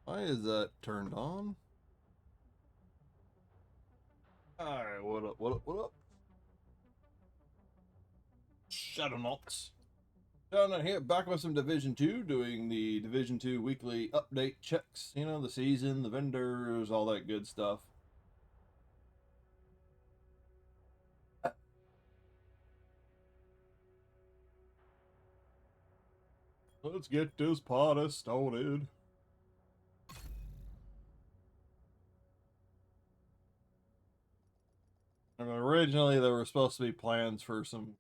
Why is that turned on? Alright, what up, what up, what up? Shadownuts. Down here, back with some Division 2, doing the Division 2 weekly update checks. You know, the season, the vendors, all that good stuff. Let's get this party started. And originally, there were supposed to be plans for some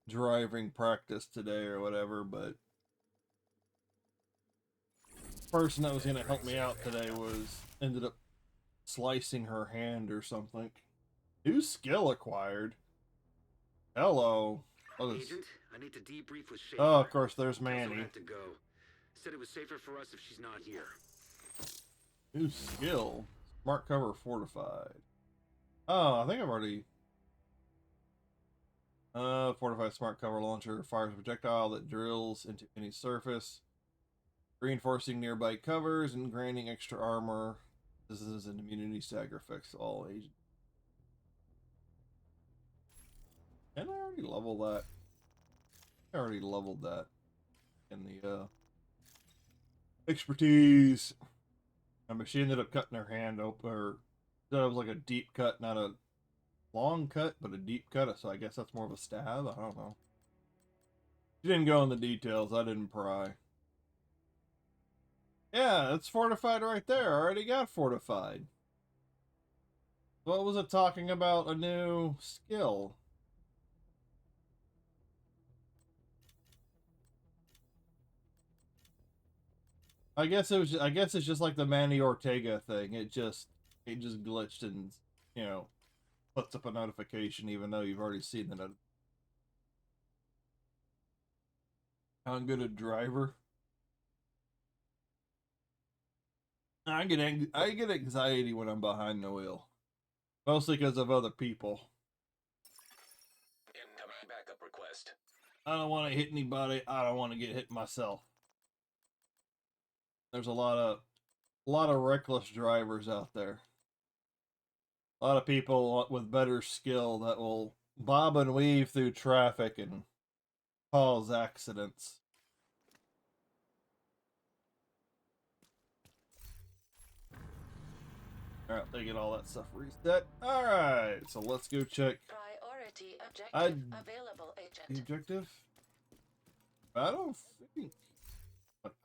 driving practice today or whatever, but the person that was going to help me out today ended up slicing her hand or something. New skill acquired. Hello. Agent, I need to debrief with Schaefer. Oh, of course, there's Kelso Manny. had to go. Said it was safer for us if she's not here. New skill. Smart cover fortified. Oh, I think I've already... fortified smart cover launcher fires a projectile that drills into any surface, reinforcing nearby covers and granting extra armor. This is an immunity stagger effects to all agents. And I already leveled that. I already leveled that in the expertise. But she ended up cutting her hand open, or that was like a deep cut, not a long cut, but a deep cut. So I guess that's more of a stab. I don't know. She didn't go into the details. I didn't pry. Yeah, it's fortified right there. I already got fortified. What was it talking about? A new skill. I guess it's just like the Manny Ortega thing. It just glitched and, you know, puts up a notification even though you've already seen the notification. I'm good at driver. I get anxiety when I'm behind the wheel, mostly because of other people. Incoming backup request. I don't want to hit anybody. I don't want to get hit myself. There's a lot of reckless drivers out there. A lot of people with better skill that will bob and weave through traffic and cause accidents. Alright, they get all that stuff reset. Alright, so let's go check. Priority objective available, agent. Objective?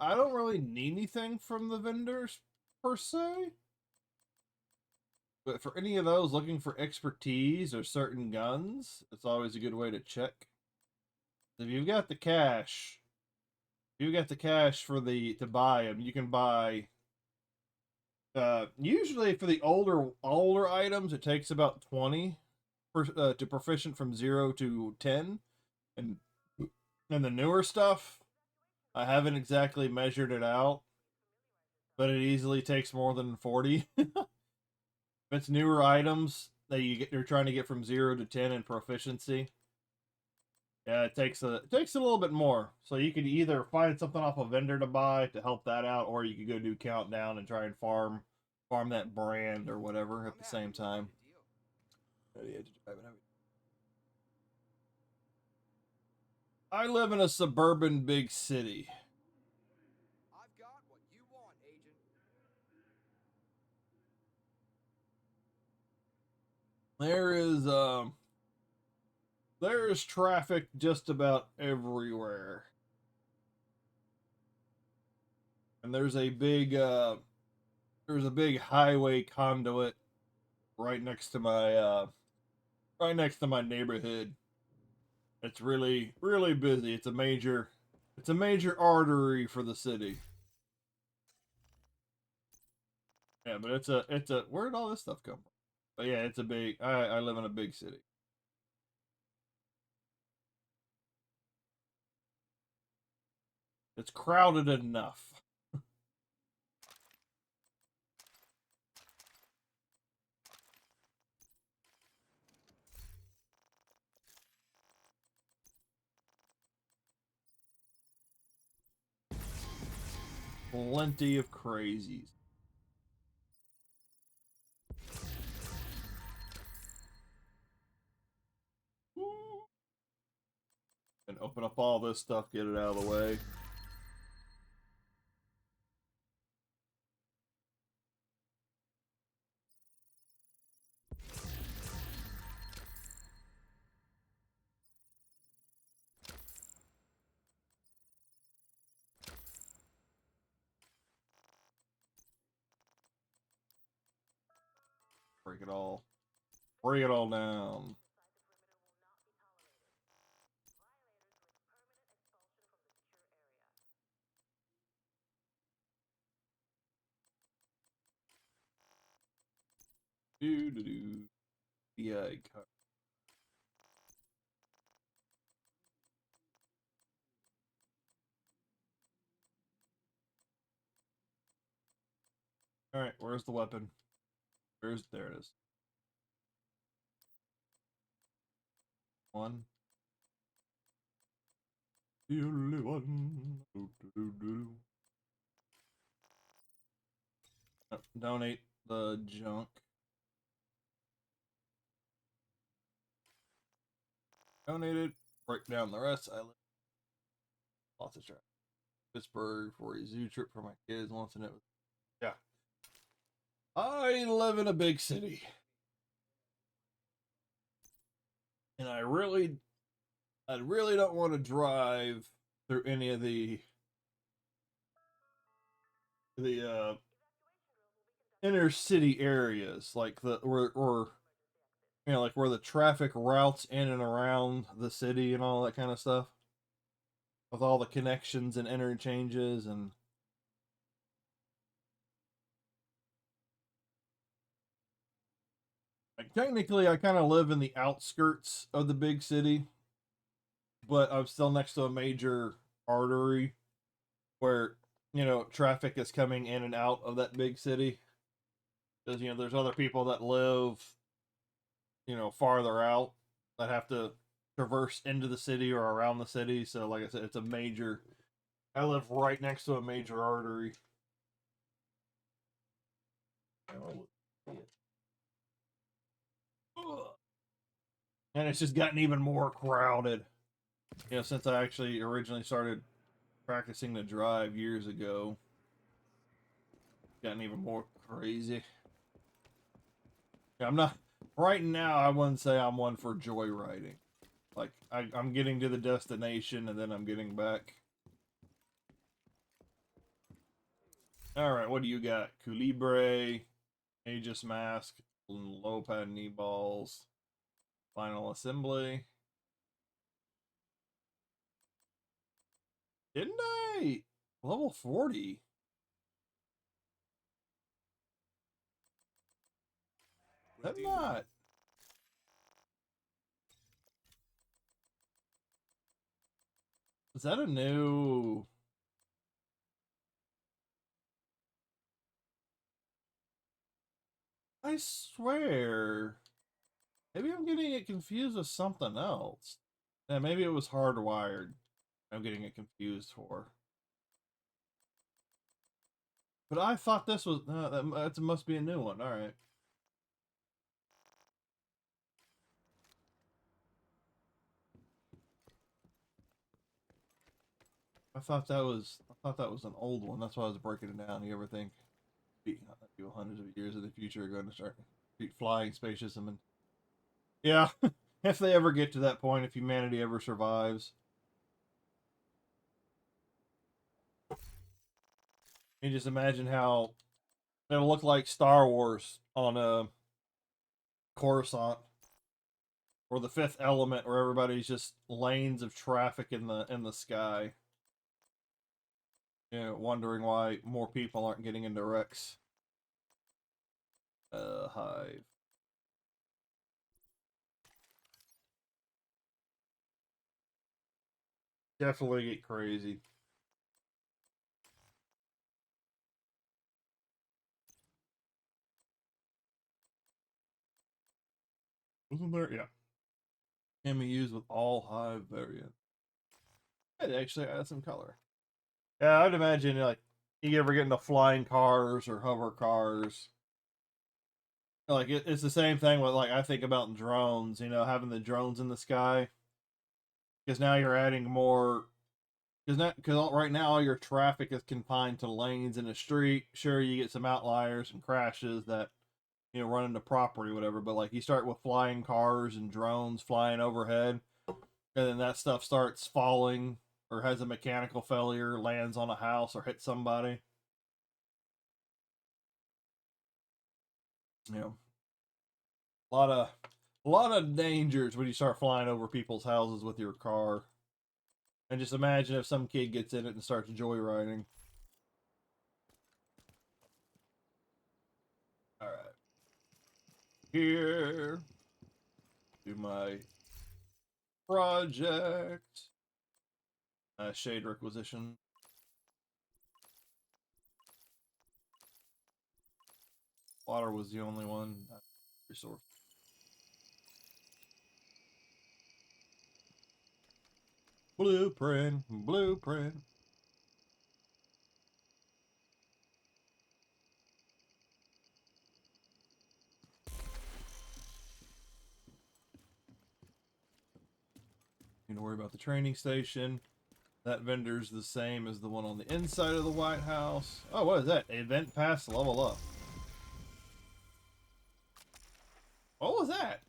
I don't really need anything from the vendors, per se. But for any of those looking for expertise or certain guns, it's always a good way to check. If you've got the cash, for to buy them, you can buy. Usually for the older items, it takes about 20 to proficient from 0 to 10, and the newer stuff, I haven't exactly measured it out, but it easily takes more than 40. If it's newer items that you're trying to get from 0 to 10 in proficiency, yeah, it takes a little bit more. So you could either find something off a vendor to buy to help that out, or you could go do countdown and try and farm that brand or whatever at the same time. I live in a suburban big city. I've got what you want, agent. There is traffic just about everywhere. And there's a big highway conduit right next to my neighborhood. It's really busy. It's a major artery for the city. Yeah, but it's a where did all this stuff come from? But yeah, it's a big I live in a big city. It's crowded enough. plenty of crazies. And open up all this stuff, get it out of the way. Break it all. Break it all down. Do. Yeah, cut. All right, where's the weapon? There it is. One. The only one. Donate the junk. Donated. Break down the rest. I live. Lots of traffic. Pittsburgh for a zoo trip for my kids once, and it was. Yeah. I live in a big city. And I really don't want to drive through any of the inner city areas, like like where the traffic routes in and around the city and all that kind of stuff, with all the connections and interchanges. And like, technically I kind of live in the outskirts of the big city, but I'm still next to a major artery where, traffic is coming in and out of that big city. Because, there's other people that live, farther out that have to traverse into the city or around the city. So, like I said, it's a major. I live right next to a major artery. And it's just gotten even more crowded. Since I actually originally started practicing to drive years ago. Gotten even more crazy. I'm not right now. I wouldn't say I'm one for joyriding. Like I'm getting to the destination and then I'm getting back. All right, what do you got? Culibre, Aegis Mask, low pad knee balls, final assembly. Didn't I? Level 40. I'm not. Is that a new? I swear. Maybe I'm getting it confused with something else. Yeah, maybe it was hardwired. I'm getting it confused for. But I thought this was that must be a new one. All right. I thought that was an old one. That's why I was breaking it down. You ever think people hundreds of years in the future are going to start flying spaceships and yeah, if they ever get to that point, if humanity ever survives. You just imagine how it'll look like Star Wars on a Coruscant, or the Fifth Element, where everybody's just lanes of traffic in the sky. Wondering why more people aren't getting into wrecks. Hive. Definitely get crazy. Wasn't there? Yeah. Can be used with all Hive variants. It actually adds some color. Yeah, I'd imagine like You ever get into flying cars or hover cars? Like it's the same thing with like I think about drones. You know, having the drones in the sky because now you're adding more. Because right now all your traffic is confined to lanes in the street. Sure, you get some outliers and crashes that run into property, whatever. But like you start with flying cars and drones flying overhead, and then that stuff starts falling or has a mechanical failure, lands on a house or hits somebody. You know, a lot of dangers when you start flying over people's houses with your car. And just imagine if some kid gets in it and starts joyriding. All right, here do my project. Shade requisition. Water was the only one. Resource. Blueprint. Need to worry about the training station. That vendor's the same as the one on the inside of the White House. Oh, what is that? Event pass level up. What was that?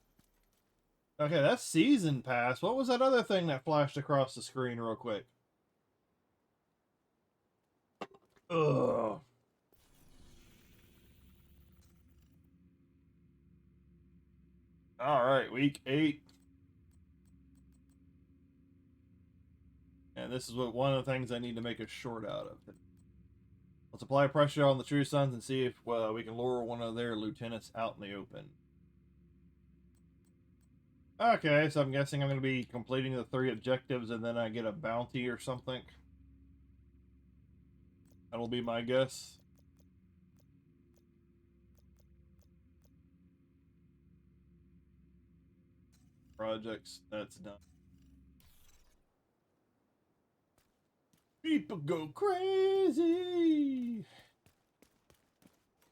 Okay, that's season pass. What was that other thing that flashed across the screen real quick? Ugh. All right, week 8. And this is one of the things I need to make a short out of. Let's apply pressure on the True Sons and see if we can lure one of their lieutenants out in the open. Okay, so I'm guessing I'm going to be completing the 3 objectives and then I get a bounty or something. That'll be my guess. Projects, that's done. People go crazy.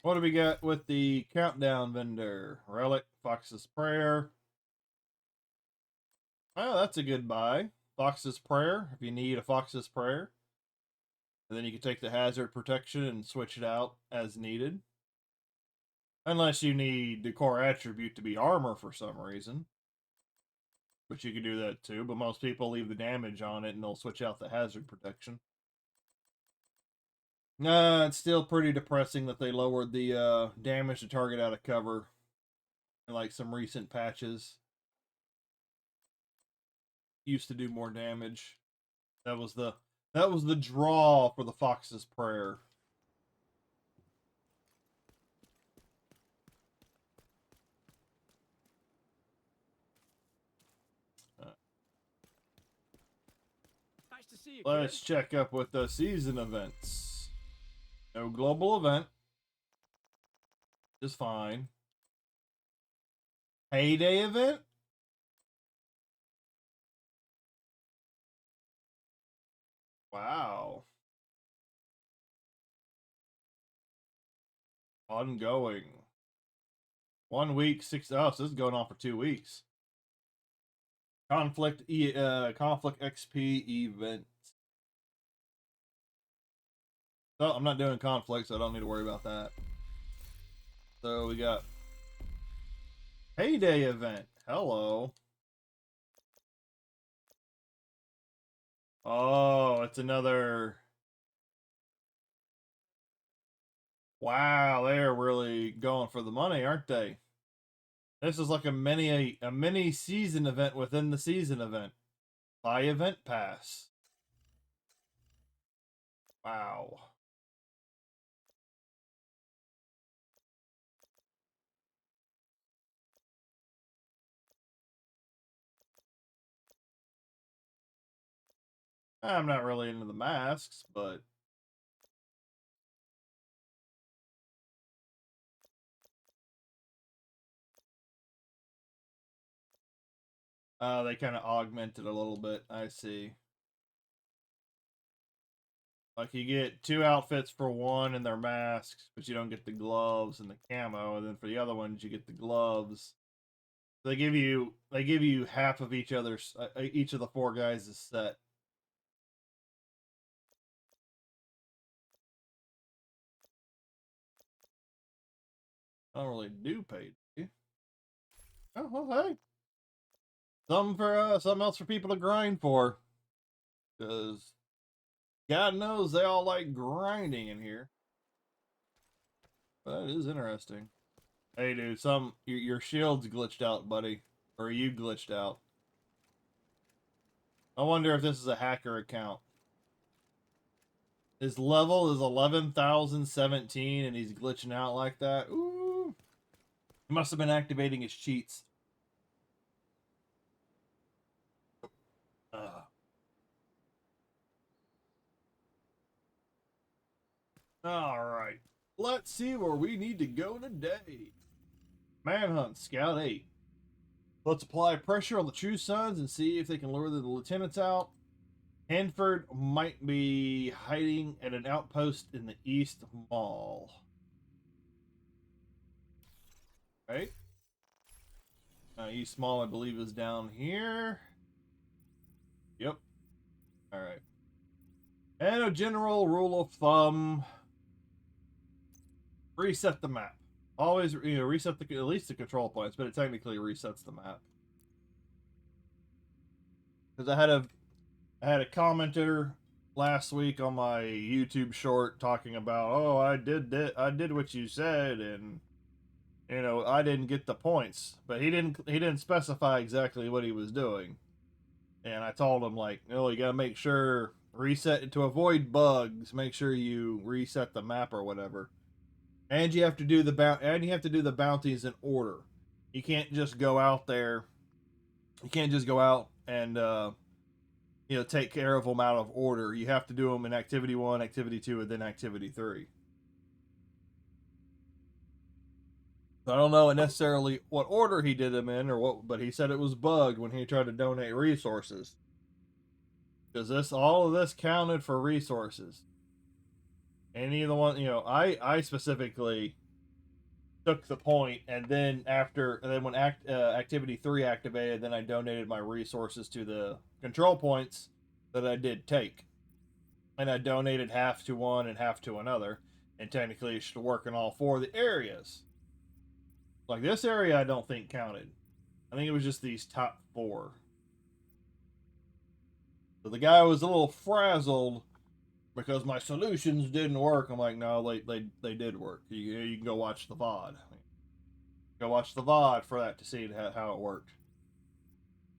What do we got with the countdown vendor? Relic, Fox's Prayer. Oh, that's a good buy. Fox's Prayer, if you need a Fox's Prayer. And then you can take the hazard protection and switch it out as needed. Unless you need the core attribute to be armor for some reason. But you can do that too. But most people leave the damage on it and they'll switch out the hazard protection. It's still pretty depressing that they lowered the damage to target out of cover in like some recent patches. Used to do more damage. That was the draw for the Fox's Prayer. Nice to see you, Let's check up with the season events. No global event. Just fine. Payday event? Wow. Ongoing. 1 week, 6. Oh, so this is going on for 2 weeks. Conflict XP event. So I'm not doing conflict, so I don't need to worry about that. So we got Payday event. Hello. Oh, it's another. Wow, they're really going for the money, aren't they? This is like a mini season event within the season event. Buy event pass. Wow. I'm not really into the masks, but they kind of augmented a little bit. I see. Like, you get 2 outfits for one and their masks, but you don't get the gloves and the camo. And then for the other ones, you get the gloves. They give you half of each of the 4 guys' set. I don't really do pay. Oh well, hey, something else for people to grind for, because God knows they all like grinding in here. But that is interesting. Hey, dude, your shield's glitched out, buddy, or you glitched out. I wonder if this is a hacker account. His level is 11,017, and he's glitching out like that. Ooh, he must have been activating his cheats. Alright. Let's see where we need to go today. Manhunt, Scout 8. Let's apply pressure on the True Sons and see if they can lure the lieutenants out. Hanford might be hiding at an outpost in the East Mall. Right? East Mall, I believe, is down here. Yep. Alright. And a general rule of thumb: reset the map. Always, reset at least the control points, but it technically resets the map. Because I had a commenter last week on my YouTube short talking about, oh, I did what you said, and I didn't get the points, but he didn't specify exactly what he was doing. And I told him, like, you gotta make sure, reset it to avoid bugs, make sure you reset the map or whatever. And you have to do the bounties in order. You can't just go out there. You can't just go out and take care of them out of order. You have to do them in activity 1, activity 2, and then activity 3. I don't know necessarily what order he did them in, but he said it was bugged when he tried to donate resources. Because all of this counted for resources. Any of the one, I specifically took the point, and then when activity 3 activated, then I donated my resources to the control points that I did take. And I donated half to one and half to another, and technically it should work in all 4 of the areas. Like, this area I don't think counted. I think it was just these top 4. So the guy was a little frazzled because my solutions didn't work. I'm like, no, they did work. You can go watch the VOD. Go watch the VOD for that to see how it worked.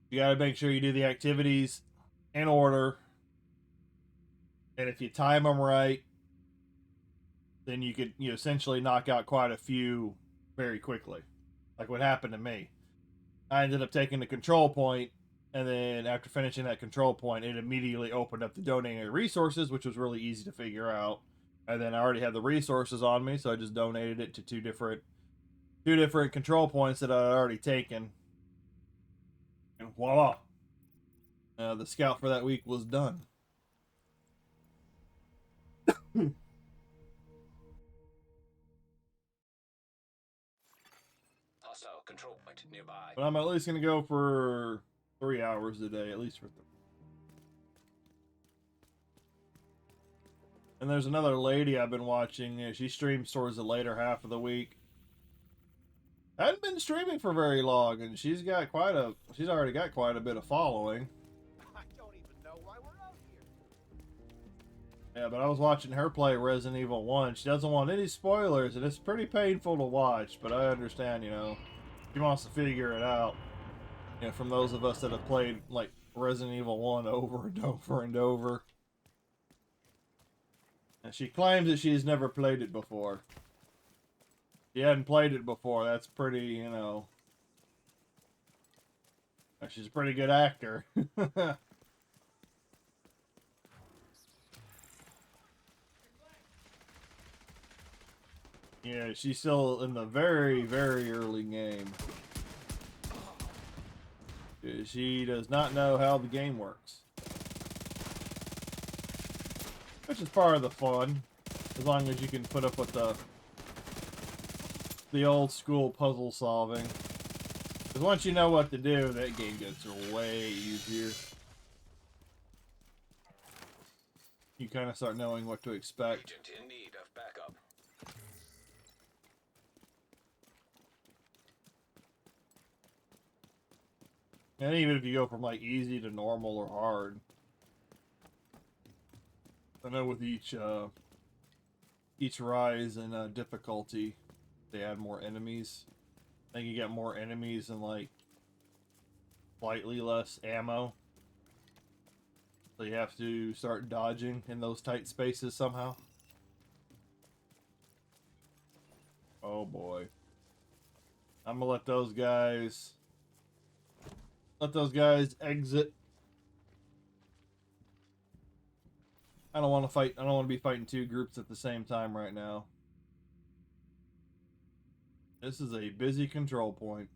You got to make sure you do the activities in order. And if you time them right, then you could essentially knock out quite a few very quickly. Like what happened to me. I ended up taking the control point, and then after finishing that control point, it immediately opened up the donating resources, which was really easy to figure out. And then I already had the resources on me, so I just donated it to two different control points that I had already taken. And voila. The scout for that week was done. Hostile control point nearby. But I'm at least going to go for 3 hours a day, at least for 3. And there's another lady I've been watching. She streams towards the later half of the week. Hadn't been streaming for very long, and she's already got quite a bit of following. I don't even know why we're out here. Yeah, but I was watching her play Resident Evil 1. She doesn't want any spoilers, and it's pretty painful to watch, but I understand, she wants to figure it out. From those of us that have played, like, Resident Evil 1 over and over and over. And she claims that she's never played it before. She hadn't played it before. That's pretty, she's a pretty good actor. Yeah, she's still in the very, very early game. She does not know how the game works. which is part of the fun, as long as you can put up with the old school puzzle solving. Because once you know what to do, that game gets way easier. You kind of start knowing what to expect. Agent in need of backup. And even if you go from like easy to normal or hard, I know with each rise in difficulty, they add more enemies. I think you get more enemies and like slightly less ammo. So you have to start dodging in those tight spaces somehow. Oh boy. I'm gonna let those guys exit. I don't want to fight. I don't want to be fighting two groups at the same time right now. This is a busy control point.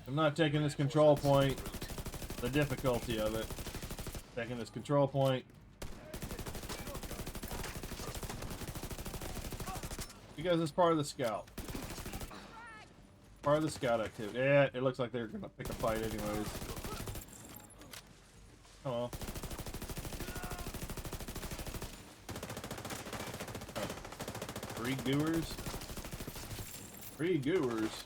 I'm not taking this control point, the difficulty of it. Taking this control point because it's part of the scout. Part of the scout activity. Yeah, it looks like they're gonna pick a fight anyways. Oh. Three goers. Three goers.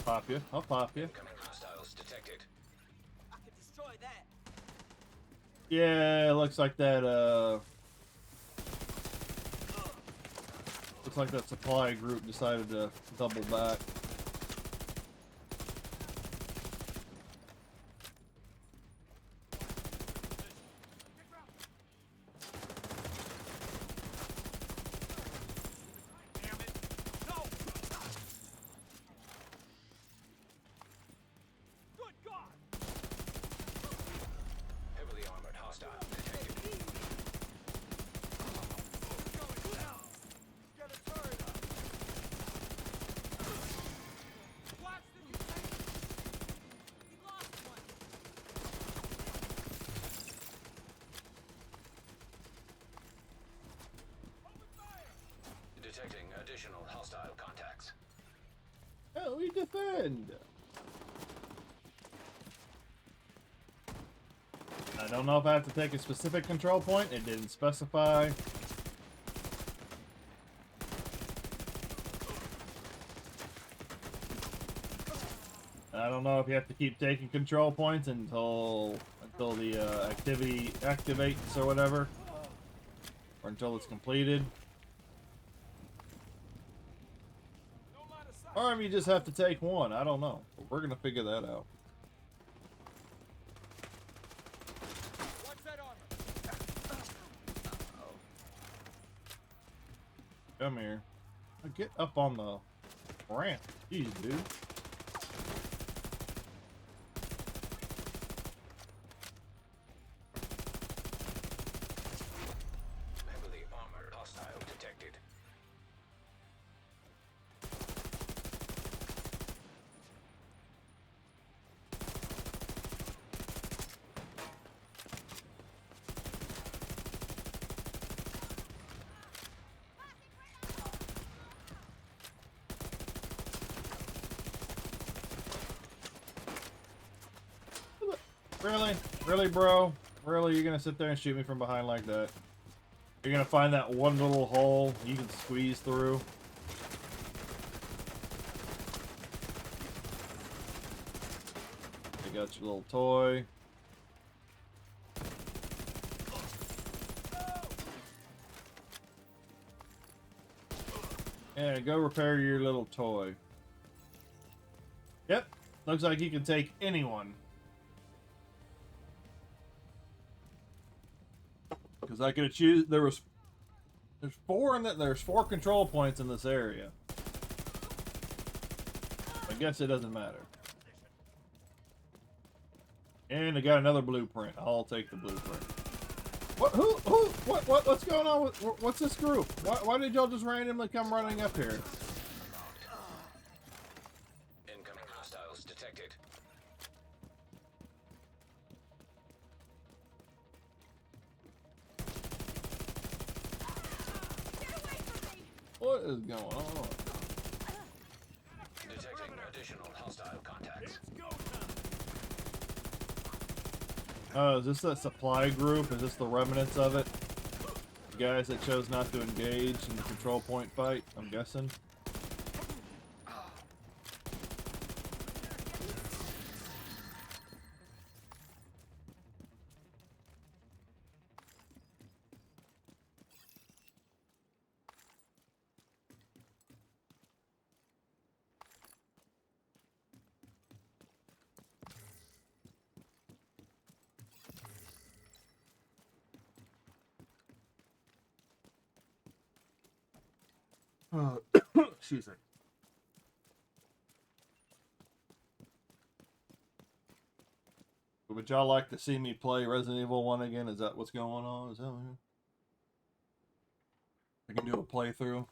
Pop you. I'll pop you. Incoming hostiles detected. I can destroy that. Yeah, it looks like that, looks like that supply group decided to double back. Heavily armored hostile detected. Get a turret up. Watch the we lost one. Open fire. Detecting additional hostile contacts. Oh, we defend. I don't know if I have to take a specific control point. It didn't specify. I don't know if you have to keep taking control points until the activity activates or whatever, or until it's completed. No line of sight. Or if you just have to take one. I don't know. But we're gonna figure that out. Watch that armor. Come here. Get up on the ramp. Jeez, dude. Heavily armored hostile detected. Really? Really, bro? Really? You're gonna sit there and shoot me from behind like that? You're gonna find that one little hole you can squeeze through? You got your little toy. Yeah, go repair your little toy. Yep. Looks like you can take anyone. Because I could choose. There was There's four in that. There's 4 control points in this area. I guess it doesn't matter. And I got another blueprint. I'll take the blueprint. What? Who? What's going on with? What's this group? Why did y'all just randomly come running up here? Incoming hostiles detected. What is going on? Detecting additional hostile contacts. Is this that supply group? Is this the remnants of it? The guys that chose not to engage in the control point fight, I'm guessing. Excuse me. Would y'all like to see me play Resident Evil 1 again? Is that what's going on? Is that what I can do a playthrough?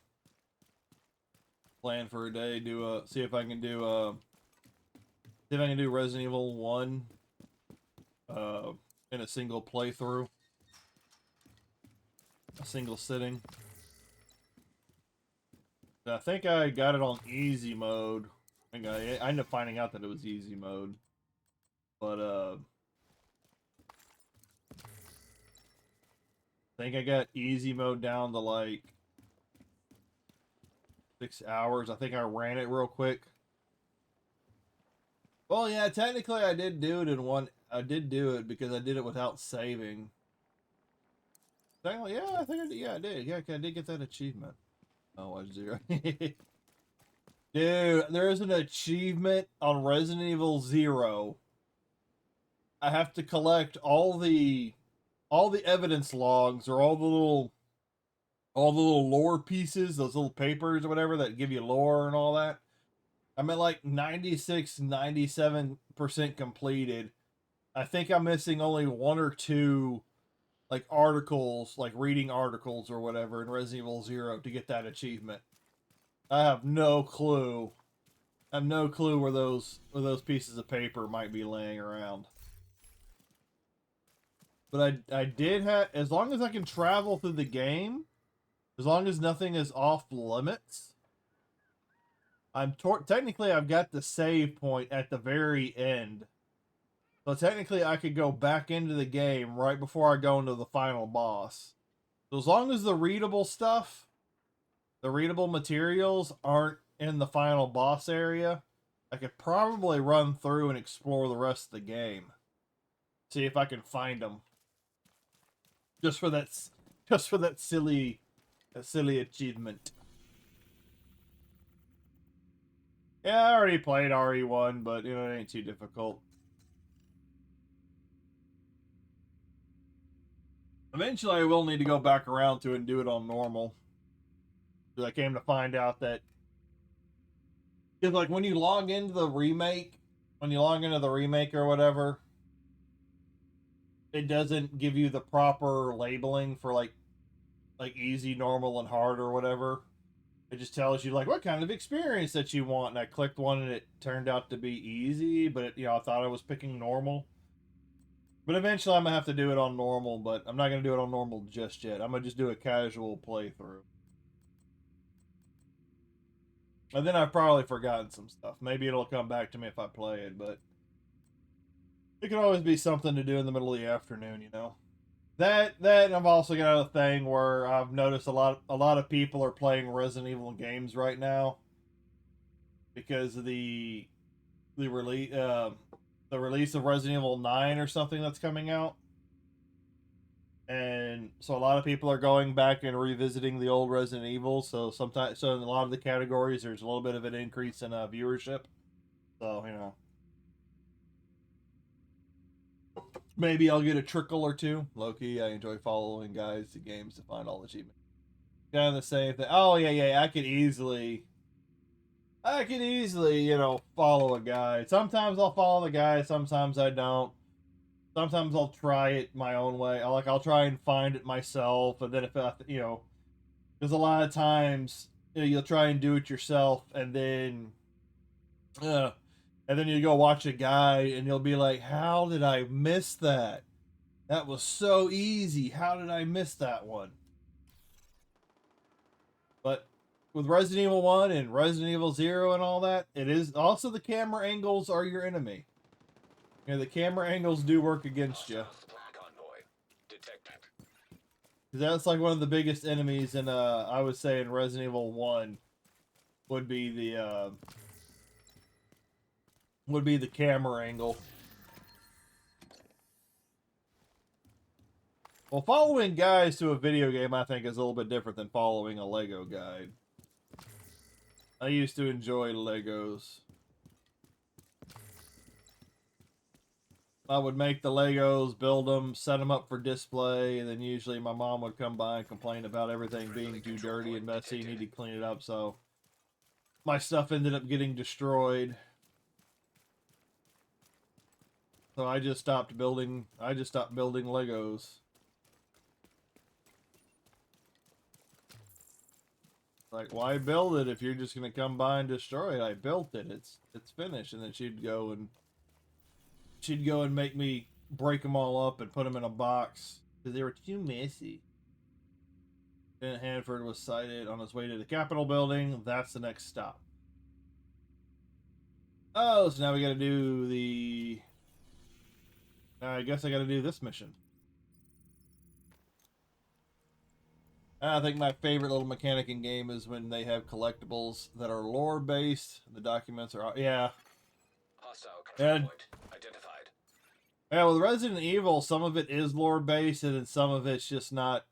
Plan for a day, see if I can do Resident Evil 1 in a single playthrough. A single sitting. I think I got it on easy mode. I ended up finding out that it was easy mode. But, I think I got easy mode down to like 6 hours. I think I ran it real quick. Well, yeah, technically I did do it in one. I did do it because I did it without saving. Technically, yeah, I think I did. Yeah, I did. Yeah, I did get that achievement. Oh, I 0. Dude, there is an achievement on Resident Evil 0. I have to collect all the evidence logs or all the little lore pieces, those little papers or whatever that give you lore and all that. I'm at like 96, 97% completed. I think I'm missing only 1 or 2 like articles, like reading articles or whatever in Resident Evil 0 to get that achievement. I have no clue. I have no clue where those pieces of paper might be laying around. But I did have, as long as I can travel through the game, as long as nothing is off limits, technically I've got the save point at the very end. So technically I could go back into the game right before I go into the final boss. So as long as the readable stuff, the readable materials aren't in the final boss area, I could probably run through and explore the rest of the game. See if I can find them. Just for that silly achievement. Yeah, I already played RE1, but you know, it ain't too difficult. Eventually I will need to go back around to it and do it on normal. Because I came to find out that, because like when you log into the remake or whatever, it doesn't give you the proper labeling for like easy, normal, and hard or whatever. It just tells you like what kind of experience that you want, and I clicked one and it turned out to be easy, but it, I thought I was picking normal. But eventually I'm gonna have to do it on normal, but I'm not gonna do it on normal just yet. I'm gonna just do a casual playthrough. And then I've probably forgotten some stuff. Maybe it'll come back to me if I play it, but it can always be something to do in the middle of the afternoon, you know. That and I've also got a thing where I've noticed a lot of people are playing Resident Evil games right now because of the release of Resident Evil 9 or something that's coming out. And so a lot of people are going back and revisiting the old Resident Evil, so in a lot of the categories there's a little bit of an increase in viewership. So, you know, maybe I'll get a trickle or two. Low-key, I enjoy following guys to games to find all achievements. kind of the same thing. Oh yeah, I could easily, you know, follow a guide. Sometimes I'll follow the guide, sometimes I don't. Sometimes I'll try it my own way. I'll try and find it myself, and then if you know, there's a lot of times you know, you'll try and do it yourself, and then you go watch a guide, and you'll be like, "How did I miss that? That was so easy. How did I miss that one?" But with Resident Evil 1 and Resident Evil 0 and all that, it is also the camera angles are your enemy. You know, the camera angles do work against you. Supply convoy detected. That's like one of the biggest enemies in I would say in Resident Evil 1 would be the camera angle. Well, following guides to a video game I think is a little bit different than following a Lego guide. I used to enjoy Legos. I would make the Legos, build them, set them up for display, and then usually my mom would come by and complain about everything being too dirty and messy, need to clean it up, so my stuff ended up getting destroyed. So I just stopped building Legos. Like, why build it if you're just gonna come by and destroy it? I built it. It's finished. And then she'd go and make me break them all up and put them in a box because they were too messy. Then Hanford was sighted on his way to the Capitol building. That's the next stop. Oh, so now we got to do the. I guess I got to do this mission. I think my favorite little mechanic in game is when they have collectibles that are lore based. The documents are yeah. Hostile control point identified. Yeah, with Resident Evil, some of it is lore based, and then some of it's just not,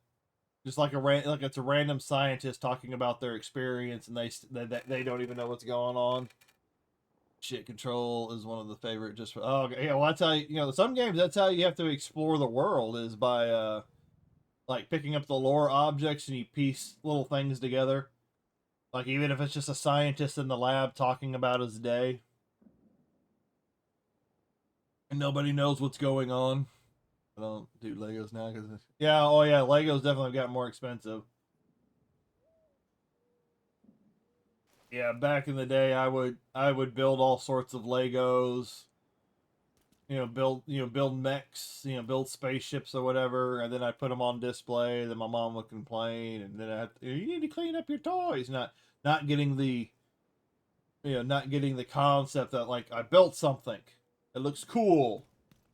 just like it's a random scientist talking about their experience, and they don't even know what's going on. Shit control is one of the favorite. Just for, oh yeah, well that's how you know some games that's how you have to explore the world is by like picking up the lore objects and you piece little things together. Like even if it's just a scientist in the lab talking about his day. And nobody knows what's going on. I don't do Legos now because yeah, oh yeah, Legos definitely got more expensive. Yeah, back in the day, I would build all sorts of Legos. Build mechs, build spaceships or whatever, and then I'd put them on display. Then my mom would complain, and then you need to clean up your toys. Not getting the concept that like I built something. It looks cool.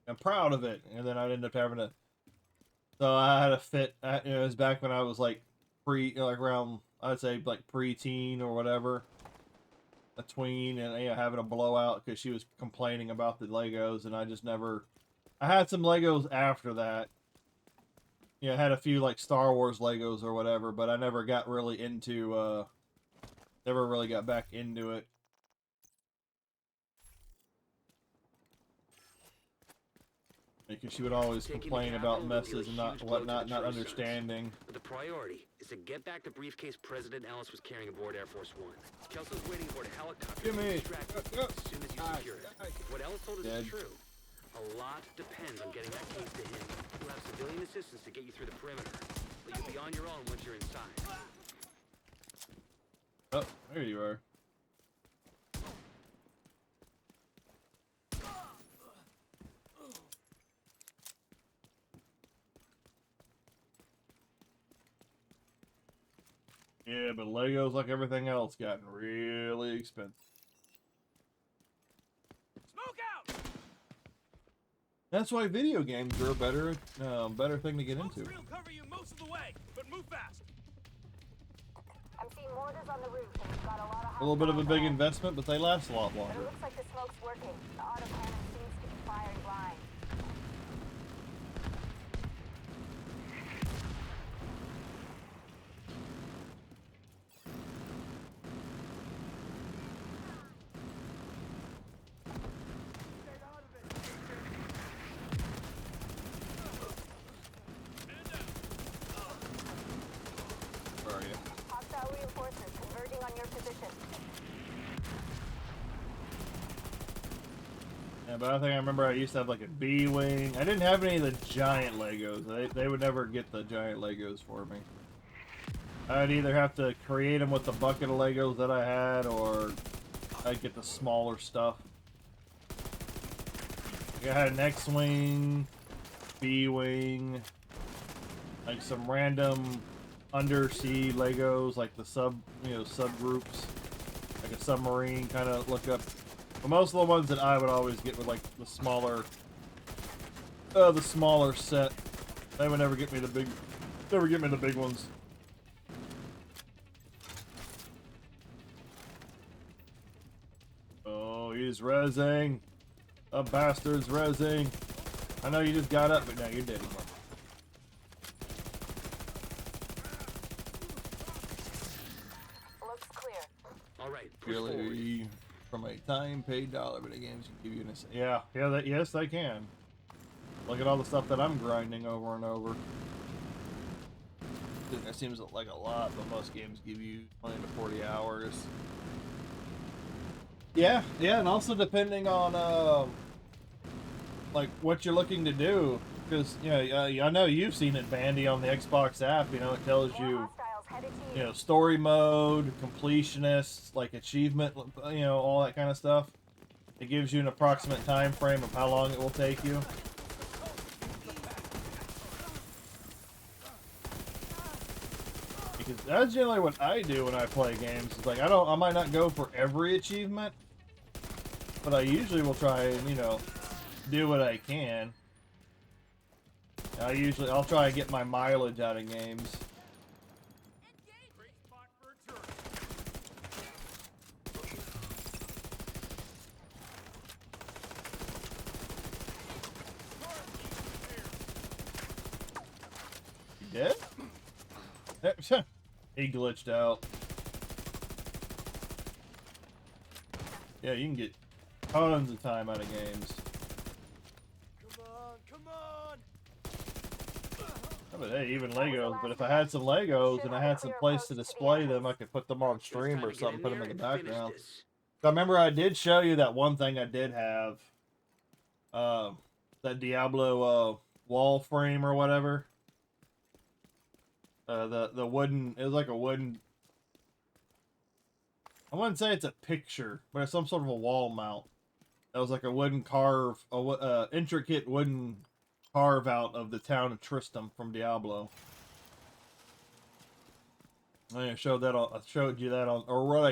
I'm proud of it. And then I'd end up having to. So I had a fit. It was back when I was like around, I'd say like pre-teen or whatever. A tween, and having a blowout because she was complaining about the Legos, and I just never. I had some Legos after that. I had a few like Star Wars Legos or whatever, but I never got really into. Never really got back into it. Because she would always complain about messes and not understanding. But the priority is to get back the briefcase President Ellis was carrying aboard Air Force One. Kelso's waiting aboard a helicopter to distract you as soon as you secure it. If what Ellis told us is true, a lot depends on getting that case to him. He'll have civilian assistance to get you through the perimeter, but you'll be on your own once you're inside. Oh, there you are. Yeah, but Legos, like everything else, gotten really expensive. Smoke out! That's why video games are a better thing to get into. Will cover you most of the way, but move fast. I'm seeing mortars on the roof, and we've got a lot of. A little bit of a big investment, but they last a lot But longer. it looks like the smoke's working. The autocannon seems to be firing blind. Where are you? Yeah, but I think I remember I used to have like a B-Wing. I didn't have any of the giant Legos. They would never get the giant Legos for me. I'd either have to create them with the bucket of Legos that I had, or I'd get the smaller stuff. Like I had an X-Wing, B-Wing, like some random undersea Legos, like the subgroups, like a submarine kind of look up. But most of the ones that I would always get were like the smaller set. They would never get me the big ones. Oh, he's rezzing. The bastard's rezzing. I know you just got up, but now you're dead. Looks clear. All right, push forward. Really, from a time-paid dollar, but the games can give you an... yes, they can. Look at all the stuff that I'm grinding over and over. That seems like a lot, but most games give you 20 to 40 hours. Yeah, and also depending on like what you're looking to do, because I know you've seen it, Bandy, on the Xbox app. You know, it tells you, story mode, completionists, like achievement, all that kind of stuff. It gives you an approximate time frame of how long it will take you. Because that's generally what I do when I play games. It's like I might not go for every achievement, but I usually will try and, do what I can. I'll try and get my mileage out of games. You dead? He glitched out. Yeah, you can get tons of time out of games. Come on! But hey, even Legos. But if I had some Legos and I had some place to display them, I could put them on stream or something, put them in the background. So I remember I did show you that one thing I did have. That Diablo wall frame or whatever. The wooden, it was like a wooden, I wouldn't say it's a picture, but it's some sort of a wall mount. That was like a wooden intricate wooden carve out of the town of Tristram from Diablo. I showed you that on, or what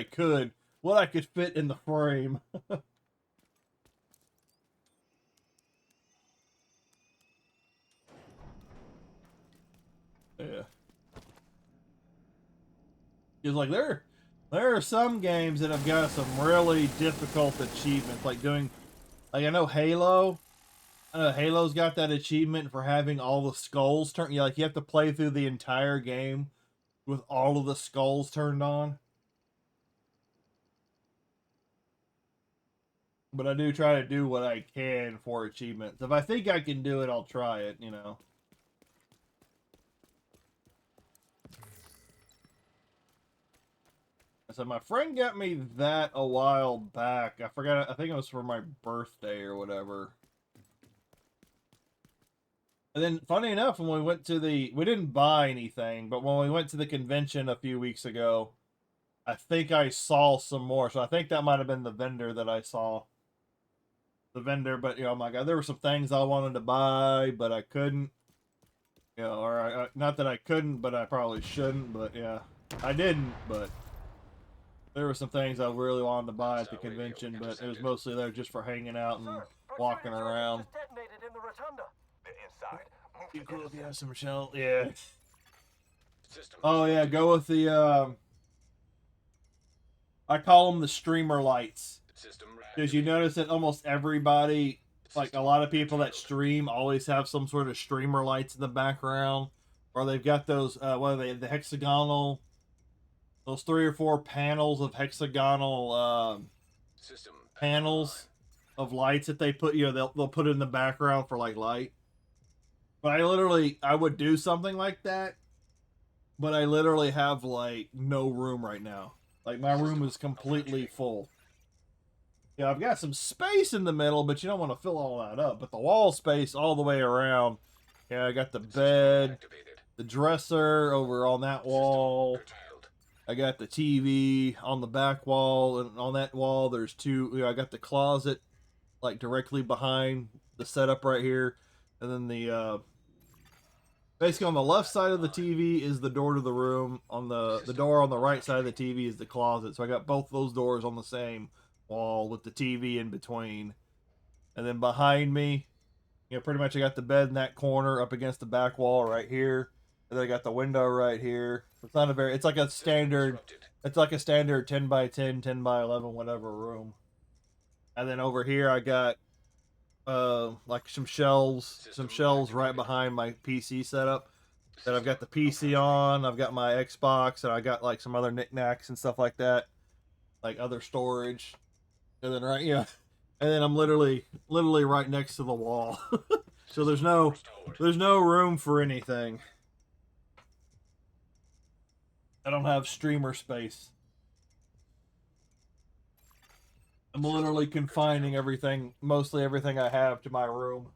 I could fit in the frame. Yeah. Because like there are some games that have got some really difficult achievements, like I know Halo. I know Halo's got that achievement for having all the skulls turned. You have to play through the entire game with all of the skulls turned on. But I do try to do what I can for achievements. If I think I can do it, I'll try it, So my friend got me that a while back. I forgot. I think it was for my birthday or whatever. And then, funny enough, when we went to we didn't buy anything, but when we went to the convention a few weeks ago, I think I saw some more. So I think that might have been the vendor that I saw. The vendor, but, oh my God, there were some things I wanted to buy, but I couldn't. Or not that I couldn't, but I probably shouldn't, but yeah. I didn't, but there were some things I really wanted to buy at the convention, but it was mostly there just for hanging out and walking around. Detonated in the rotunda. They're inside. You cool if you have some shell? Yeah. System Oh yeah, go with the I call them the streamer lights. system Because you notice that almost everybody, like a lot of people that stream, always have some sort of streamer lights in the background, or they've got those what are they, the hexagonal, those 3 or 4 panels of hexagonal system panels of lights that they put, they'll put it in the background for like light. But I would do something like that, but I literally have like no room right now. Like my room is completely full. Yeah, I've got some space in the middle, but you don't want to fill all that up. But the wall space all the way around. Yeah, I got the bed, the dresser over on that wall. I got the TV on the back wall, and on that wall there's two. I got the closet like directly behind the setup right here, and then the basically on the left side of the TV is the door to the room. On the door on the right side of the TV is the closet. So I got both those doors on the same wall with the TV in between. And then behind me, pretty much I got the bed in that corner up against the back wall right here. And then I got the window right here. It's not a very, it's like a standard 10 by 10, 10 by 11, whatever room. And then over here I got like some shelves right behind my PC setup that I've got the PC on. I've got my Xbox, and I got like some other knickknacks and stuff like that, like other storage. And then and then I'm literally right next to the wall. So there's no room for anything. I don't have streamer space. I'm literally confining mostly everything I have to my room.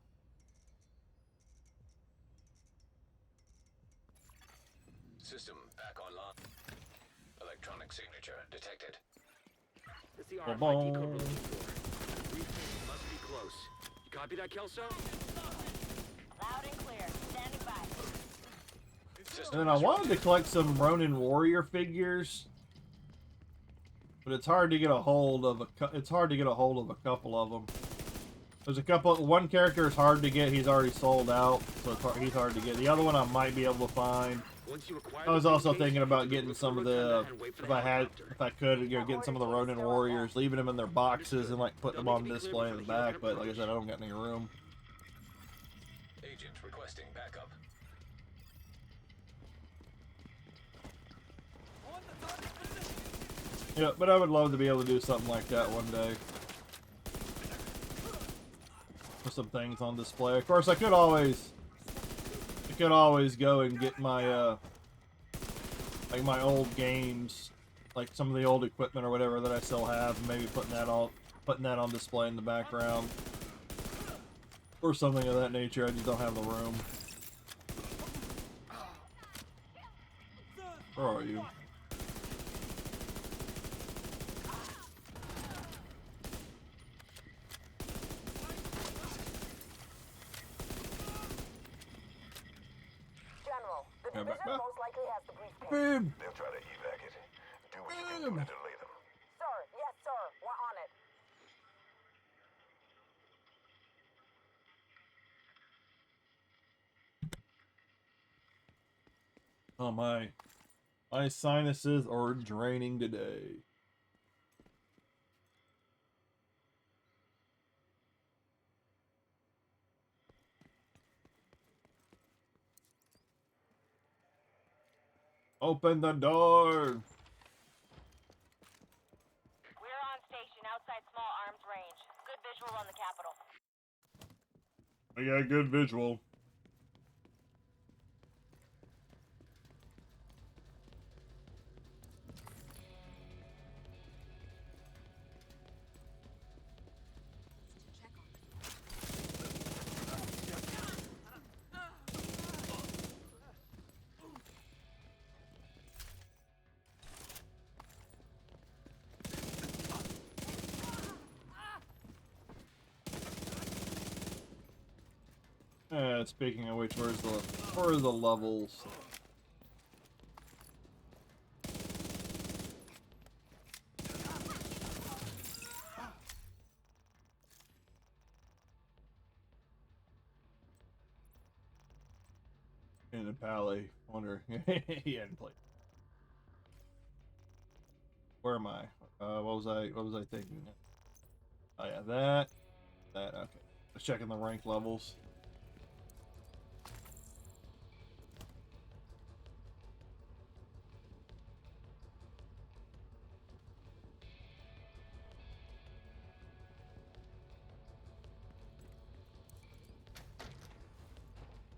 System back online. Electronic signature detected. It's the RFID code we're looking for. Briefcase must be close. You copy that, Kelso? Loud and clear. Standing by. And then I wanted to collect some Ronin Warrior figures, but it's hard to get a hold of a couple of them. There's one character is hard to get. He's already sold out, so he's hard to get. The other one I might be able to find. I was also thinking about getting some of the, if I could, getting some of the Ronin Warriors, leaving them in their boxes and like putting them on display in the back. But like I said, I don't got any room. Agent requesting backup. Yeah, but I would love to be able to do something like that one day. With some things on display. Of course, I could always go and get my like my old games, like some of the old equipment or whatever that I still have, and maybe putting that on display in the background or something of that nature. I just don't have the room. Where are you? Division most likely has the briefcase. Boom. They'll try to evac it. Do what you can do to delay them. Sir, yes, sir. We're on it. Oh my sinuses are draining today. Open the door. We're on station outside small arms range. Good visual on the Capitol. I got good visual. Speaking of which, where's the levels? In the Pally. Wonder he hadn't played. Where am I? What was I thinking? Oh yeah, that. Okay. Just checking the rank levels.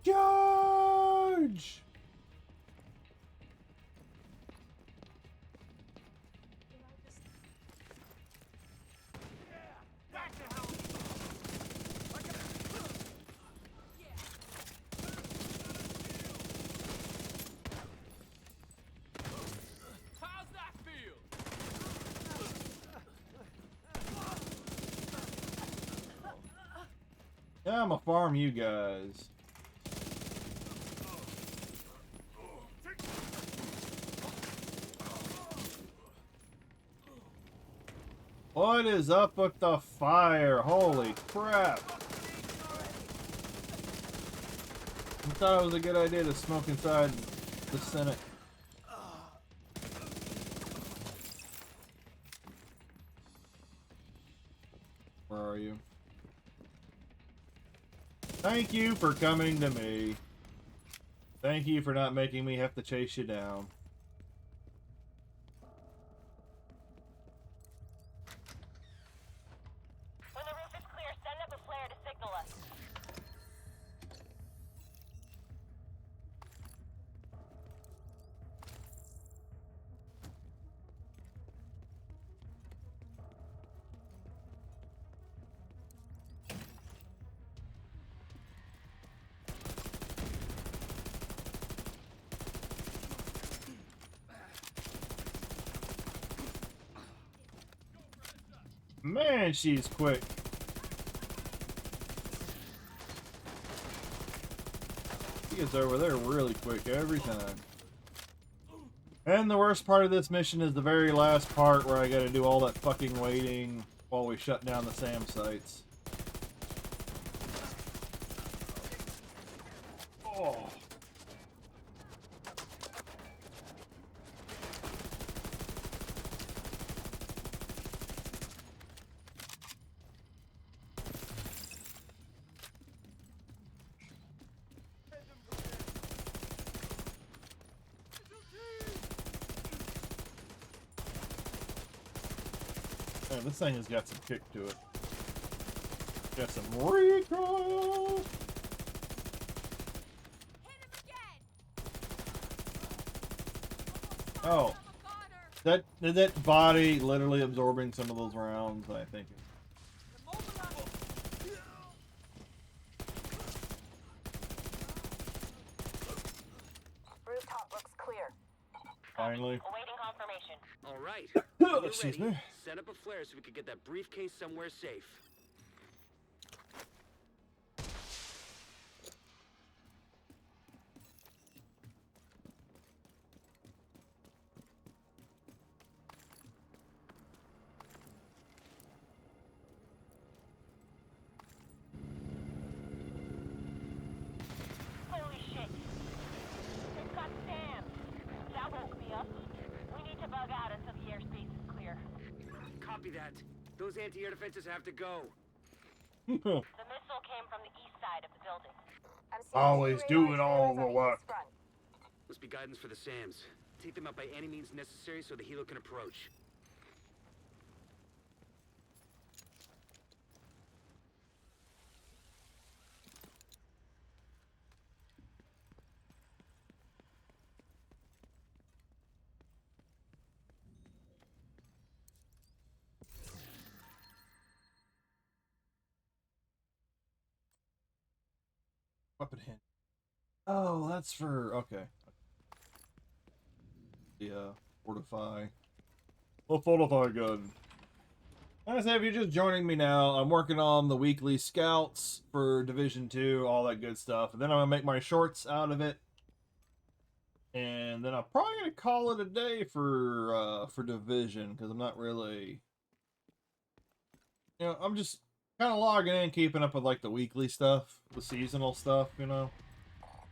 Charge! Yeah, I'm gonna farm you guys. What is up with the fire? Holy crap. I thought it was a good idea to smoke inside the Senate. Where are you? Thank you for coming to me. Thank you for not making me have to chase you down. When the roof is clear, send up a flare to signal us. Man, she's quick. She gets over there really quick every time. And the worst part of this mission is the very last part where I gotta do all that fucking waiting while we shut down the SAM sites. Oh. Man, this thing has got some kick to it. Got some recoil. Oh, that body literally absorbing some of those rounds, I think. Rooftop looks clear. Finally. Awaiting confirmation. All right. When you're Excuse ready, me. set up a flare so we can get that briefcase somewhere safe. Holy shit. It's got Sam. That woke me up. We need to bug out until the airspace is clear. Copy that. Those anti-air defenses have to go. The missile came from the east side of the building. Always doing all the work. Must be guidance for the SAMs. Take them out by any means necessary so the helo can approach. Weapon hint. Oh, that's for okay. Yeah, fortify. Well, fortify gun. As I say, if you're just joining me now, I'm working on the weekly scouts for Division 2, all that good stuff. And then I'm gonna make my shorts out of it. And then I'm probably gonna call it a day for Division, because I'm not really, I'm just kind of logging in, keeping up with like the weekly stuff, the seasonal stuff, Okay,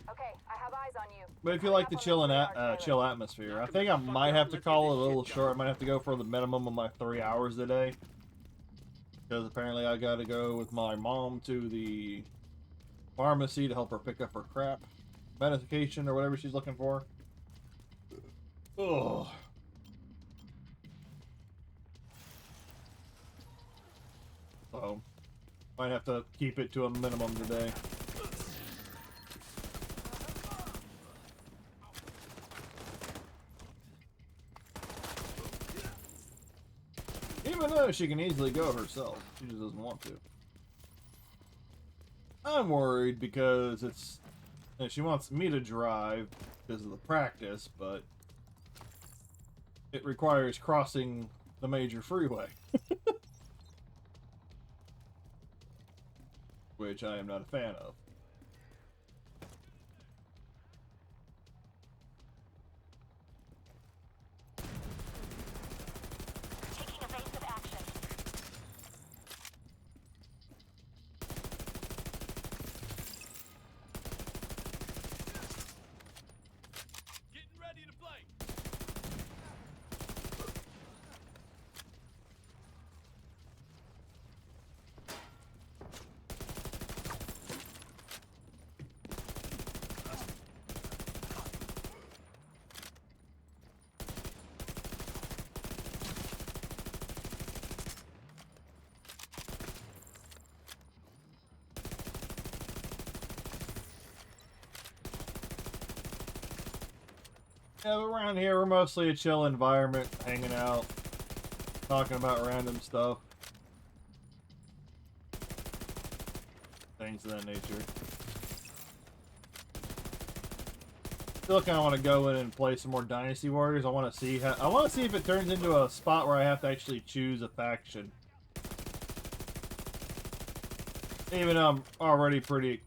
I have eyes on you. But if you like the chill atmosphere, I think I might have to call it a little short. I might have to go for the minimum of my 3 hours a day. Because apparently I gotta go with my mom to the pharmacy to help her pick up her crap. Medication or whatever she's looking for. Ugh. So, might have to keep it to a minimum today. Even though she can easily go herself, she just doesn't want to. I'm worried because she wants me to drive because of the practice, but it requires crossing the major freeway. which I am not a fan of. Taking evasive action. Getting ready to play. Yeah, but around here we're mostly a chill environment, hanging out, talking about random stuff. Things of that nature. Still kind of want to go in and play some more Dynasty Warriors. I want to see if it turns into a spot where I have to actually choose a faction. Even though I'm already pretty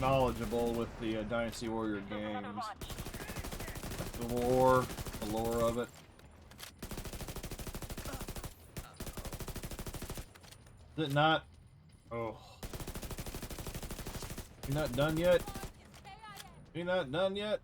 knowledgeable with the Dynasty Warrior games. The lore of it. Is it not? Oh. You're not done yet? You're not done yet?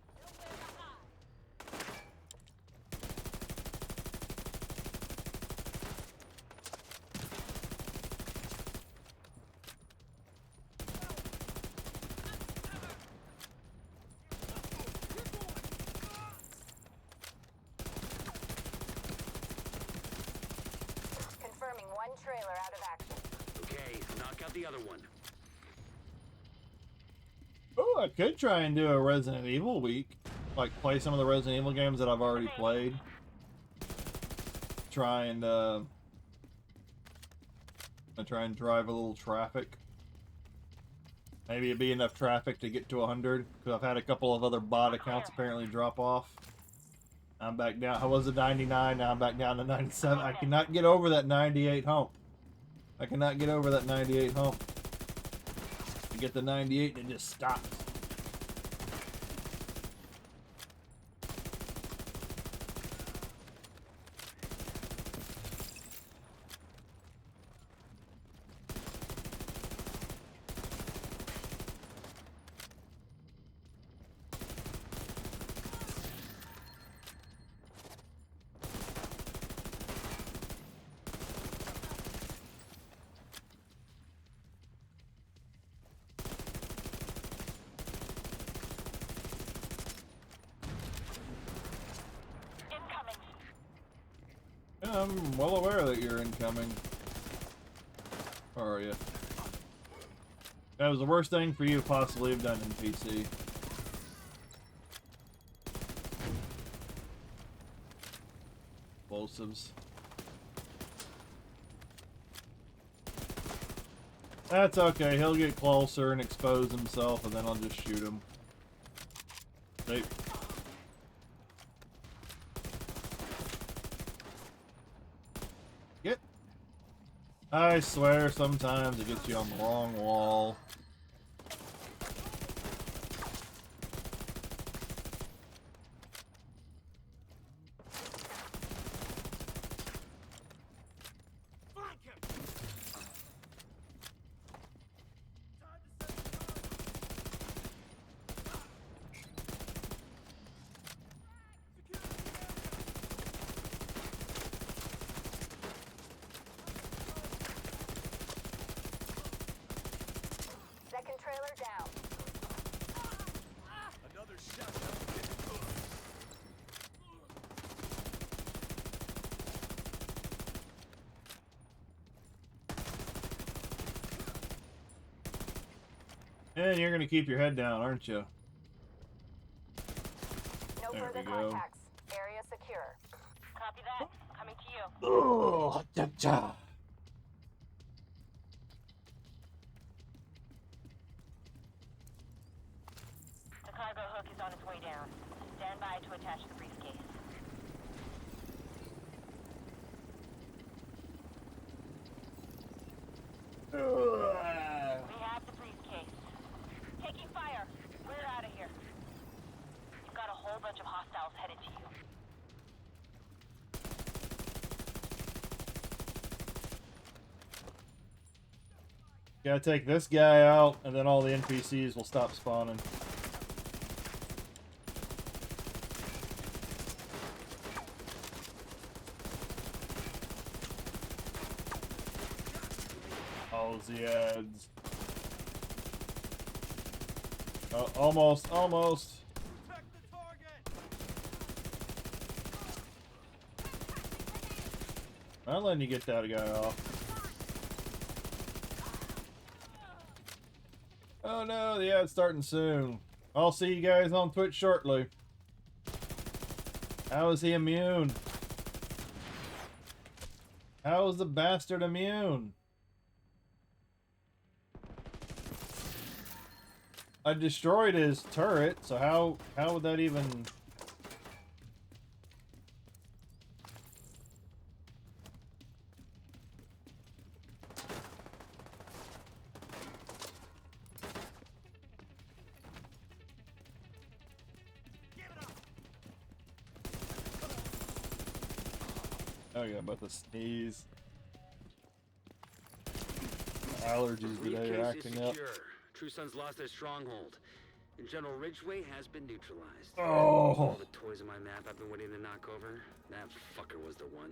Confirming one trailer out of action. Okay, knock out the other one. Oh, I could try and do a Resident Evil week. Like, play some of the Resident Evil games that I've already played. Try and drive a little traffic. Maybe it'd be enough traffic to get to 100, because I've had a couple of other bot accounts apparently drop off. I'm back down. I was at 99, now I'm back down to 97. I cannot get over that 98 hump. I cannot get over that 98 hump. I get the 98 and it just stops. Yeah, I'm well aware that you're incoming. Or are you? That was the worst thing for you to possibly have done in PC. Explosives. That's okay, he'll get closer and expose himself, and then I'll just shoot him. They... Get... I swear, sometimes it gets you on the wrong wall. Second trailer down. Another shot. And you're gonna keep your head down, aren't you? No There further we go. contacts. Area secure. Copy that. Coming to you. Oh, cha-cha. The cargo hook is on its way down. Stand by to attach the briefcase. We have the briefcase. Gotta take this guy out, and then all the NPCs will stop spawning. Oh, the ads. Oh, almost, almost. Protect the target! I'm letting you get that guy off. Oh no, the ad's starting soon. I'll see you guys on Twitch shortly. How is he immune? How is the bastard immune? I destroyed his turret, so how would that even... Oh yeah, about to sneeze. Allergies today are acting up. True Sons lost their stronghold, and General Ridgeway has been neutralized. Oh. All the toys on my map I've been waiting to knock over, that fucker was the one.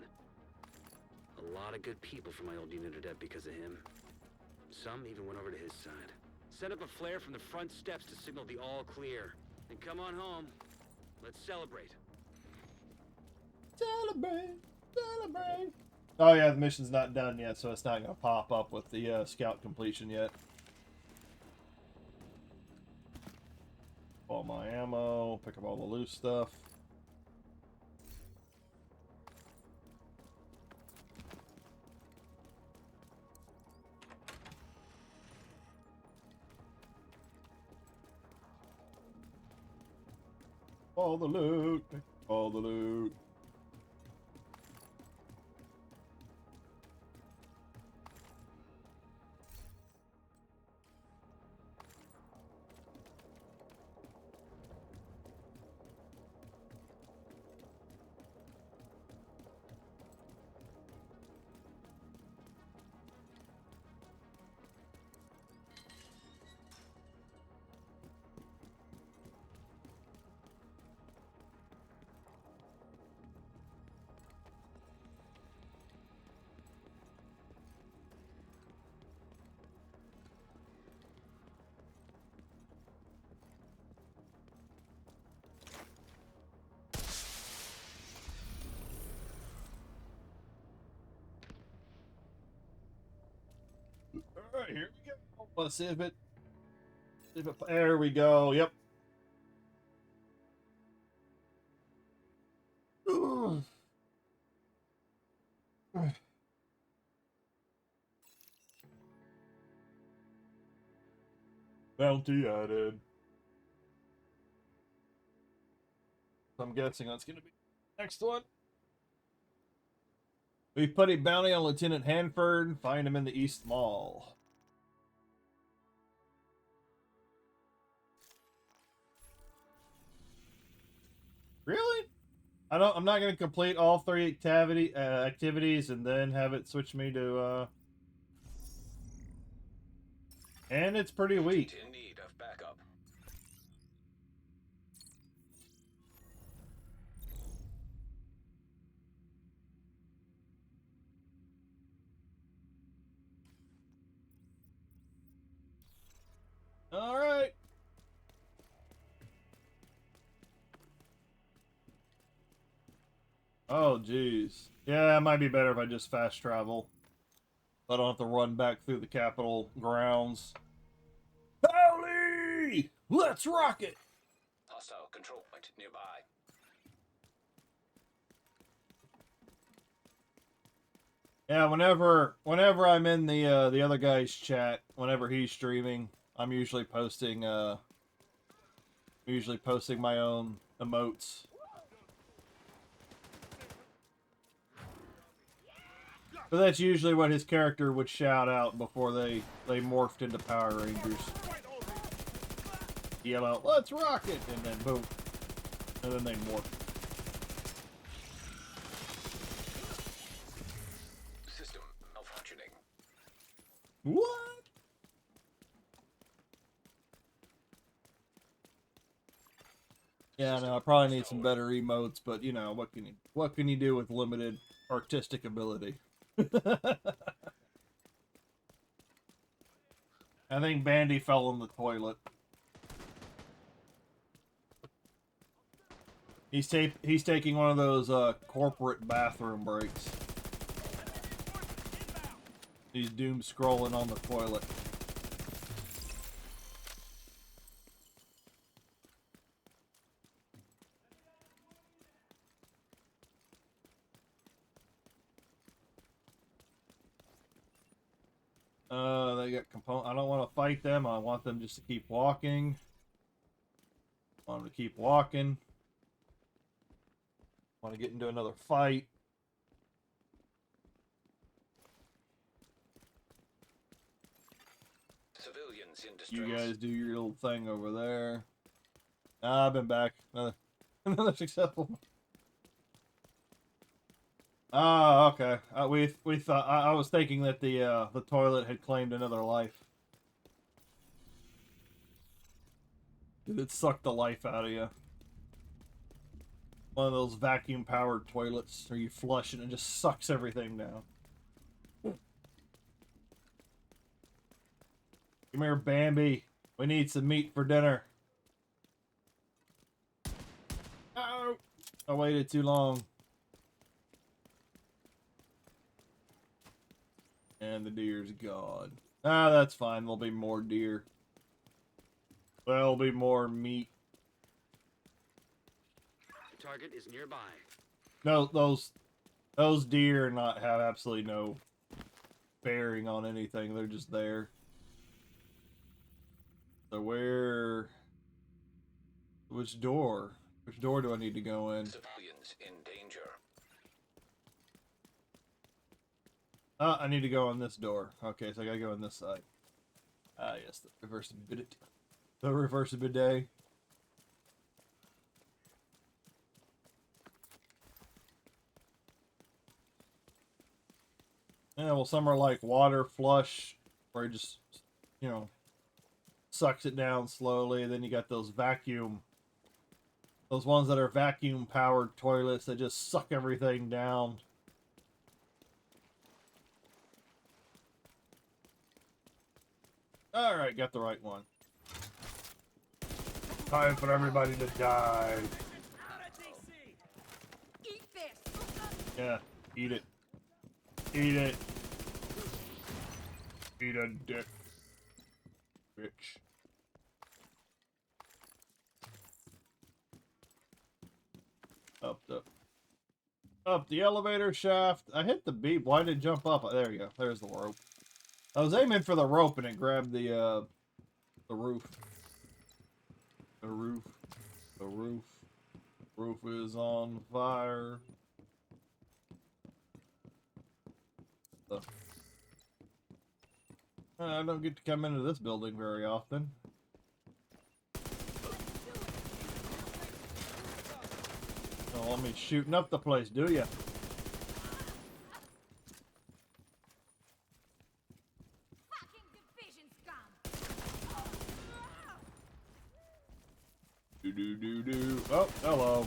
A lot of good people from my old unit are dead because of him. Some even went over to his side. Set up a flare from the front steps to signal the all clear. And come on home. Let's celebrate. Celebrate, celebrate. Oh yeah, the mission's not done yet, so it's not gonna pop up with the scout completion yet. All my ammo, pick up all the loose stuff. All the loot, all the loot. Alright, here we go. Let's see if it... There we go, yep. Ugh. Bounty added. So I'm guessing that's going to be the next one. We've put a bounty on Lieutenant Hanford. Find him in the East Mall. Really? I'm not going to complete all 3 activities and then have it switch me to and it's pretty weak. In need of backup. All right. Oh, geez. Yeah, it might be better if I just fast travel. I don't have to run back through the Capitol grounds. Howdy! Let's rock it! Hostile control point nearby. Yeah, whenever I'm in the other guy's chat, whenever he's streaming, I'm usually posting my own emotes. But that's usually what his character would shout out before they morphed into Power Rangers. Yell out, "Let's rock it!" and then boom. And then they morph. System malfunctioning. What? Yeah, no, I probably need some better emotes, but you know, what can you do with limited artistic ability? I think Bandy fell in the toilet. He's taking one of those corporate bathroom breaks. He's doom scrolling on the toilet. They got component. I don't want to fight them. I want them just to keep walking. I want them to keep walking. I want to get into another fight. Civilians in distress. You guys do your little thing over there. I've been back. Another successful. Ah, okay. We thought I was thinking that the toilet had claimed another life. Did it suck the life out of you? One of those vacuum-powered toilets where you flush it and it just sucks everything down. Come here, Bambi. We need some meat for dinner. Oh! I waited too long. And the deer's gone. Ah, that's fine. There'll be more deer. There'll be more meat. The target is nearby. No, those deer have absolutely no bearing on anything. They're just there. So which door? Which door do I need to go in? Civilians in danger. I need to go in this door. Okay, so I gotta go in this side. Ah, yes, the reverse bidet. The reverse bidet. Yeah, well, some are like water flush, where it just, you know, sucks it down slowly. Then you got those ones that are vacuum powered toilets that just suck everything down. Alright, got the right one. Time for everybody to die. Yeah, eat it. Eat it. Eat a dick. Bitch. Up the elevator shaft. I hit the beep. Why did it jump up? There you go. There's the rope. I was aiming for the rope and it grabbed the roof. The roof. The roof. Roof is on fire. I don't get to come into this building very often. Don't want me shooting up the place, do ya? Do. Oh, hello.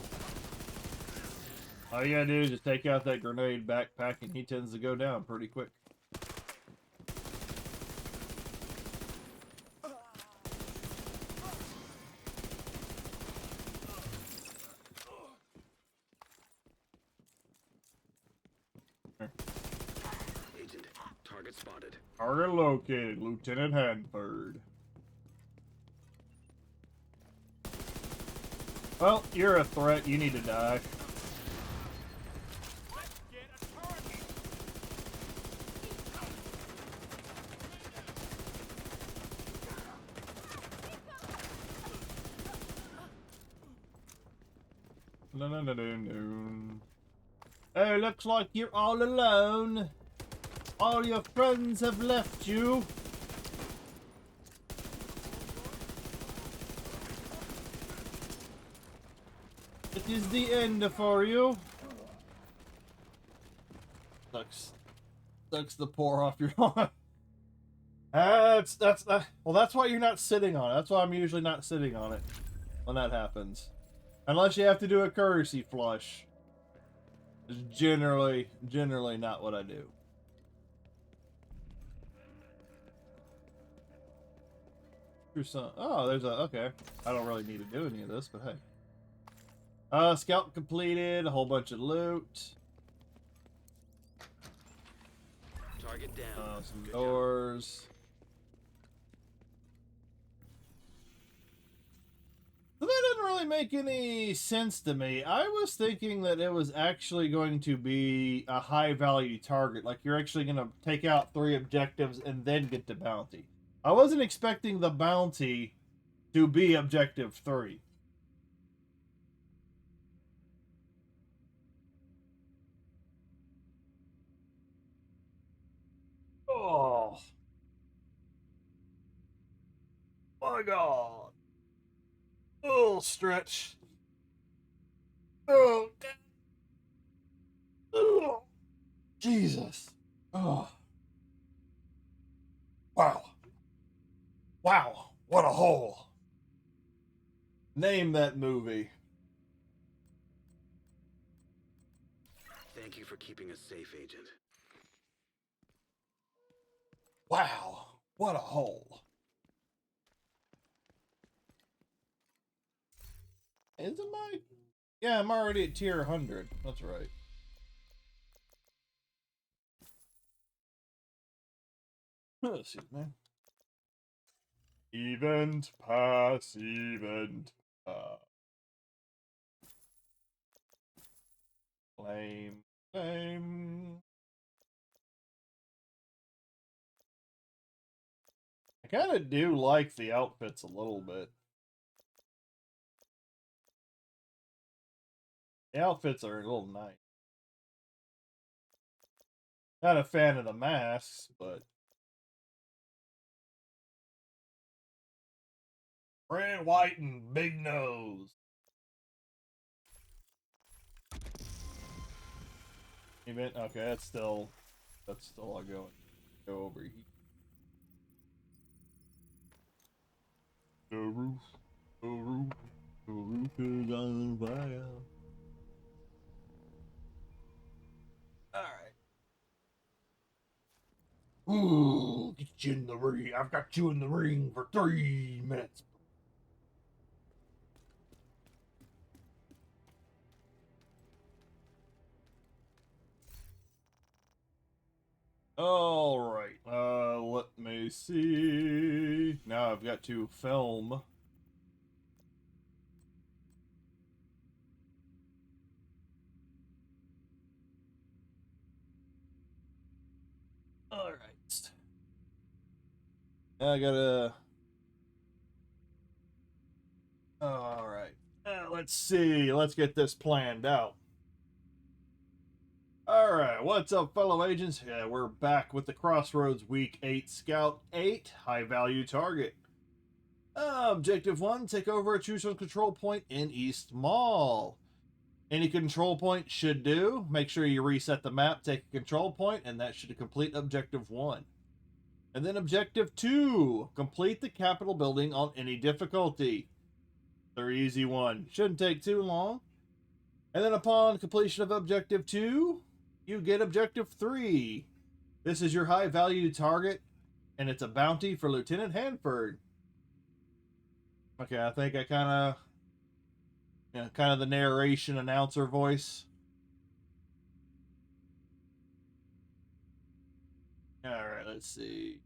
All you gotta do is just take out that grenade backpack and he tends to go down pretty quick. Agent, target spotted. Target located, Lieutenant Hanford. Well, you're a threat. You need to die. No. Oh, looks like you're all alone. All your friends have left you. It is the end for you. Sucks the pour off your arm. Well, that's why you're not sitting on it. That's why I'm usually not sitting on it when that happens. Unless you have to do a courtesy flush. It's generally not what I do. Oh, there's a, okay. I don't really need to do any of this, but hey. Scout completed, a whole bunch of loot. Target down. Some Good doors. So that didn't really make any sense to me. I was thinking that it was actually going to be a high value target. Like you're actually going to take out 3 objectives and then get the bounty. I wasn't expecting the bounty to be objective 3. Oh. My God. Oh, stretch. Oh, God. Oh, Jesus. Oh. Wow. Wow. What a hole. Name that movie. Thank you for keeping us safe, Agent. Wow. What a hole. Isn't my... Yeah, I'm already at tier 100. That's right. Excuse me. Event pass, event pass. Flame, flame. I kind of do like the outfits a little bit. The outfits are a little nice. Not a fan of the masks, but... Red, white, and big nose. Event, okay, that's still all go over here. The roof is on fire. Alright. Ooh, get you in the ring. I've got you in the ring for 3 minutes. Alright, let me see. Now I've got to film. Alright. I gotta... Alright. Let's see. Let's get this planned out. Alright, what's up, fellow agents? Yeah, we're back with the Crossroads Week 8 Scout 8 High Value Target. Objective 1, take over a choose control point in East Mall. Any control point should do. Make sure you reset the map, take a control point, and that should complete Objective 1. And then Objective 2, complete the Capitol building on any difficulty. They're easy one. Shouldn't take too long. And then upon completion of Objective 2, you get Objective 3. This is your high value target, and it's a bounty for Lieutenant Hanford. Okay, I think I kind of the narration announcer voice. Alright, let's see.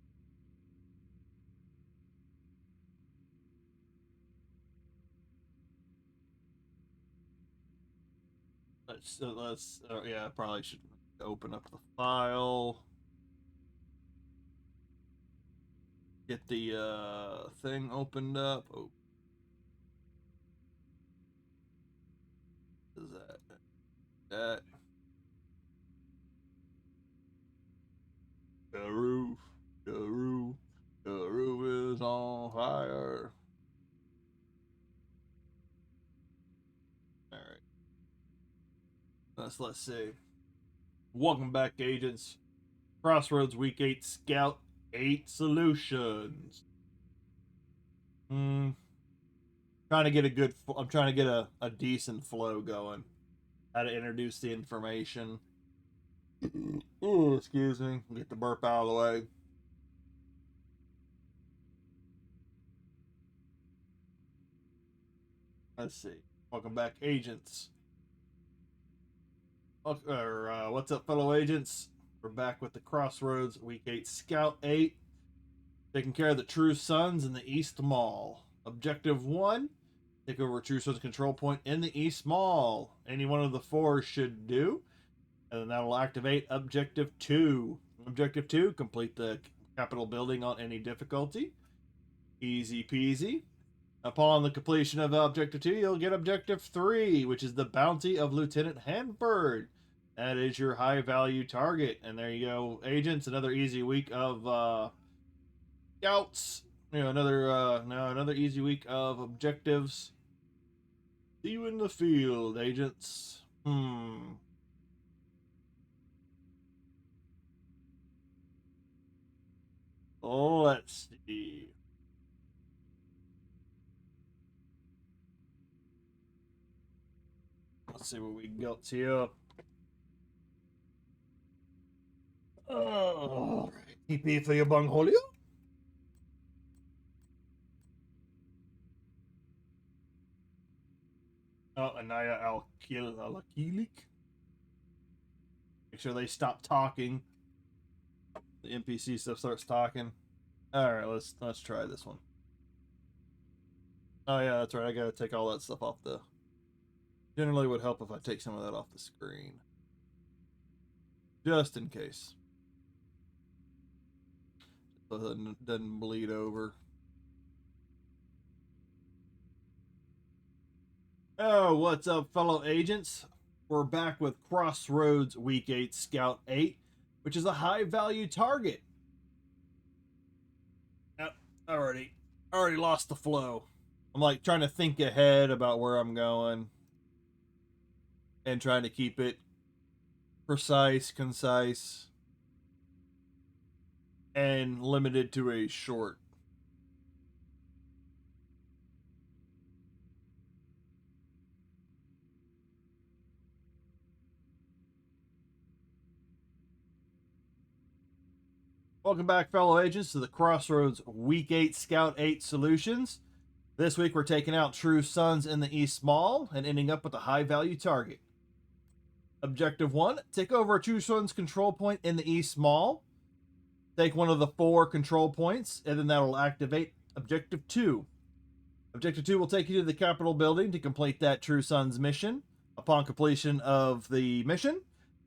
Yeah, I probably should open up the file. Get the thing opened up. Oh. What is that? That. The roof is on fire. All right. Let's see. Welcome back, agents. Crossroads Week 8 Scout 8 Solutions. Come trying to get a good. I'm trying to get a decent flow going. How to introduce the information. Ooh, excuse me. Get the burp out of the way. Let's see. Welcome back, agents. What's up, fellow agents? We're back with the Crossroads Week 8 Scout 8. Taking care of the True Sons in the East Mall. Objective 1. Take over True Sons control point in the East Mall. Any one of the 4 should do. And then that'll activate Objective 2. Objective 2. Complete the Capitol building on any difficulty. Easy peasy. Upon the completion of Objective 2, you'll get Objective 3, which is the bounty of Lieutenant Hanford. That is your high-value target. And there you go, agents. Another easy week of scouts. Another easy week of objectives. See you in the field, agents. Oh, let's see. Let's see what we got here. Oh, TP for your bunghole. Anaya Alakilik. Make sure they stop talking. The NPC stuff starts talking. Alright, let's try this one. Oh yeah, that's right. I gotta take all that stuff off the... Generally would help if I take some of that off the screen. Just in case. So it doesn't bleed over. Oh, what's up, fellow agents? We're back with Crossroads Week 8 Scout 8, which is a high-value target. Yep, already lost the flow. I'm like trying to think ahead about where I'm going and trying to keep it precise, concise, and limited to a short. Welcome back, fellow agents, to the Crossroads Week 8 Scout 8 Solutions. This week we're taking out True Sons in the East Mall and ending up with a high-value target. Objective 1, take over a True Sons control point in the East Mall. Take one of the 4 control points, and then that'll activate Objective 2. Objective 2 will take you to the Capitol building to complete that True Sons mission. Upon completion of the mission,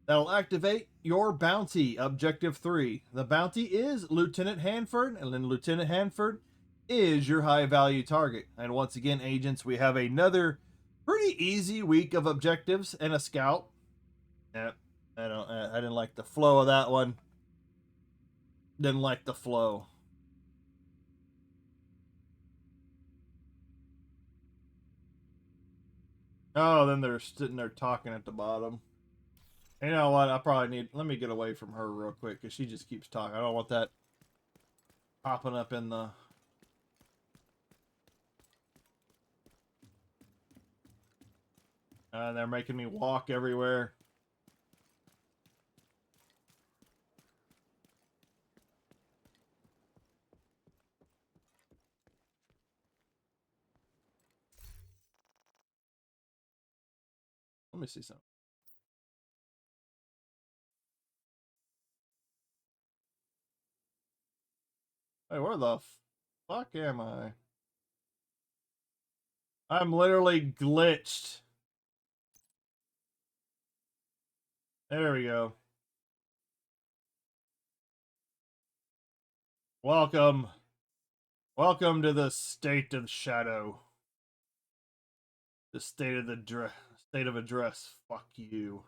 that'll activate your bounty, Objective 3. The bounty is Lieutenant Hanford, and then Lieutenant Hanford is your high-value target. And once again, agents, we have another pretty easy week of objectives and a scout. Yep, I didn't like the flow of that one. Didn't like the flow. Oh, then they're sitting there talking at the bottom. You know what? I probably need... Let me get away from her real quick, because she just keeps talking. I don't want that popping up in the... they're making me walk everywhere. Let me see something. Hey, where the fuck am I? I'm literally glitched. There we go. Welcome. Welcome to the state of shadow. The state of address. Fuck you.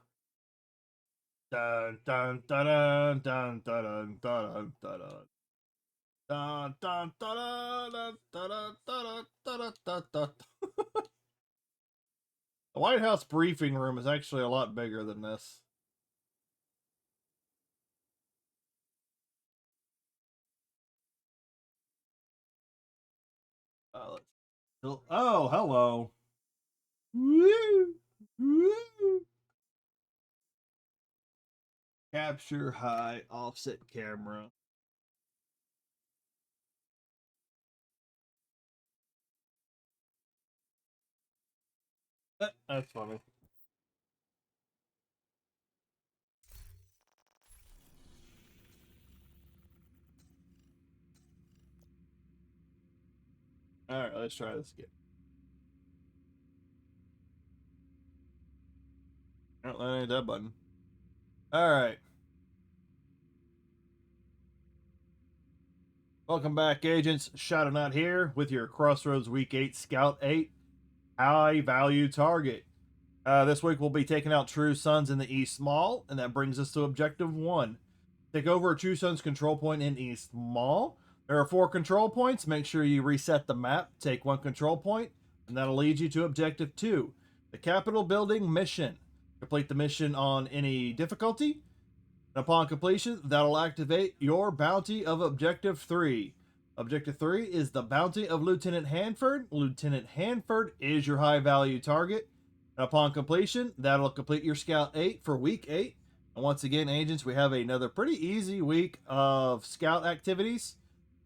Dun dun dun dun dun dun dun dun dun. Dun, dun, dun, dun, dun, dun, dun, dun, dun, dun. The White House briefing room is actually a lot bigger than this. Oh, hello. Woo! Woo! Capture high offset camera. That's funny. All right, let's try this again. Oh, that ain't that button. All right. Welcome back, agents. Shadow Knot here with your Crossroads Week 8 Scout 8 high value target. This week we'll be taking out True Sons in the East Mall, and that brings us to Objective 1. Take over a True Sons control point in East Mall. There are 4 control points. Make sure you reset the map, take 1 control point, and that'll lead you to Objective 2, the Capitol Building mission. Complete the mission on any difficulty. And upon completion, that'll activate your bounty of Objective 3. Objective 3 is the bounty of Lieutenant Hanford. Lieutenant Hanford is your high value target. And upon completion, that'll complete your Scout 8 for Week 8. And once again, agents, we have another pretty easy week of Scout activities.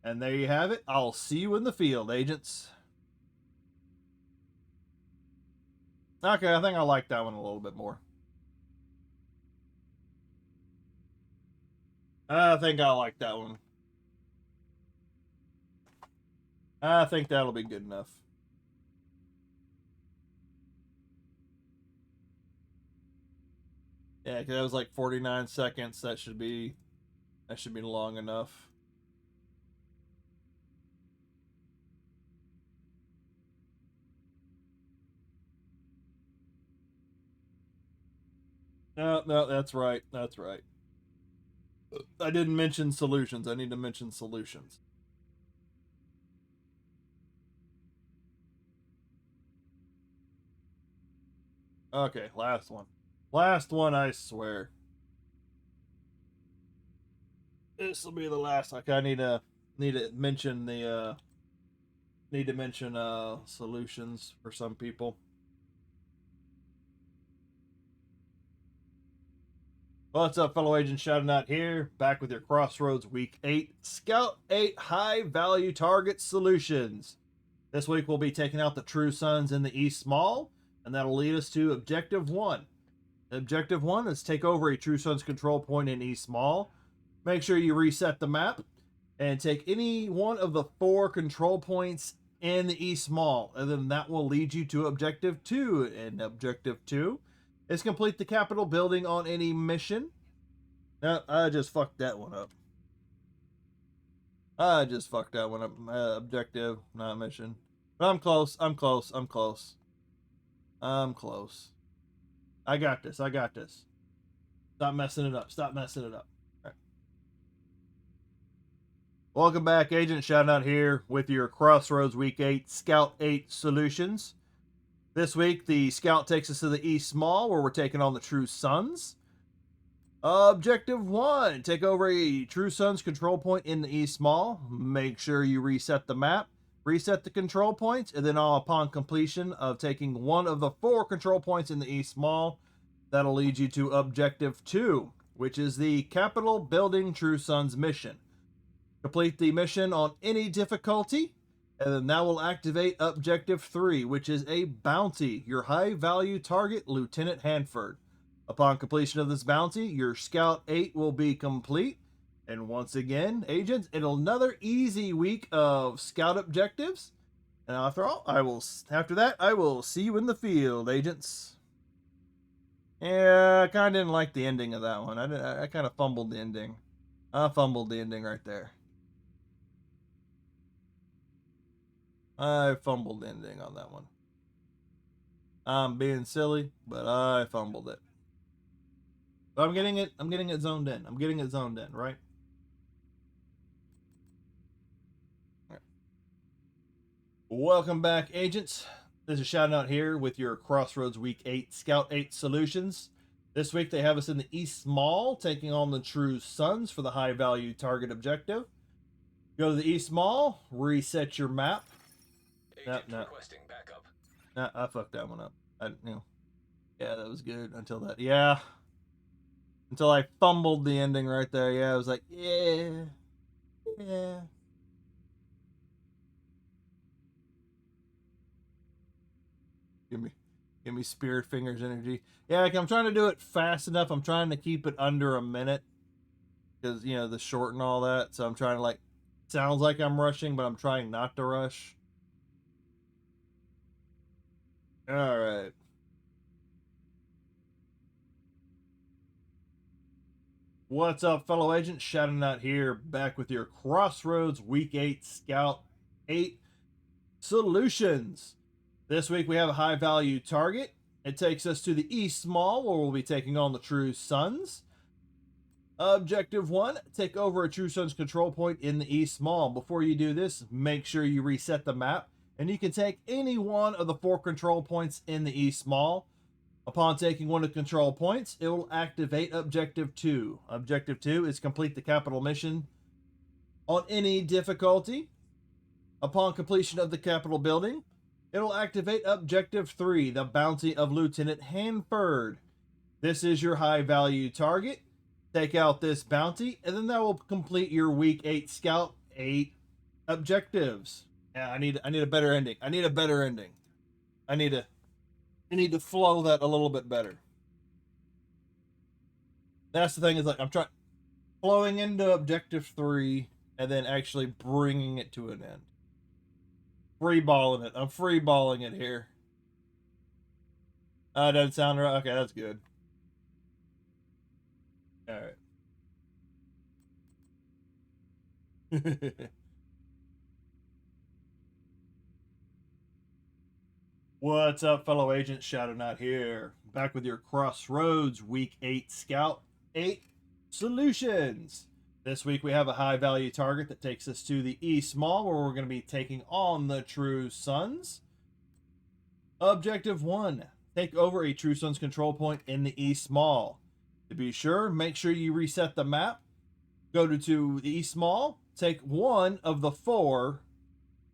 And there you have it. I'll see you in the field, agents. Okay, I think I like that one a little bit more. I think I like that one. I think that'll be good enough. Yeah, because that was like 49 seconds. That should be long enough. No, that's right. That's right. I didn't mention solutions. I need to mention solutions. Okay, last one. Last one, I swear. This will be the last. Like I need to mention the solutions for some people. What's up, fellow agents? Shouting out here, back with your Crossroads Week 8 Scout 8 High Value Target Solutions. This week we'll be taking out the True Sons in the East Mall, and that'll lead us to Objective 1. Objective 1 is take over a True Sons control point in East Mall. Make sure you reset the map, and take any one of the 4 control points in the East Mall, and then that will lead you to Objective 2. And Objective 2 is complete the Capitol building on any mission. Now, I just fucked that one up. Objective, not mission. But I'm close. I'm close. I got this. Stop messing it up. All right. Welcome back, Agent. Shouting out here with your Crossroads Week 8 Scout 8 Solutions. This week, the Scout takes us to the East Mall, where we're taking on the True Sons. Objective 1, take over a True Sons control point in the East Mall. Make sure you reset the map, reset the control points, and then upon completion of taking one of the 4 control points in the East Mall, that'll lead you to Objective 2, which is the Capitol Building True Sons mission. Complete the mission on any difficulty, and then that will activate Objective 3, which is a bounty, your high value target, Lieutenant Hanford. Upon completion of this bounty, your Scout 8 will be complete. And once again, agents, another easy week of Scout objectives. And after that, I will see you in the field, agents. Yeah, I kind of didn't like the ending of that one. I kind of fumbled the ending. I fumbled the ending right there. I fumbled the ending on that one. I'm being silly, but I fumbled it. But I'm getting it zoned in. Right? Welcome back, agents. This is Shouting Out here with your Crossroads Week 8 Scout 8 Solutions. This week they have us in the East Mall, taking on the True Sons for the high value target objective. Go to the East Mall, reset your map. Agent no. requesting backup. Nah, I fucked that one up. Yeah, that was good until that. Yeah. Until I fumbled the ending right there. Yeah, I was like, yeah. Yeah. Give me spirit fingers energy. Yeah, like I'm trying to do it fast enough. I'm trying to keep it under a minute. Because, you know, the short and all that. So I'm trying to, like, sounds like I'm rushing, but I'm trying not to rush. All right. What's up, fellow agents? Shouting out here, back with your Crossroads Week 8 Scout 8 Solutions. This week we have a high value target. It takes us to the East Mall, where we'll be taking on the True Sons. Objective 1, take over a True Sons control point in the East Mall. Before you do this, make sure you reset the map, and you can take any one of the 4 control points in the East Mall. Upon taking one of the control points, it will activate Objective 2. Objective 2 is complete the capital mission on any difficulty. Upon completion of the Capitol building, it will activate Objective 3, the bounty of Lieutenant Hanford. This is your high value target. Take out this bounty, and then that will complete your Week 8 Scout 8 objectives. Yeah, I need a better ending. I need a better ending. I need to flow that a little bit better. That's the thing, is like I'm trying flowing into Objective 3 and then actually bringing it to an end. Freeballing it. I'm freeballing it here. Doesn't sound right. Okay, that's good. All right. What's up, fellow agents? Shouting out here. Back with your Crossroads Week 8 Scout 8 Solutions. This week we have a high value target that takes us to the East Mall, where we're going to be taking on the True Sons. Objective 1, take over a True Sons control point in the East Mall. To be sure, make sure you reset the map. Go to the East Mall, take one of the 4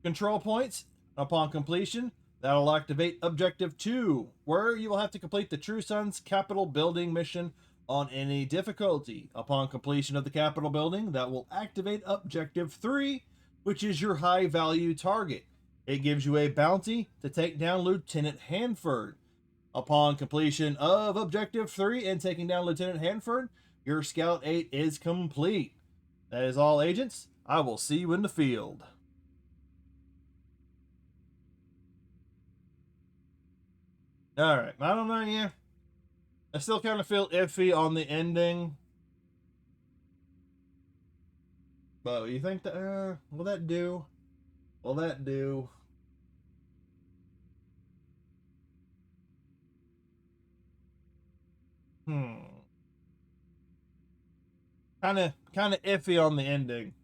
control points. Upon completion, that'll activate Objective 2, where you will have to complete the True Sons Capitol building mission on any difficulty. Upon completion of the Capitol building, that will activate Objective 3, which is your high value target. It gives you a bounty to take down Lieutenant Hanford. Upon completion of Objective 3 and taking down Lieutenant Hanford, your Scout 8 is complete. That is all, agents. I will see you in the field. Alright, I don't know, yeah. I still kind of feel iffy on the ending. But you think that, will that do? Will that do? Kind of iffy on the ending.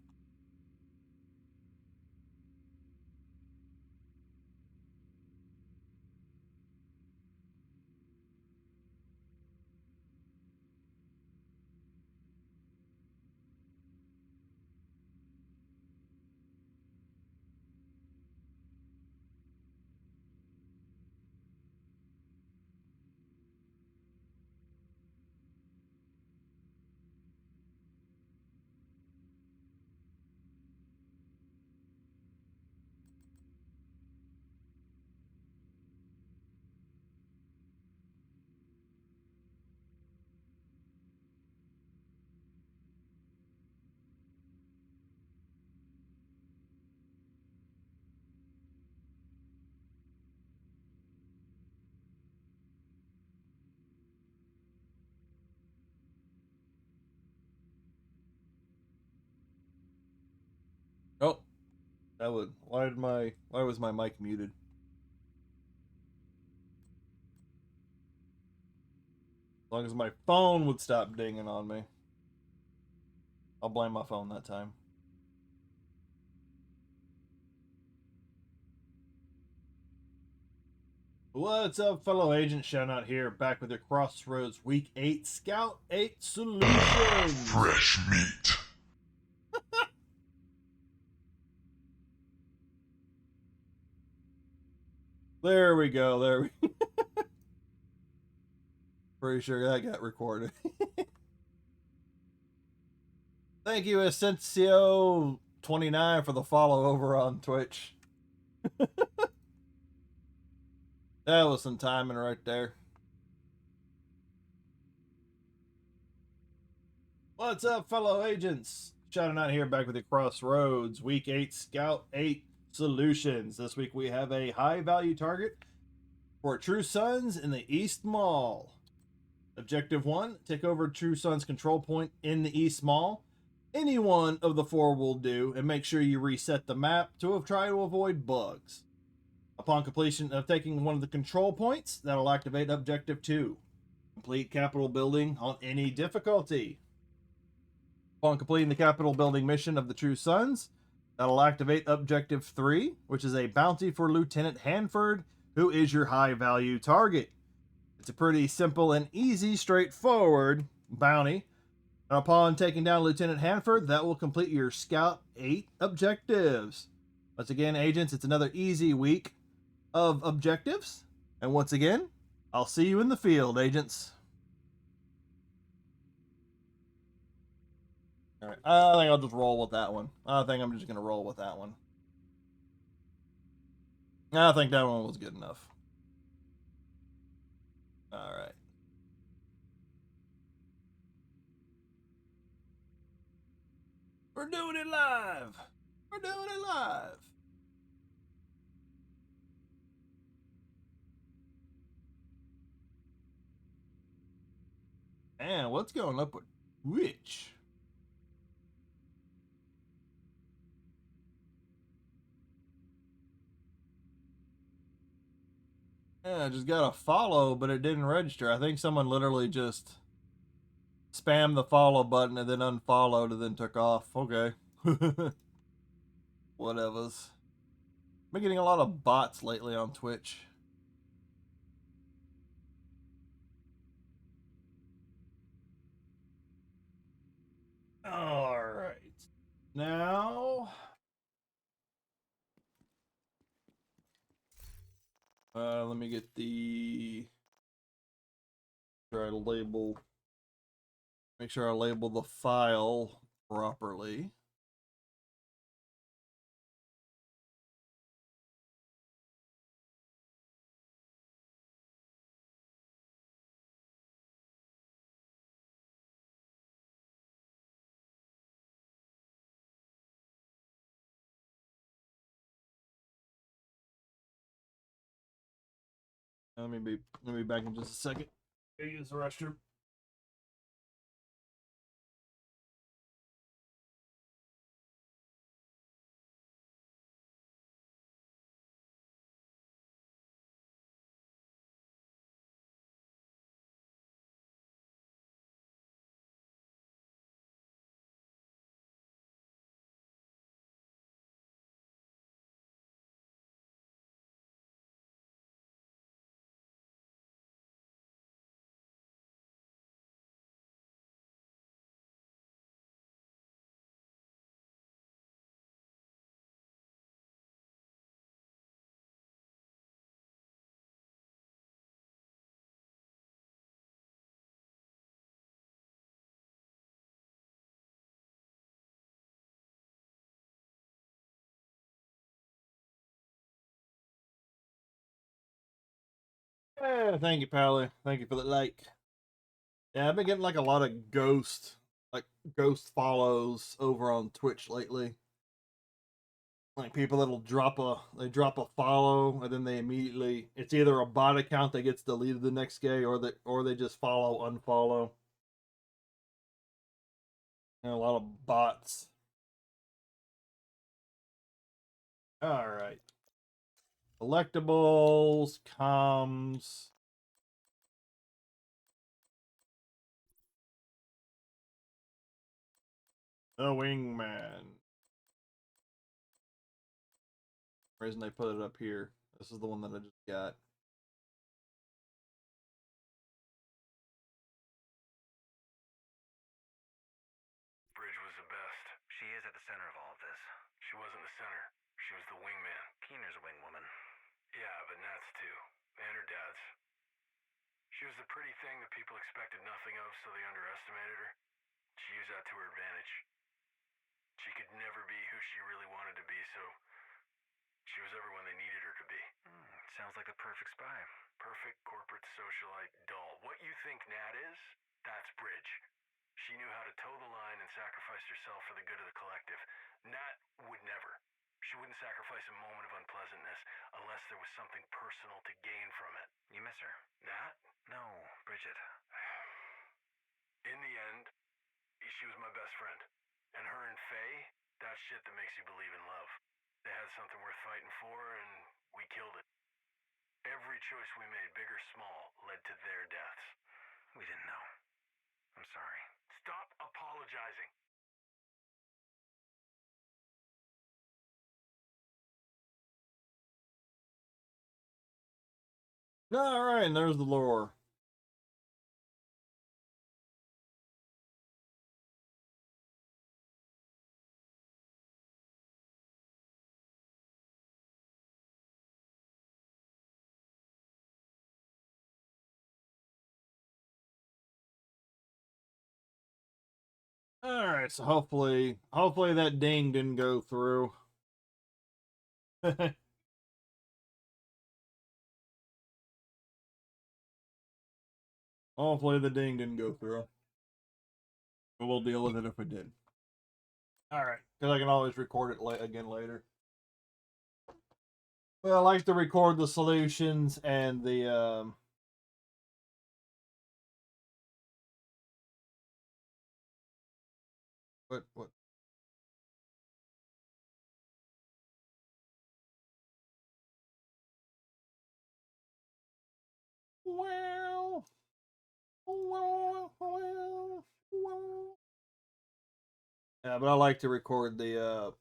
Oh, that would. Why was my mic muted? As long as my phone would stop dinging on me. I'll blame my phone that time. What's up, fellow agents? Shout out here, back with your Crossroads Week 8 Scout 8 Solutions. Fresh meat. There we go. There we Pretty sure that got recorded. Thank you, Essencio29, for the follow over on Twitch. That was some timing right there. What's up, fellow agents? Shouting out here back with the Crossroads Week 8 Scout 8 Solutions. This week we have a high value target for True Sons in the East Mall. Objective 1, take over True Sons control point in the East Mall. Any one of the 4 will do, and make sure you reset the map to try to avoid bugs. Upon completion of taking one of the control points, that'll activate Objective 2. Complete Capitol Building on any difficulty. Upon completing the Capitol Building mission of the True Sons, that'll activate Objective 3, which is a bounty for Lieutenant Hanford, who is your high-value target. It's a pretty simple and easy, straightforward bounty. And upon taking down Lieutenant Hanford, that will complete your Scout 8 objectives. Once again, agents, it's another easy week of objectives. And once again, I'll see you in the field, agents. All right, I think I'll just roll with that one. I think I'm just going to roll with that one. I think that one was good enough. All right. We're doing it live. We're doing it live. Man, what's going up with Twitch? Yeah, I just got a follow, but it didn't register. I think someone literally just spammed the follow button and then unfollowed and then took off. Okay. Whatevers. I've been getting a lot of bots lately on Twitch. All right. Now, let me get the try to label. Make sure I label the file properly. Let me be back in just a second. Go use the restroom. Yeah, thank you, Pally. Thank you for the like. Yeah, I've been getting like a lot of ghost follows over on Twitch lately. Like people that'll drop a follow and then they immediately, it's either a bot account that gets deleted the next day or they just unfollow. And a lot of bots. All right. Collectibles, comms. The Wingman. Reason they put it up here. This is the one that I just got. Bridge was the best. She is at the center of all of this. She wasn't the center. She was the wingman. Keener's a wingwoman. Yeah, but Nat's too. a pretty thing that people expected nothing of, so they underestimated her. She used that to her advantage. She could never be who she really wanted to be, so she was everyone they needed her to be. Sounds like the perfect spy. Perfect corporate socialite doll. What you think Nat is, that's Bridge. She knew how to toe the line and sacrificed herself for the good of the collective. Nat would never. She wouldn't sacrifice a moment of unpleasantness unless there was something personal to gain from it. You miss her? Nat? No, Bridget. In the end, she was my best friend. And her and Faye, that's shit that makes you believe in love. They had something worth fighting for, and we killed it. Every choice we made, big or small, led to their deaths. We didn't know. I'm sorry. Stop apologizing. All right, and there's the lore. All right, so hopefully that ding didn't go through. Hopefully the ding didn't go through. But we'll deal with it if it did. All right, because I can always record it again later. But I like to record the solutions and the what? Wow. Yeah, but I like to record the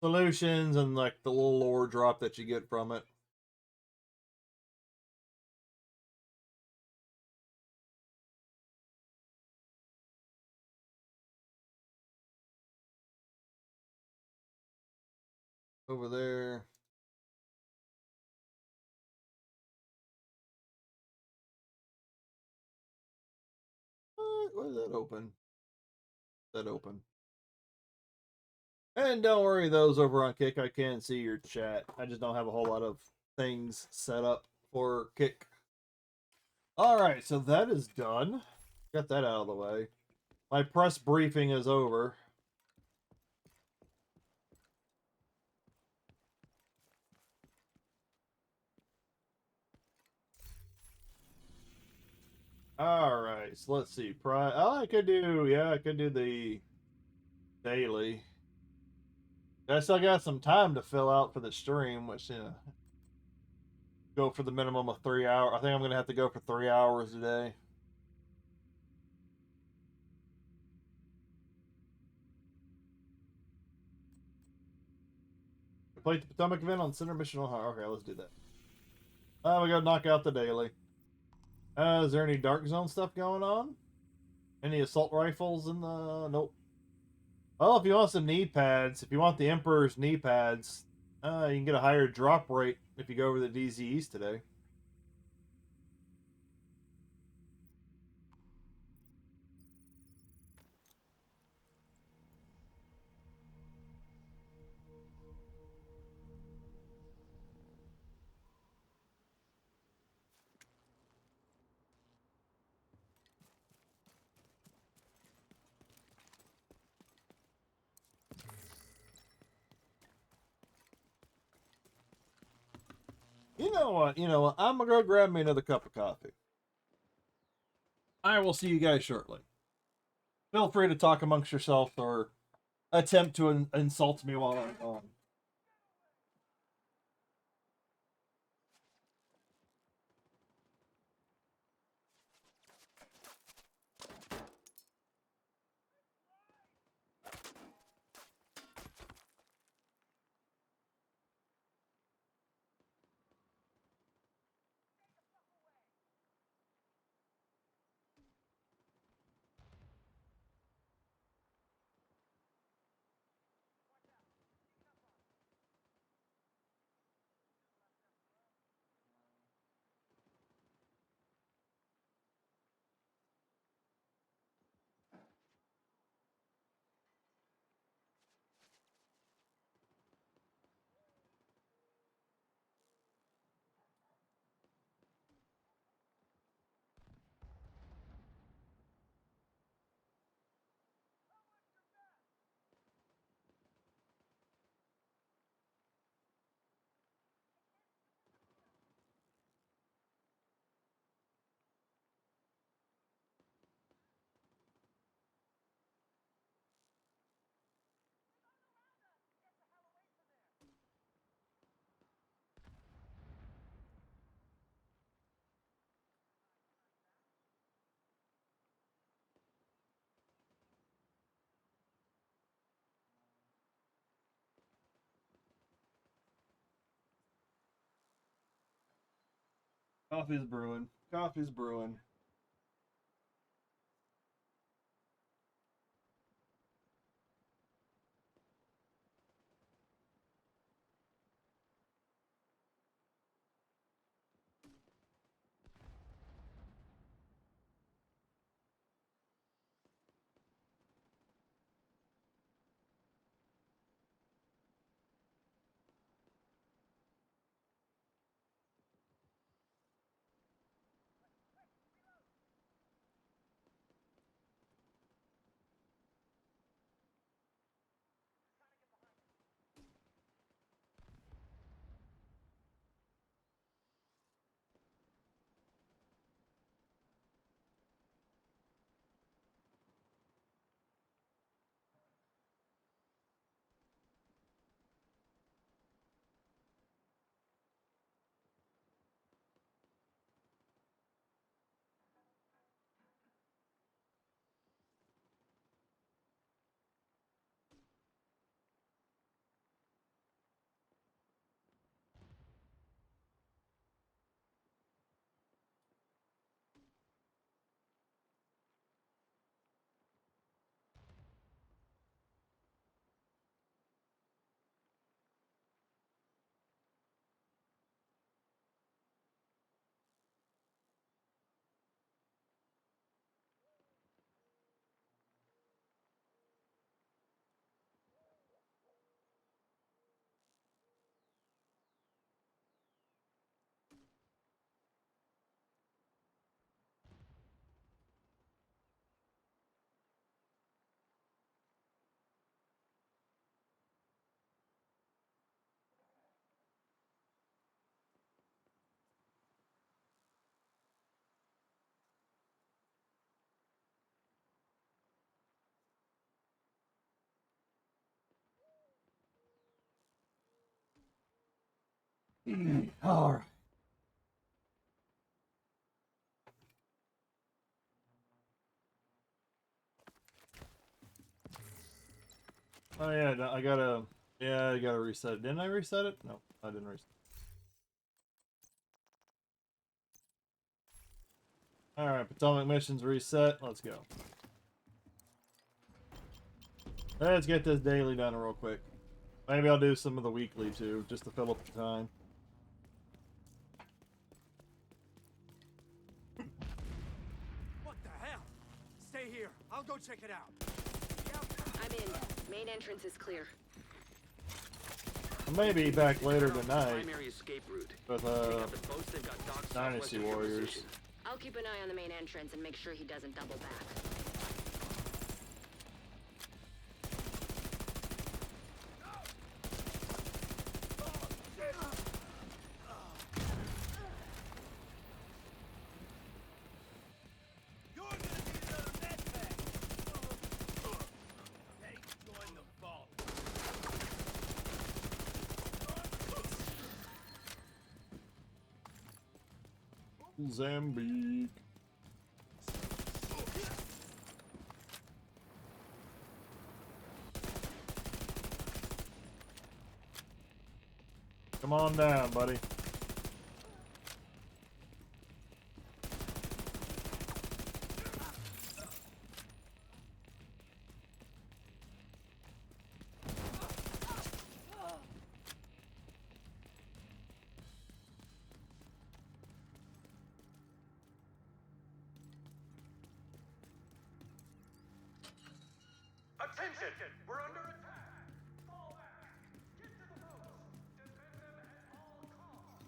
solutions and like the little lore drop that you get from it. Over there. What is that open? That open. And don't worry, those over on Kick, I can see your chat. I just don't have a whole lot of things set up for Kick. Alright, so that is done. Got that out of the way. My press briefing is over. Alright, so let's see. I could do the daily. I still got some time to fill out for the stream, which, you know, go for the minimum of 3 hours. I think I'm going to have to go for 3 hours a day. Complete the Potomac event on Center Mission. Okay, let's do that. We gotta knock out the daily. Is there any Dark Zone stuff going on? Any assault rifles in the... Nope. Well, if you want some knee pads, if you want the Emperor's knee pads, you can get a higher drop rate if you go over the DZ East today. You know what? I'm gonna go grab me another cup of coffee. I will see you guys shortly. Feel free to talk amongst yourselves or attempt to insult me while I'm gone. Coffee's brewing. Coffee's brewing. All right. Oh yeah, I gotta. Yeah, I gotta reset it. Didn't I reset it? No, I didn't reset. All right, Potomac missions reset. Let's go. Let's get this daily done real quick. Maybe I'll do some of the weekly too, just to fill up the time. What the hell? Stay here. I'll go check it out. I'm in. Main entrance is clear. I may be back later tonight Primary escape route. with Pick up the boats that got docked Dynasty southwest of your Warriors. position. I'll keep an eye on the main entrance and make sure he doesn't double back. You're gonna need another med pack. Hey, join the vault. Zambique. Come on down, buddy. Attention! We're under attack! Fall back! Get to the boats! Defend them at all costs!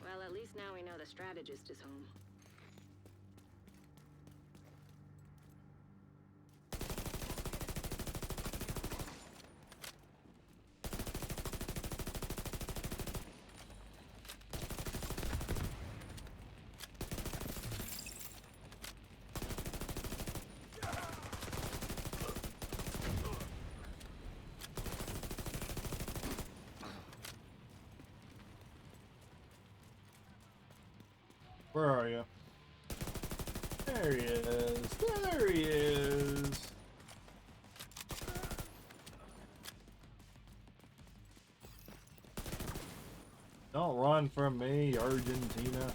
Well, at least now we know the strategist is home. Where are you? There he is. There he is. Don't run from me, Argentina.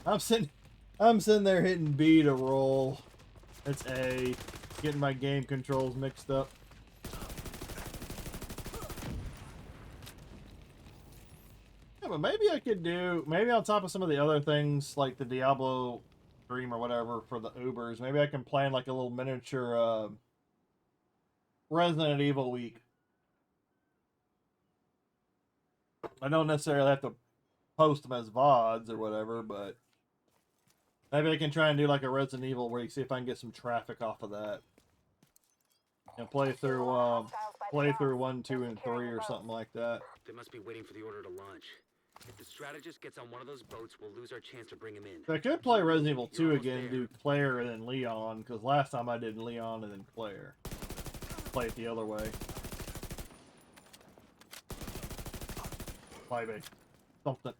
I'm sitting there hitting B to roll. It's A. Getting my game controls mixed up. Yeah, but maybe I could do, maybe on top of some of the other things, like the Diablo stream or whatever for the Ubers, maybe I can plan like a little miniature Resident Evil week. I don't necessarily have to post them as VODs or whatever, but maybe I can try and do like a Resident Evil week, see if I can get some traffic off of that. And play through 1, 2, and 3 or something like that. They must be waiting for the order to launch. If the strategist gets on one of those boats, we'll lose our chance to bring him in. I could play Resident Evil 2 again and do Claire and then Leon, because last time I did Leon and then Claire. Play it the other way. Maybe. Something.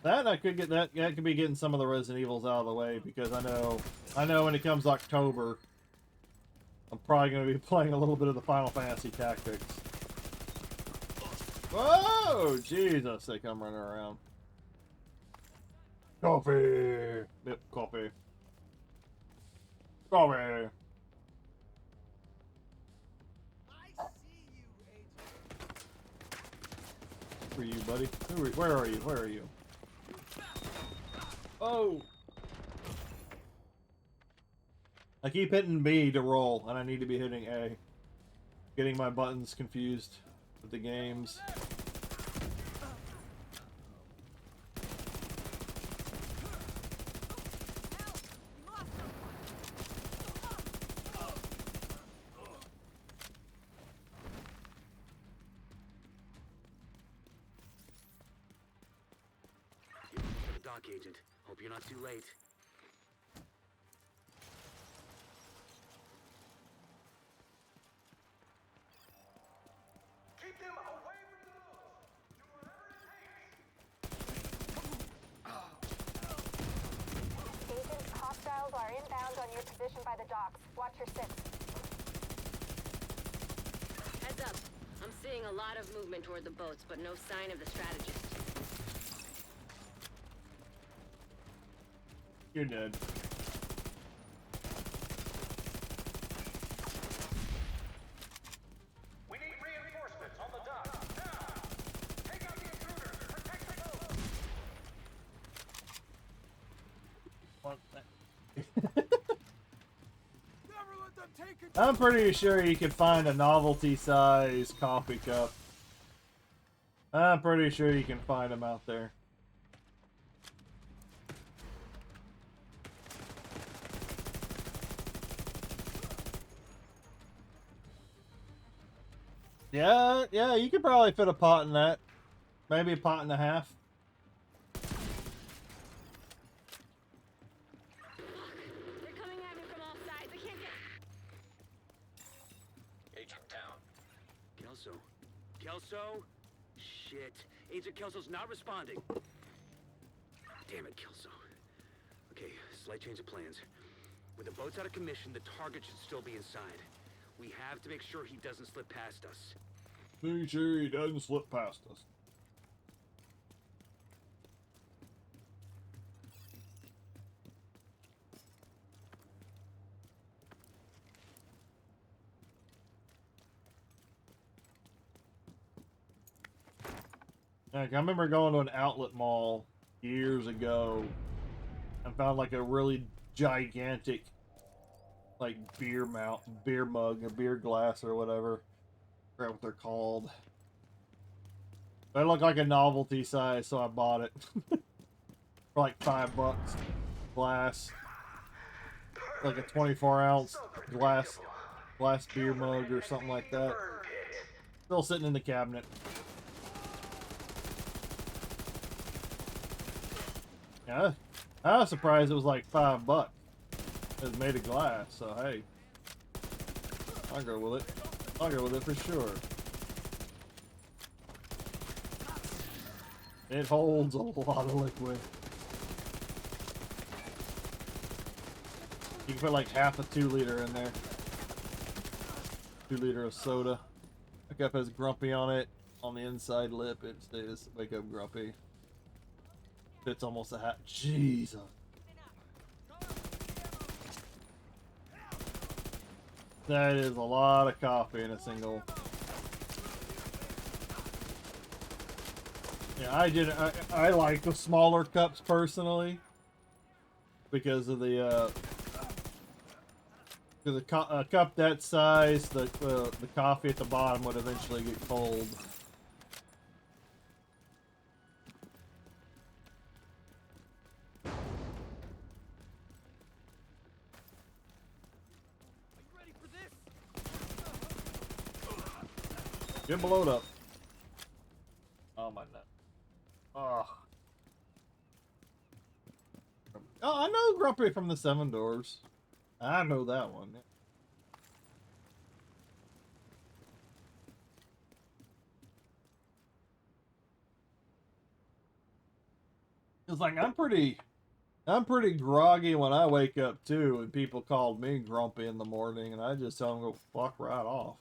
That I could get that. Yeah, I could be getting some of the Resident Evils out of the way, because I know when it comes October, I'm probably going to be playing a little bit of the Final Fantasy Tactics. Whoa! Jesus, they come running around. Coffee! Yep, coffee. Coffee! I see you, Agent. Where are you, buddy? Where are you? Where are you? Oh! I keep hitting B to roll, and I need to be hitting A. Getting my buttons confused with the games. Dock agent. Hope you're not too late. Keep them away from the boats. Do whatever it takes. Agent, hostiles are inbound on your position by the docks. Watch your six. Heads up. I'm seeing a lot of movement toward the boats, but no sign of the strategist. You're dead. We need reinforcements on the dock. Now! Take out the intruders. Protect the boat. Never let them take it. I'm pretty sure you could find a novelty size coffee cup. I'm pretty sure you can find them out there. Yeah, you could probably fit a pot in that. Maybe a pot and a half. They're coming at me from all sides. I can't get... Agent down. Kelso? Shit. Agent Kelso's not responding. Damn it, Kelso. Okay, slight change of plans. With the boats out of commission, the target should still be inside. We have to make sure he doesn't slip past us. Make sure he doesn't slip past us. Like, I remember going to an outlet mall years ago and found like a really gigantic like beer mug or beer glass or whatever. I forgot what they're called. They look like a novelty size, so I bought it. For like $5 glass. Like a 24-ounce glass beer mug or something like that. Still sitting in the cabinet. Yeah, I was surprised it was like $5. It was made of glass, so hey. I'll go with it. I'll go with it for sure. It holds a lot of liquid. You can put like half a 2 liter in there. 2 liter of soda. Pickup has grumpy on it. On the inside lip, it stays wake up grumpy. It's almost a hat. Jesus. That is a lot of coffee in a single. Yeah, I like the smaller cups personally because of the a cup that size, the coffee at the bottom would eventually get cold. Get blowed up. Oh my nut. Oh. Oh, I know Grumpy from the Seven Doors. I know that one. It's like I'm pretty groggy when I wake up too, and people called me grumpy in the morning, and I just tell them go fuck right off.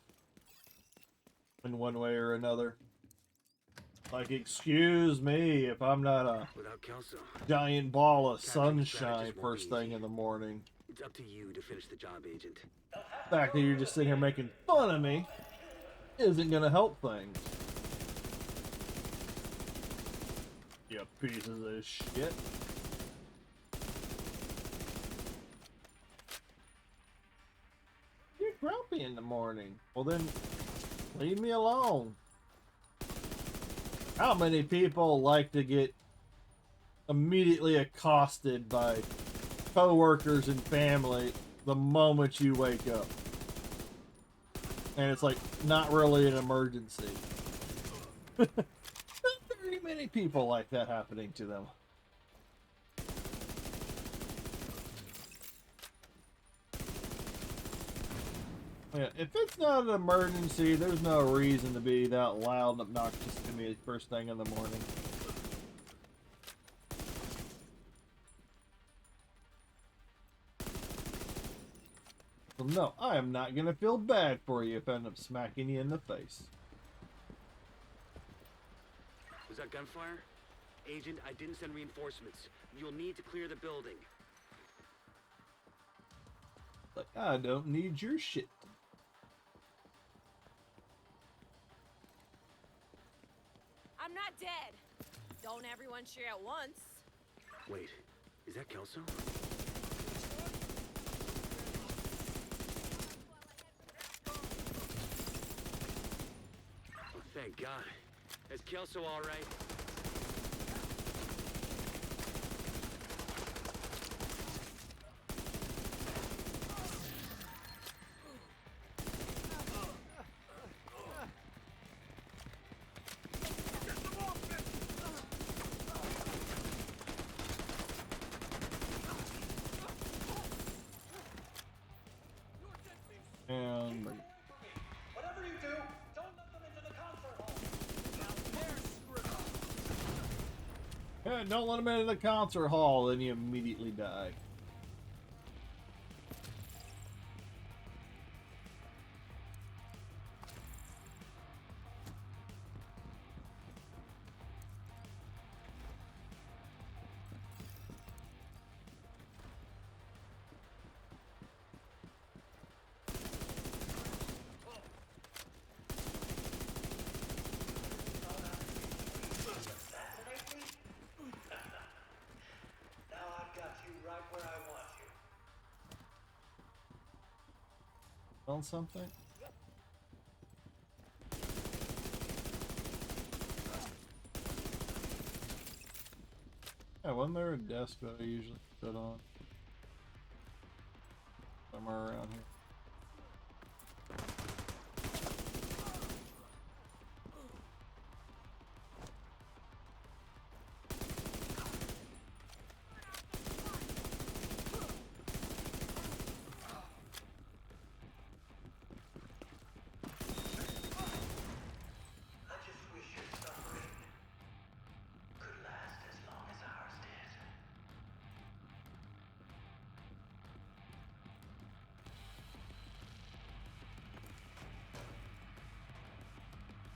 In one way or another. Like, excuse me if I'm not a giant ball of sunshine first thing in the morning. It's up to you to finish the job, Agent. The fact that you're just sitting here making fun of me isn't gonna help things. You pieces of shit. You're grumpy in the morning. Well then, leave me alone. How many people like to get immediately accosted by co-workers and family the moment you wake up? And it's like, not really an emergency. Not very many people like that happening to them. Yeah, if it's not an emergency, there's no reason to be that loud and obnoxious to me first thing in the morning. Well, no, I am not gonna feel bad for you if I end up smacking you in the face. Was that gunfire? Agent, I didn't send reinforcements. You'll need to clear the building. Like, I don't need your shit. I'm not dead. Don't everyone cheer at once. Wait, is that Kelso? Oh, thank God. Is Kelso all right? And Whatever you do, don't let them into the concert hall. yeah, don't let them into the concert hall, then you immediately die. Now I've got you right where I want you. Found something? Yeah, wasn't there a desk that I usually sit on? Somewhere around here. I just wish your suffering could last as long as ours did.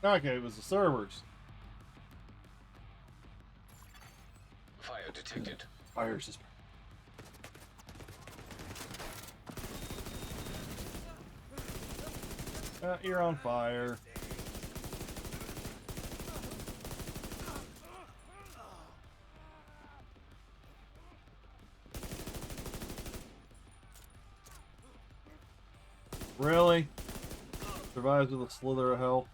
Okay, it was the servers. Fire detected. Fire system. You're on fire. Really? Survives with a slither of hell.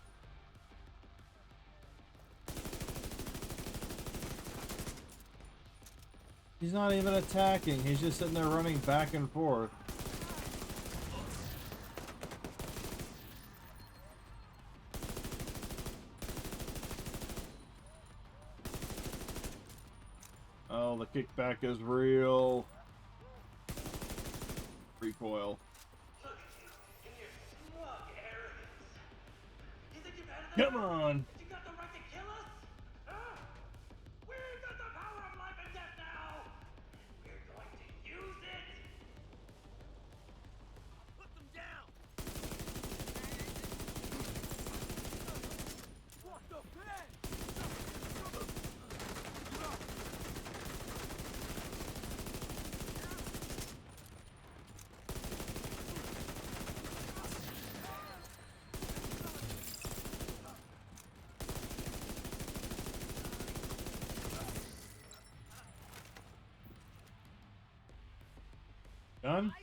He's not even attacking. He's just sitting there running back and forth. Oh, the kickback is real. Recoil. Come on. You got the right to kill us? Huh? We've got the power of life and death now! We're going to use it! Put them down! What the heck? Done?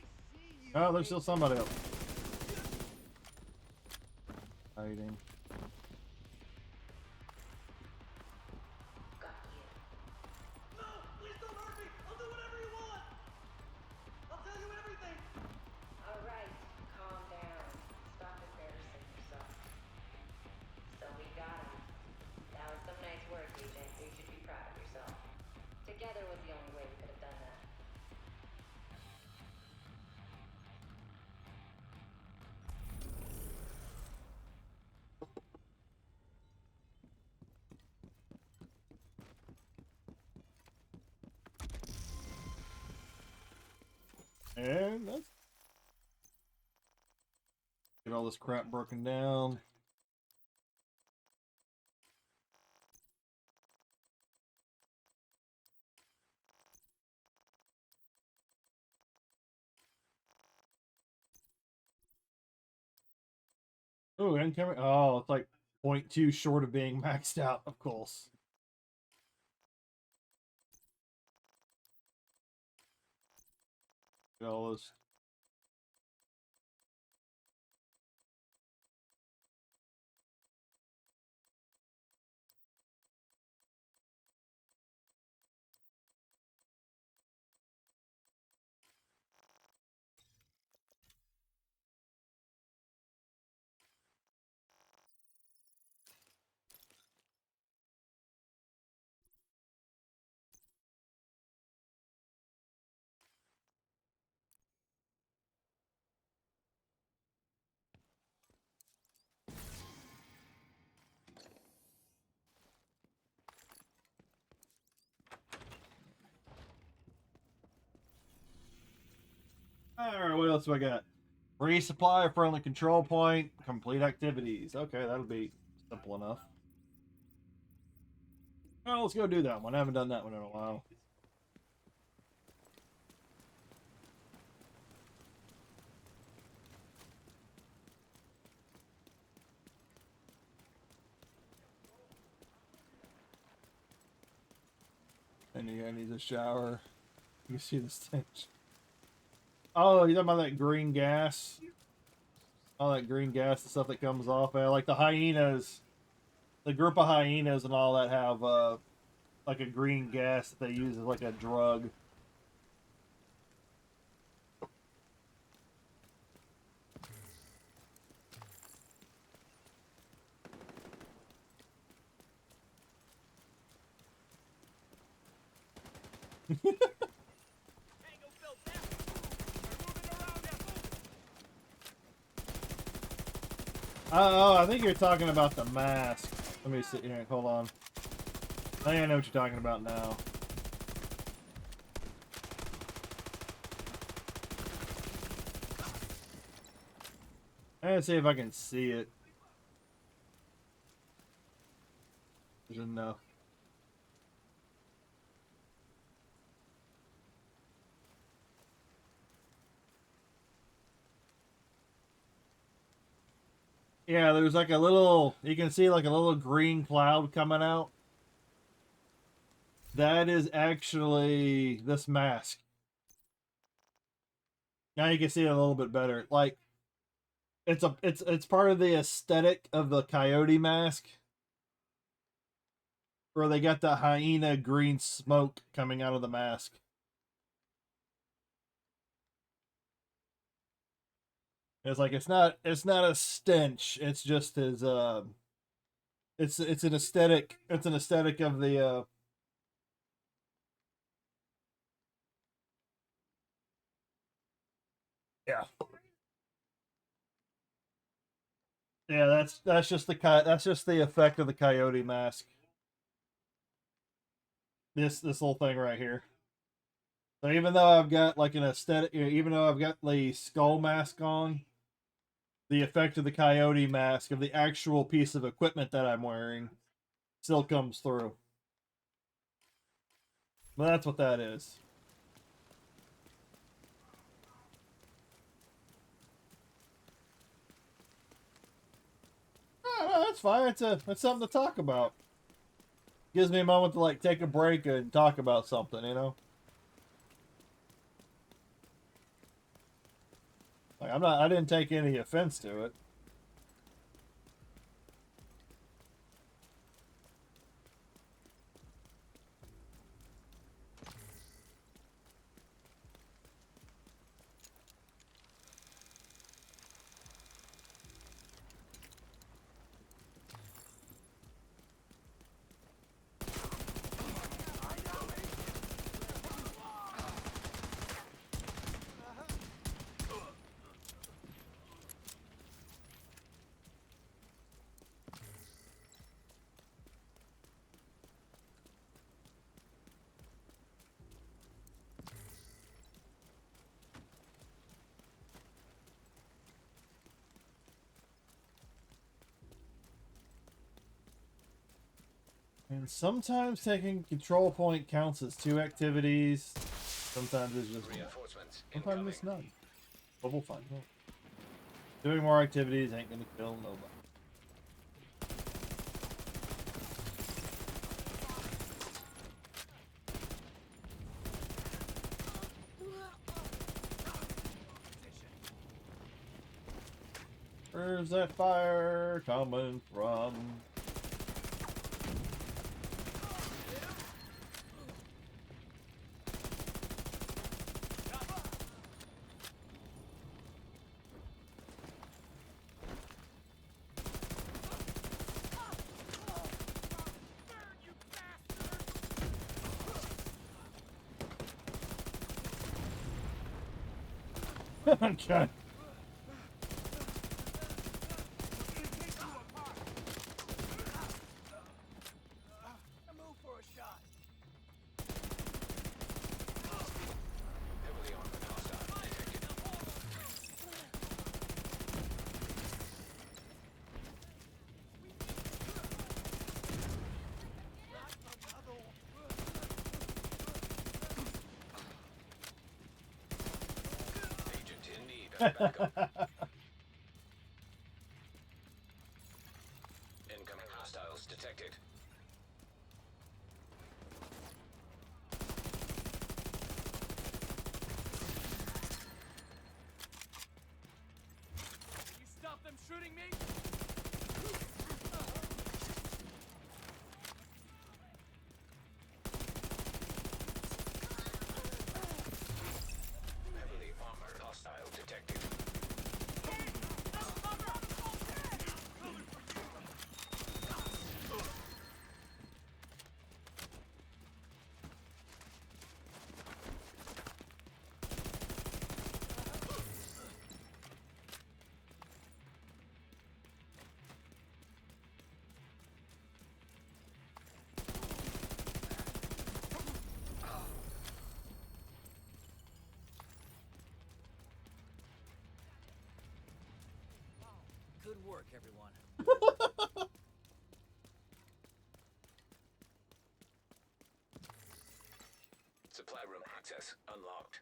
Oh, there's still somebody else. Hiding. No! Please don't hurt me! I'll do whatever you want! I'll tell you everything! Alright, calm down. Stop embarrassing yourself. So we got him. That was some nice work, Agent. You should be proud of yourself. Together was the only way we could have done that. And that's... Get all this crap broken down. Ooh, incoming. Oh, it's like 0.2 short of being maxed out, of course. Get all this. Alright, what else do I got? Resupply a friendly control point, complete activities. Okay, that'll be simple enough. Oh, let's go do that one. I haven't done that one in a while. And I need a shower. You can see the stench. Oh, you talking about that green gas? All that green gas, the stuff that comes off. Like the hyenas. The group of hyenas and all that have like a green gas that they use as like a drug. Oh, I think you're talking about the mask. Let me sit here. Hold on. I think I know what you're talking about now. Let's see if I can see it. didn't know. Yeah, there's like a little, you can see like a little green cloud coming out. That is actually this mask. Now you can see it a little bit better. Like it's part of the aesthetic of the coyote mask. Where they got the hyena green smoke coming out of the mask. It's like it's not a stench. It's just his it's an aesthetic. It's an aesthetic of the yeah. Yeah, that's just the effect of the coyote mask. This little thing right here. So even though I've got like an aesthetic, even though I've got the skull mask on, the effect of the coyote mask of the actual piece of equipment that I'm wearing still comes through. But that's what that is. Oh, that's fine. It's something to talk about. Gives me a moment to like take a break and talk about something, you know. Like I didn't take any offense to it. And sometimes taking control point counts as 2 activities. Sometimes it's just Reinforcements sometimes it's incoming. none. But we'll find out. Doing more activities ain't gonna kill nobody. Where's that fire coming from? Okay. Heavily armored hostile detected. Agent in need of backup. Incoming hostiles detected. You stop them shooting me? Heavily armored hostile detected. Good work, everyone. Access unlocked.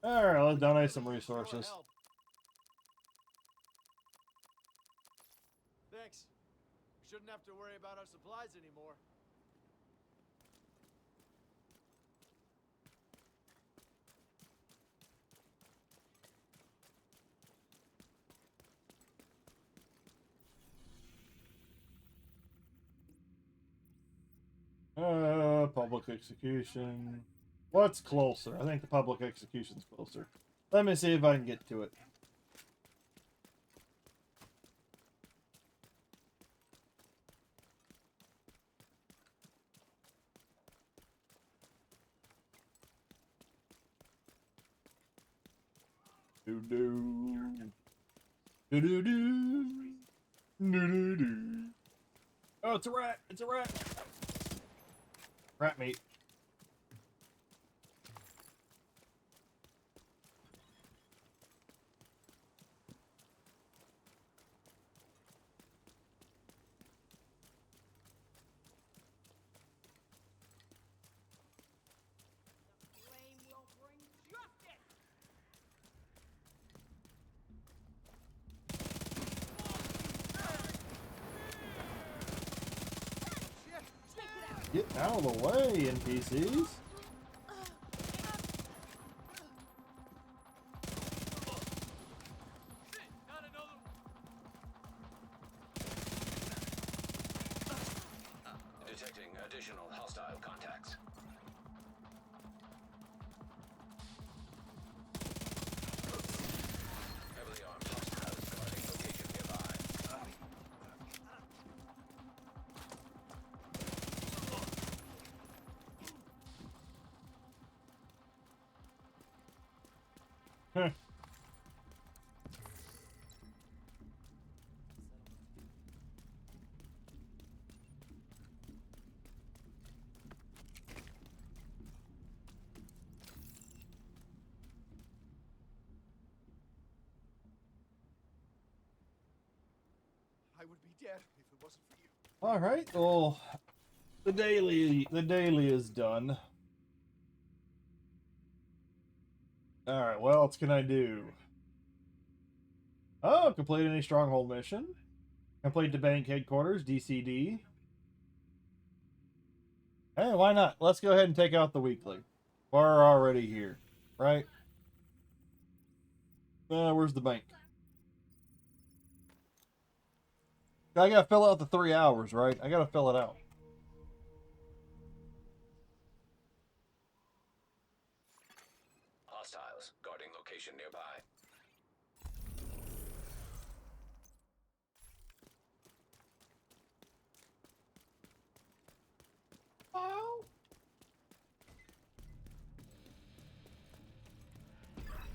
Alright, let's donate some resources. Thanks. Shouldn't have to worry about our supplies anymore. Public execution. What's closer? I think the public execution's closer. Let me see if I can get to it. Do do do do do do do. Oh, it's a rat! It's a rat! Rat meat. Get out of the way, NPCs. Detecting additional hostile contacts. Heavily armed hostiles guarding location nearby. Huh. I would be dead if it wasn't for you. All right. Well, the daily is done. All right. What else can I do? Oh, complete any stronghold mission. Complete the bank headquarters, DCD. Hey, why not? Let's go ahead and take out the weekly. We're already here, right? Where's the bank? I gotta fill out the 3 hours, right? I gotta fill it out. Hostiles guarding location nearby.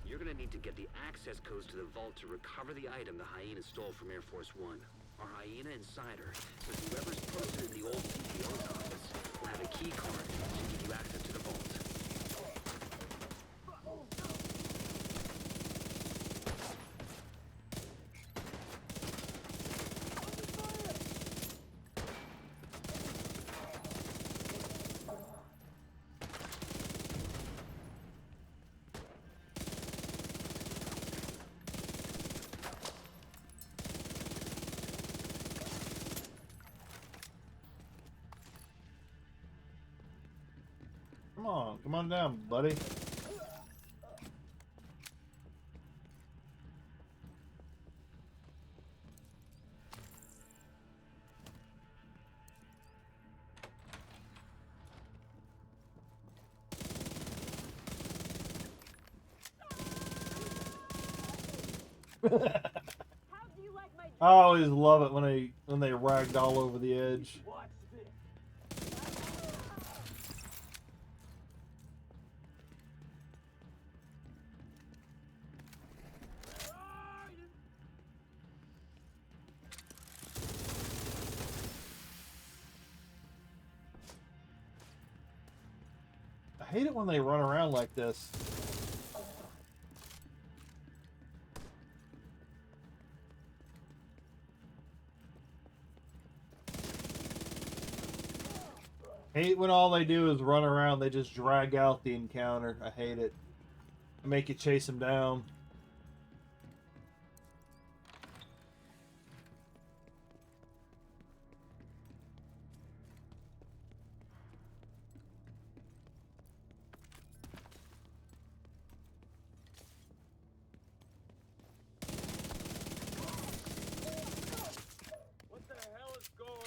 You're gonna need to get the access codes to the vault to recover the item the hyena stole from Air Force One. Our hyena insider says whoever's posted in the old CTO's office will have a key card to give you access to the vault. Come on down, buddy. I always love it when they ragged all over the edge. I hate it when they run around like this. Hate when all they do is run around. They just drag out the encounter. I hate it. I make you chase them down. What the hell is going on?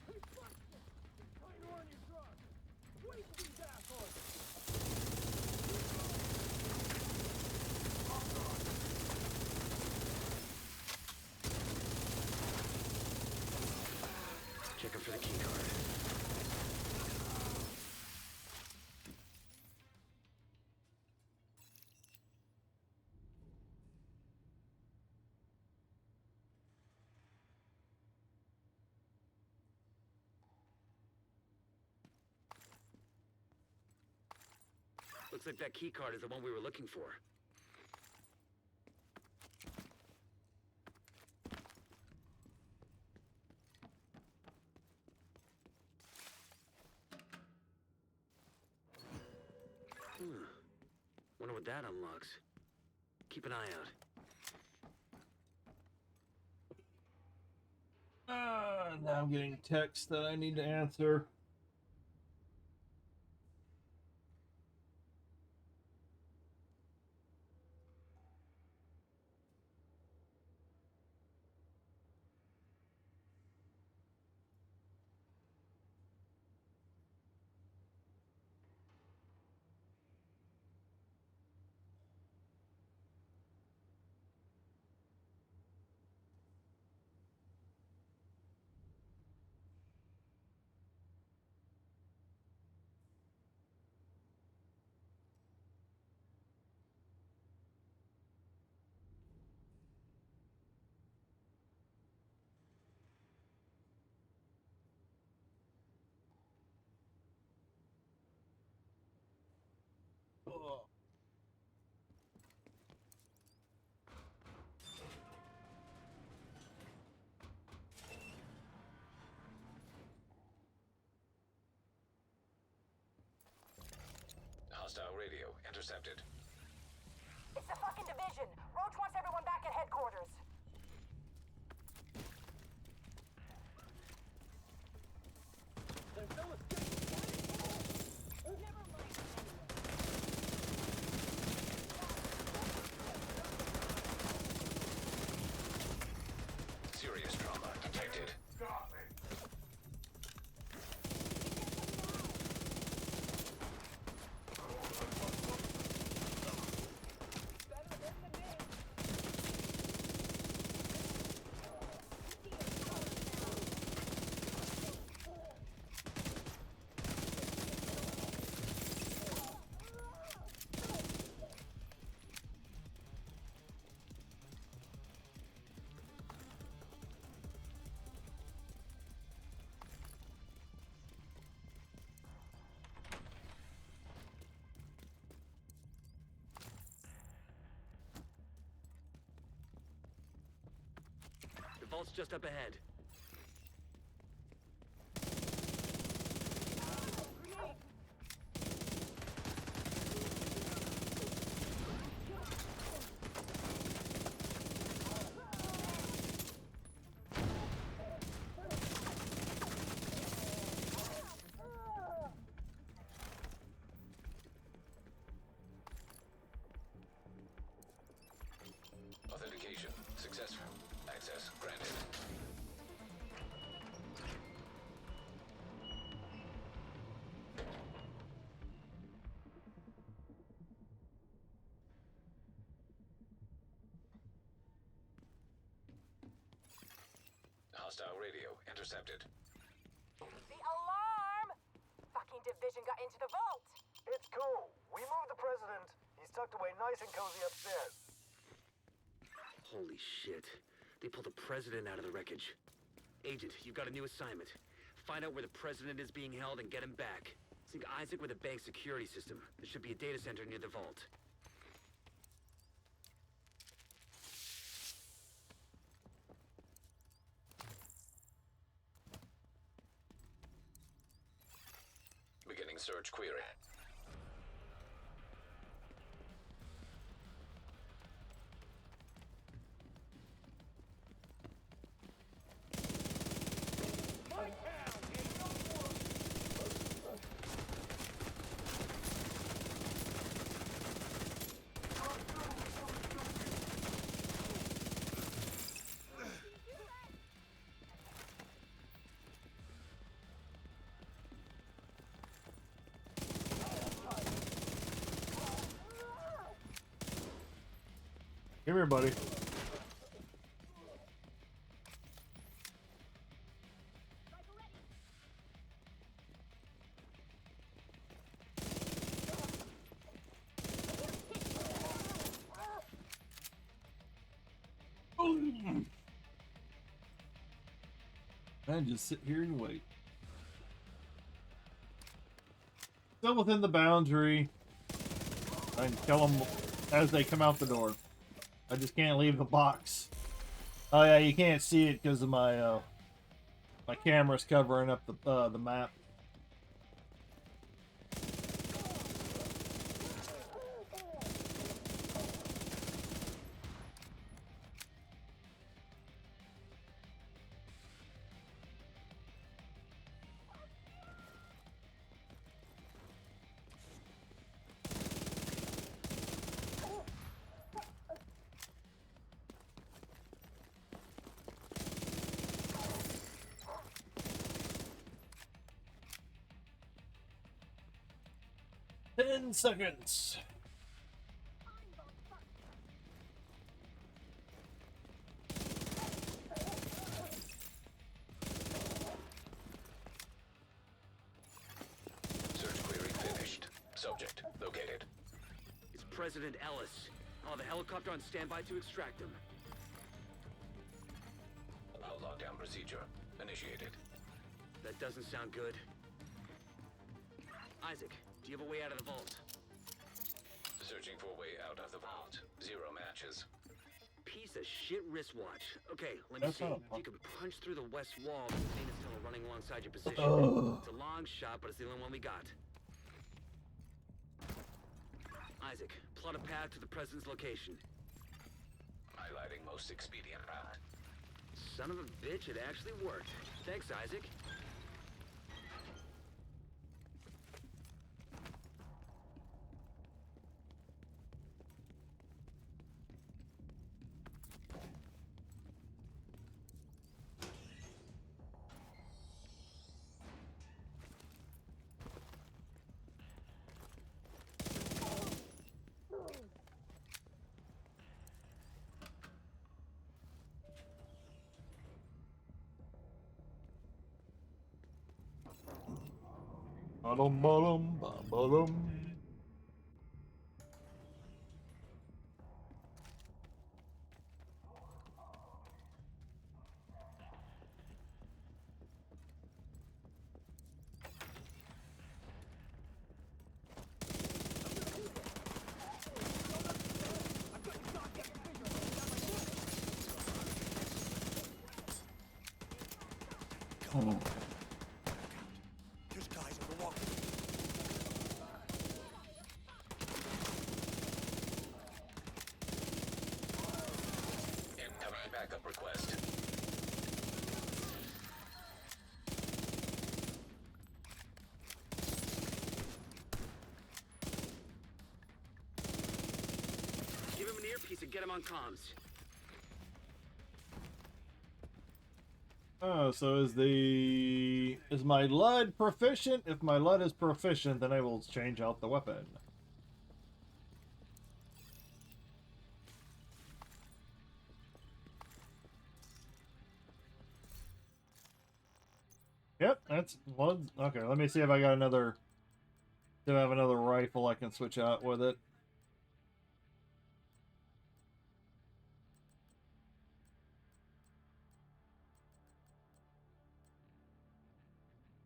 Hey, fuck this! You're trying to run your truck! Wait for these assholes! Checking for the key card. Looks like that key card is the one we were looking for. Wonder what that unlocks. Keep an eye out. Now I'm getting text that I need to answer. Hostile radio intercepted. It's the fucking division. Roach wants everyone back at headquarters. There's no escape! Never mind! Serious trauma detected. Stop me! The vault's just up ahead. Authentication successful. Access granted. Hostile radio intercepted. The alarm! Fucking division got into the vault! It's cool. We moved the president. He's tucked away nice and cozy upstairs. Holy shit. They pulled the president out of the wreckage. Agent, you've got a new assignment. Find out where the president is being held and get him back. Sync Isaac with the bank's security system. There should be a data center near the vault. Beginning search query. Come here, buddy. And just sit here and wait. Still within the boundary. I can kill them as they come out the door. I just can't leave the box. Oh yeah, you can't see it because of my my camera's covering up the map. Ten seconds. Search query finished. Subject located. It's President Ellis. I'll have a helicopter on standby to extract him. Lockdown procedure initiated. That doesn't sound good. Isaac, do you have a way out of the vault? Searching for a way out of the vault. 0 matches. Piece of shit wristwatch. Okay, let me see. If you can punch through the west wall, there's a maintenance tunnel running alongside your position. It's a long shot, but it's the only one we got. Isaac, plot a path to the president's location. Highlighting most expedient route. Son of a bitch, it actually worked. Thanks, Isaac. Ba-dum, ba-dum, ba-dum. Come on. Just guys on the walk. Incoming backup request. Give him an earpiece and get him on comms. Oh, so is my LUD proficient? If my LUD is proficient, then I will change out the weapon. Yep, that's one. Okay, let me see if I got another. Do I have another rifle I can switch out with it?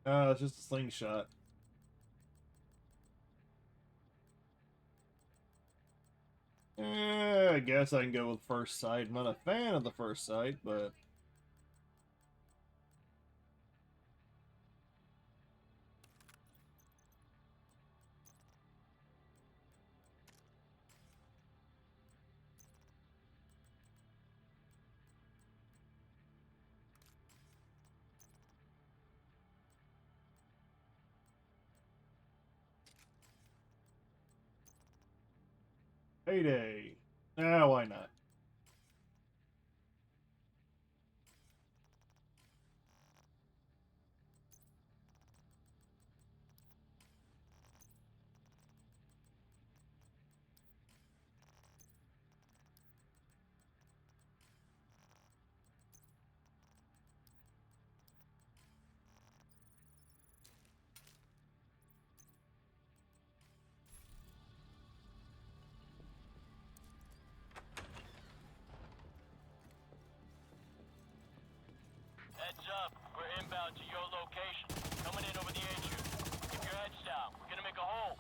It's just a slingshot. I guess I can go with first sight. I'm not a fan of the first sight, but payday. Ah, why not? Heads up, we're inbound to your location. Coming in over the HQ. Keep your heads down. We're gonna make a hole.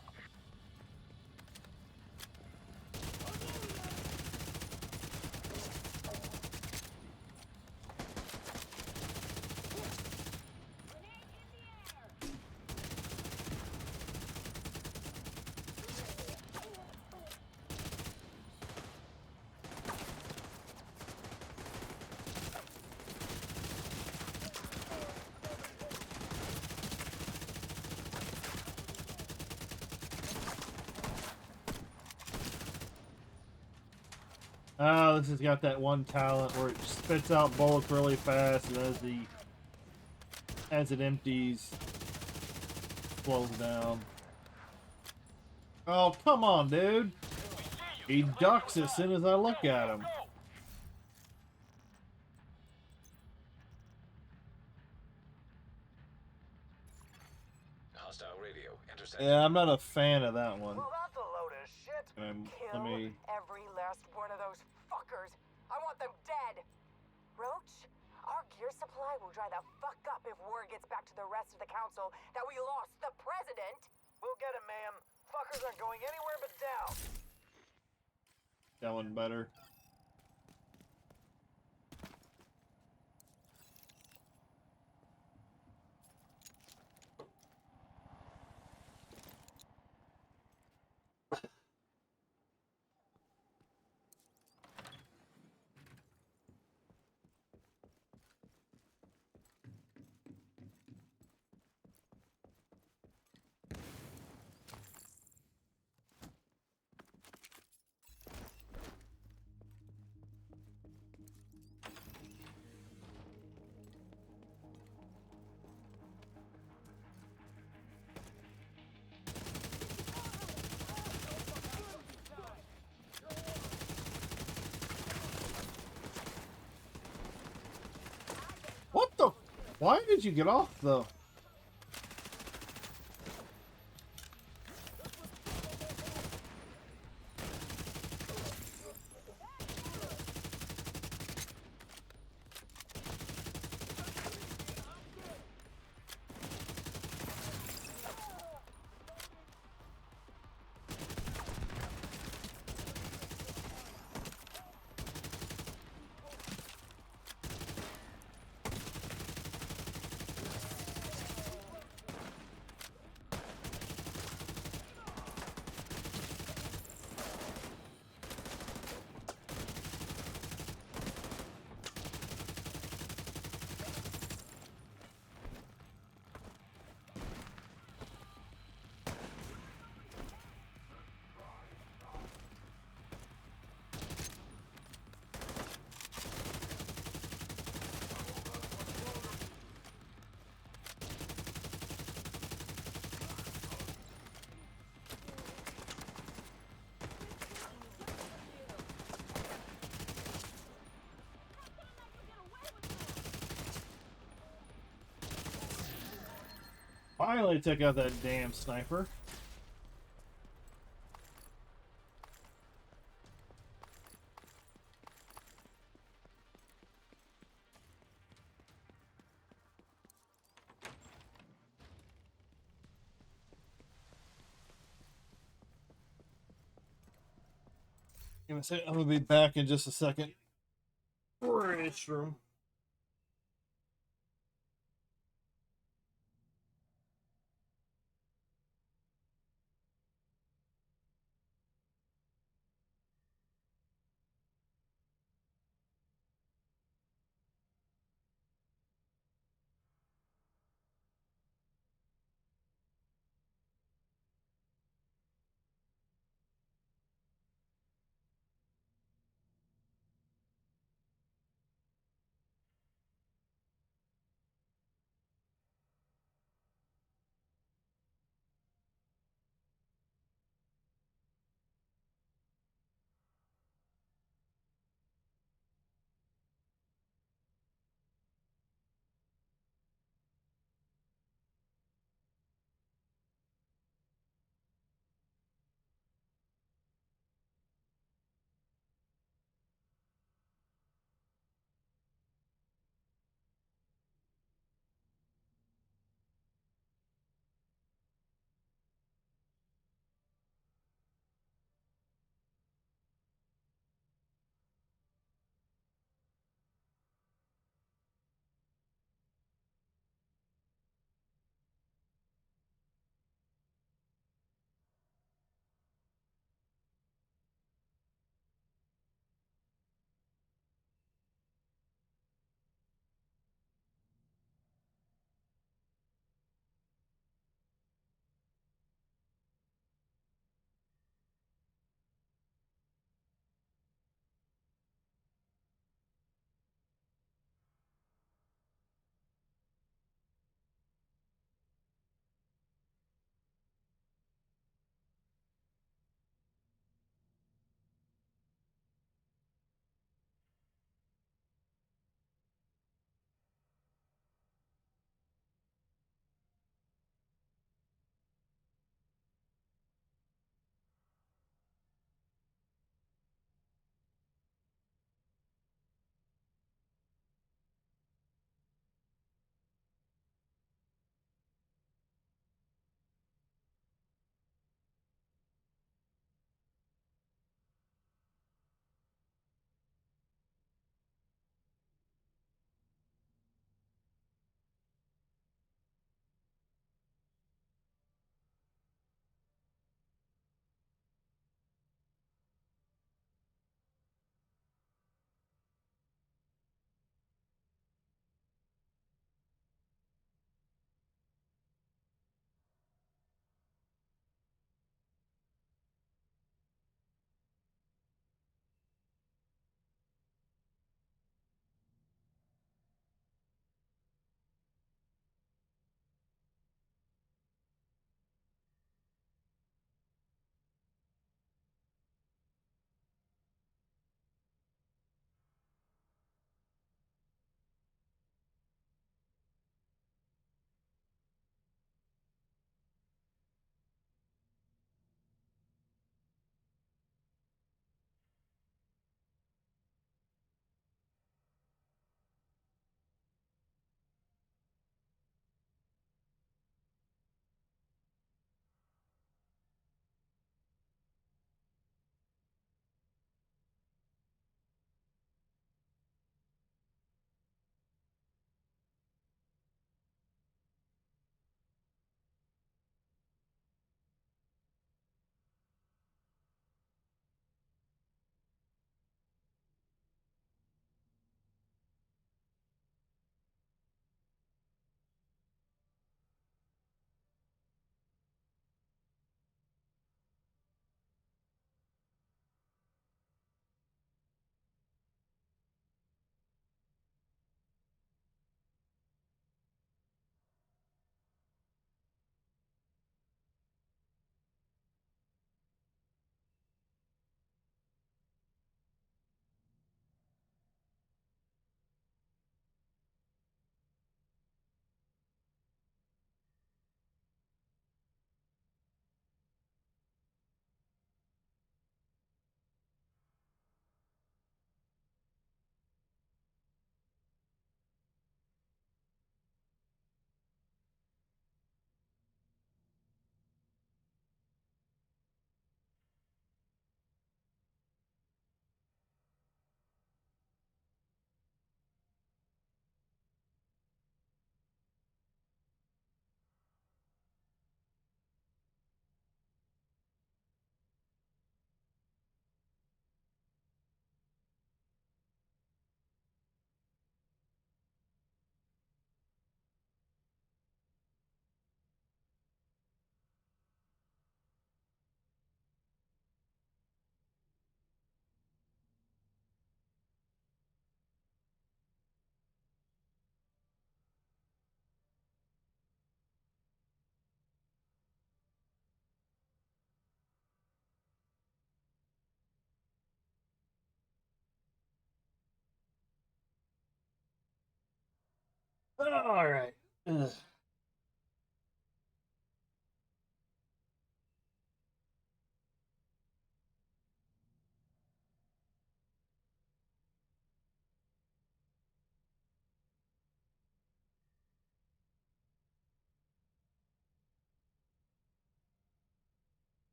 Oh, this has got that one talent where it spits out bullets really fast, and as it empties, slows down. Oh, come on, dude! He ducks as soon as I look at him. Hostile radio intercepted. Yeah, I'm not a fan of that one. Well, that's a load of shit. Let me. Every last one of those fuckers. I want them dead. Roach, our gear supply will dry the fuck up if word gets back to the rest of the council that we lost the president. We'll get him, ma'am. Fuckers aren't going anywhere but down. That one better. What the? Why did you get off though? Finally took out that damn sniper. I'm gonna be back in just a second. Restroom. All right. Ugh.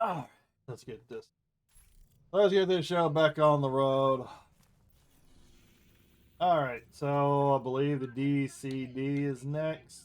All right, let's get this. Let's get this show back on the road. All right, so I believe the DCD is next.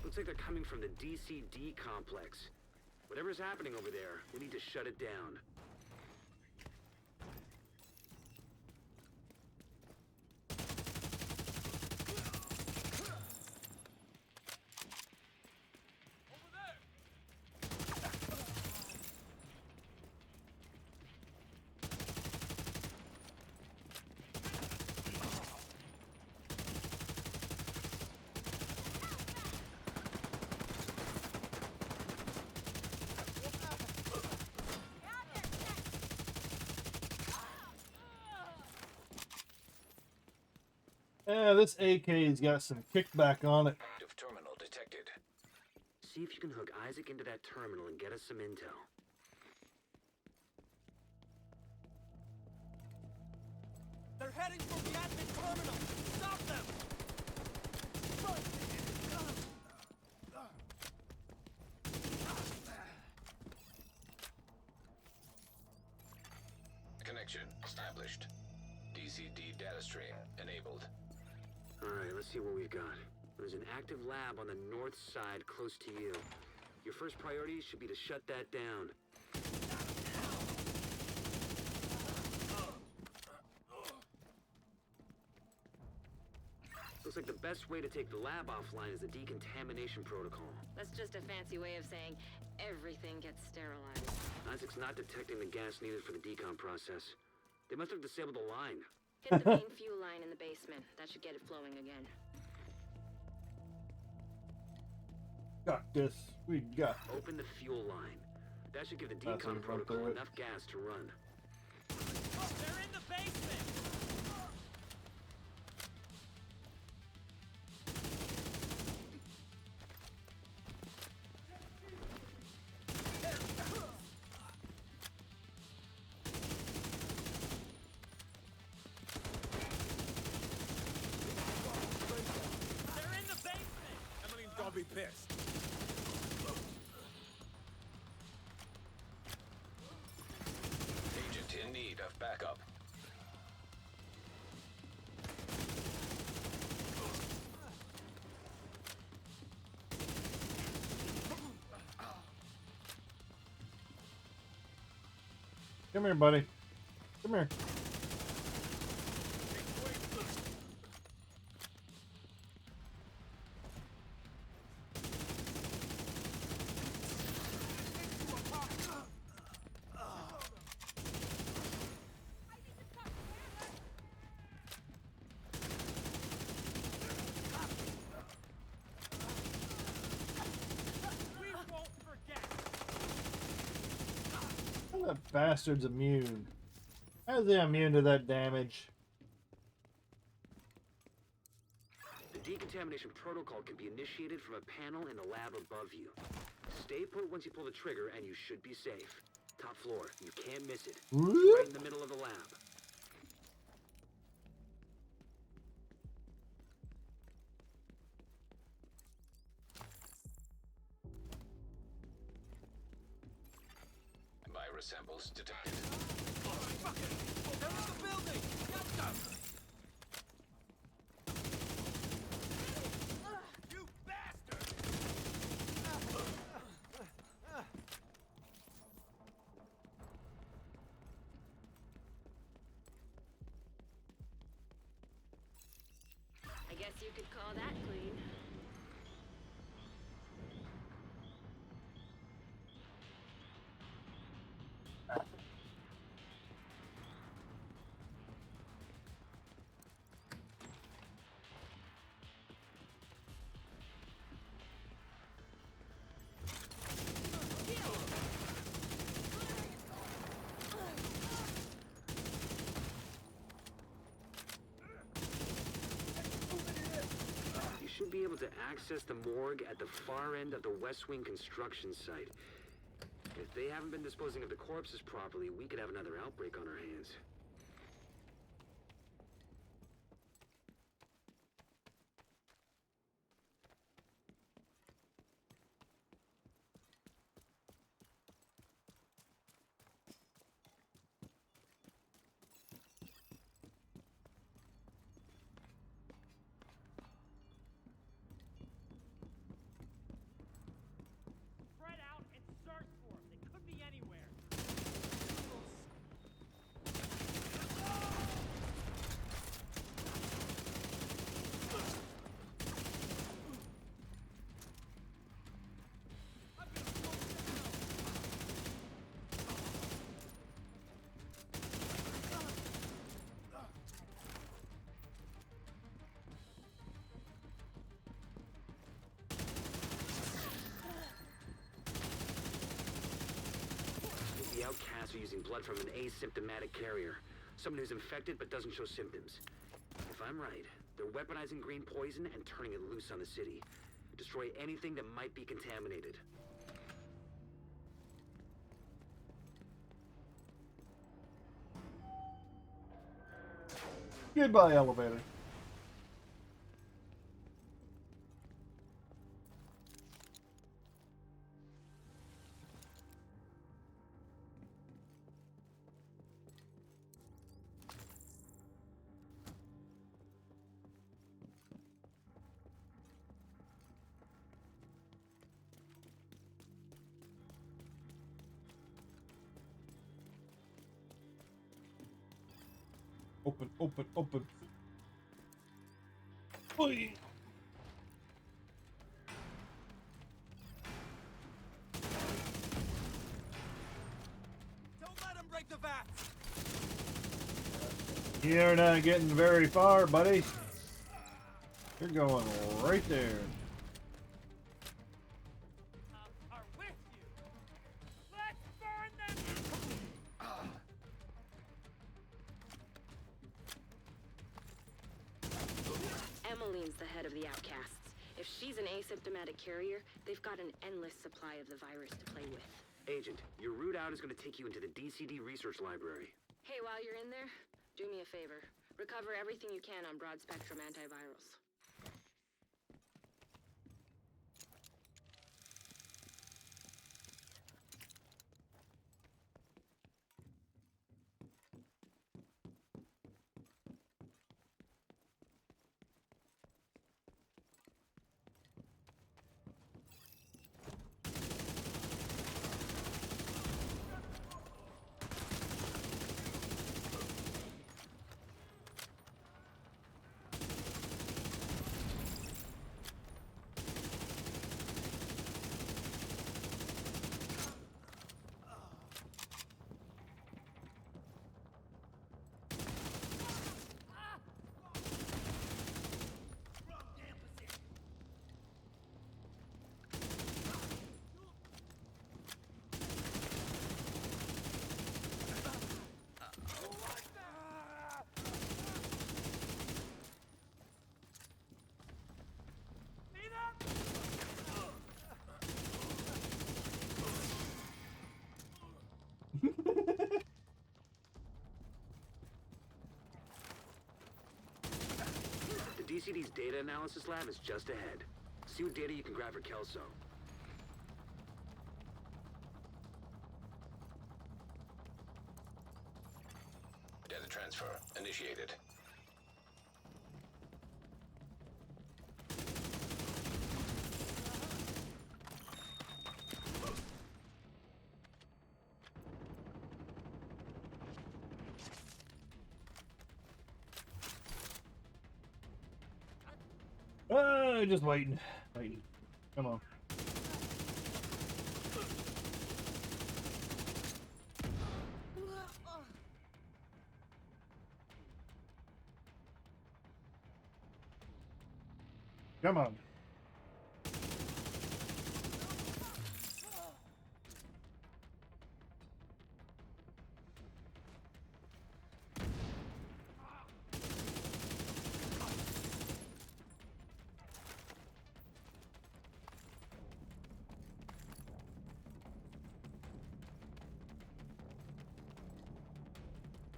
Looks like they're coming from the DCD complex. Whatever's happening over there, we need to shut it down. Yeah, this AK's got some kickback on it. Active terminal detected. See if you can hook Isaac into that terminal and get us some intel. They're heading for the admin terminal! Stop them! Connection established. DCD data stream enabled. Alright, let's see what we've got. There's an active lab on the north side close to you. Your first priority should be to shut that down. Looks like the best way to take the lab offline is the decontamination protocol. That's just a fancy way of saying everything gets sterilized. Isaac's not detecting the gas needed for the decon process. They must have disabled the line. Hit the main fuel line in the basement. That should get it flowing again. Got this. We got it. Open the fuel line. That should give the That's decon what protocol through it. enough gas to run. They're in the basement! They're in the basement! Emmeline's gonna be pissed. Agent in need of backup. Come here, buddy. Come here. We won't forget! How that bastard's immune? How's he immune to that damage? The decontamination protocol can be initiated from a panel in the lab above you. Stay put once you pull the trigger and you should be safe. Top floor, you can't miss it. It's right in the middle of the lab. Virus samples detected. They're in the building! Get them! You bastard! Guess you could call that clean. You should be able to access the morgue at the far end of the West Wing construction site. If they haven't been disposing of the corpses properly, we could have another outbreak on our hands. Spread out and search for them. They could be anywhere. The outcasts are using blood from an asymptomatic carrier. Someone who's infected but doesn't show symptoms. If I'm right, they're weaponizing green poison and turning it loose on the city. Destroy anything that might be contaminated. Goodbye, elevator. Open, open, open. Oy. Don't let them break the vats. You're not getting very far, buddy. You're going right there. Are with you. Let's burn them. Emmeline's the head of the outcasts. If she's an asymptomatic carrier, they've got an endless supply of the virus to play with. Agent, your route out is going to take you into the DCD research library. Hey, while you're in there, do me a favor. Recover everything you can on broad-spectrum antivirals. The DCD's data analysis lab is just ahead. See what data you can grab for Kelso. Data transfer initiated. Just waiting. Come on. Come on.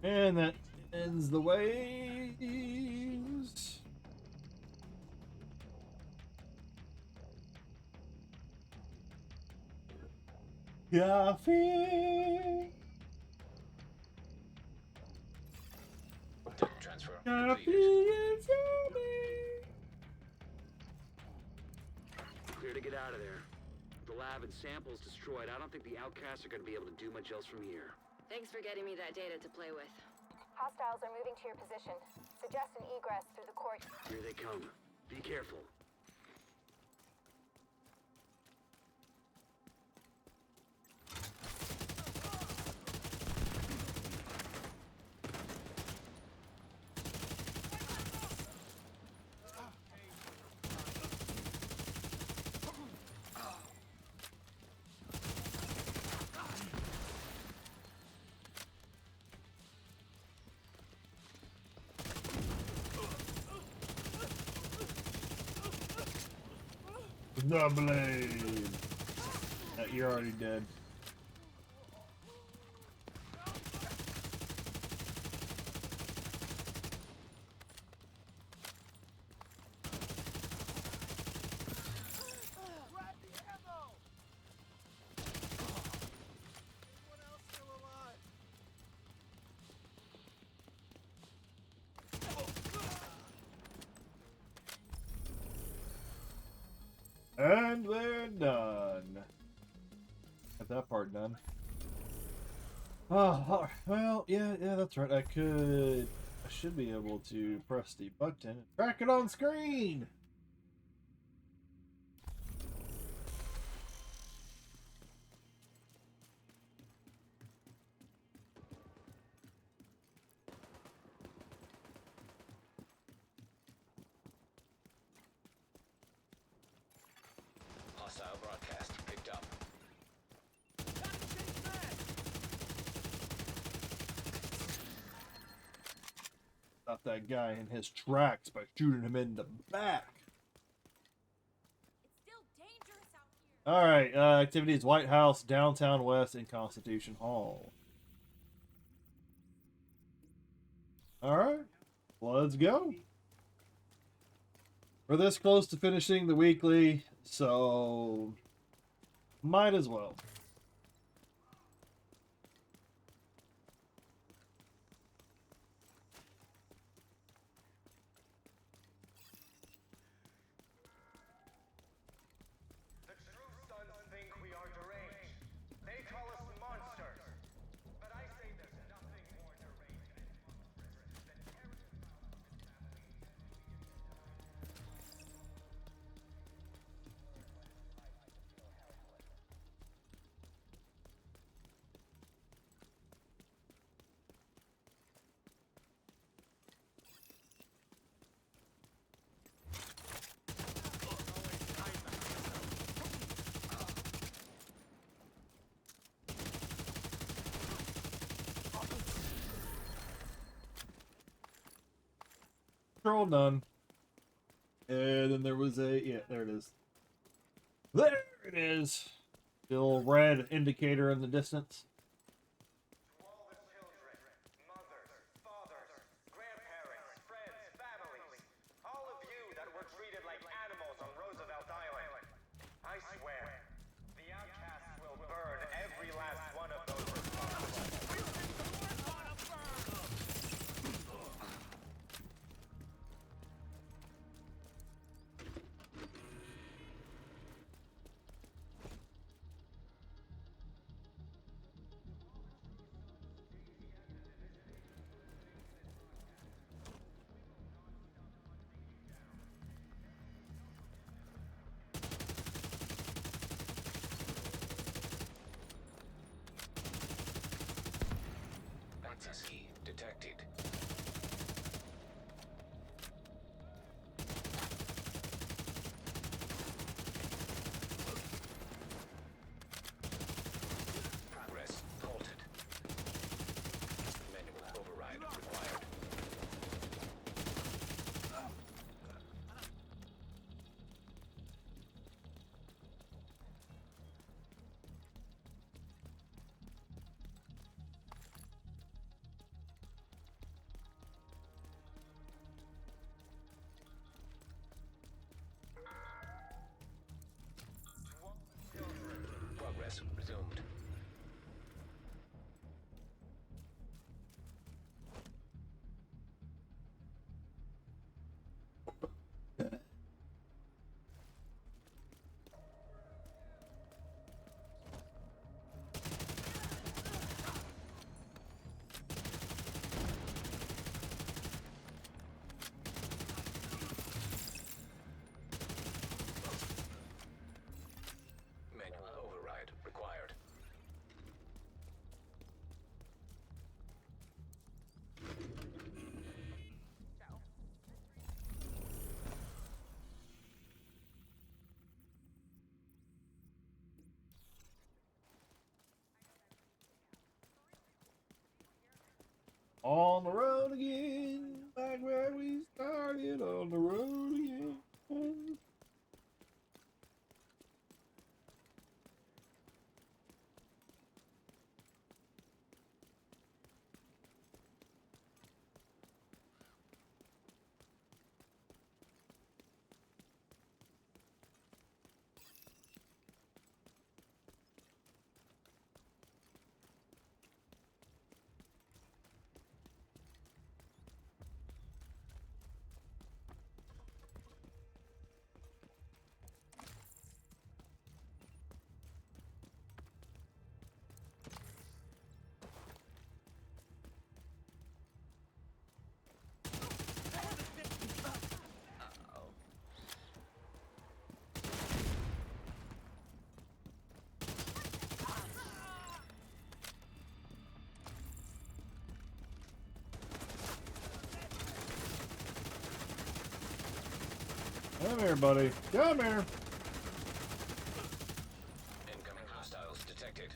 And that ends the waves. Coffee. Tech transfer Coffee completed. is yummy. Clear to get out of there. With the lab and samples destroyed, I don't think the outcasts are going to be able to do much else from here. Thanks for getting me that data to play with. Hostiles are moving to your position. Suggest an egress through the court. Here they come. Be careful. The blade. You're already dead. And we're done. Got that part done. Oh, well, yeah, that's right. I should be able to press the button and track it on screen. Hostile broadcast picked up. Stop that guy in his tracks by shooting him in the back. It's still dangerous out here. All right, activities: White House, Downtown West, and Constitution Hall. All right, let's go. We're this close to finishing the weekly, so might as well. The true sons think we are deranged. They call us monsters. But I say there's nothing more deranged and monstrous than caring about his family. Control done. And then there was yeah, there it is. There it is. Still red indicator in the distance. To all the children, mothers, fathers, grandparents, friends, families, all of you that were treated like animals on Roosevelt Island, I swear, the outcasts will burn every last one of those responsible. On the road again, back where we started, on the road again. Come here, buddy. Come here. Incoming hostiles detected.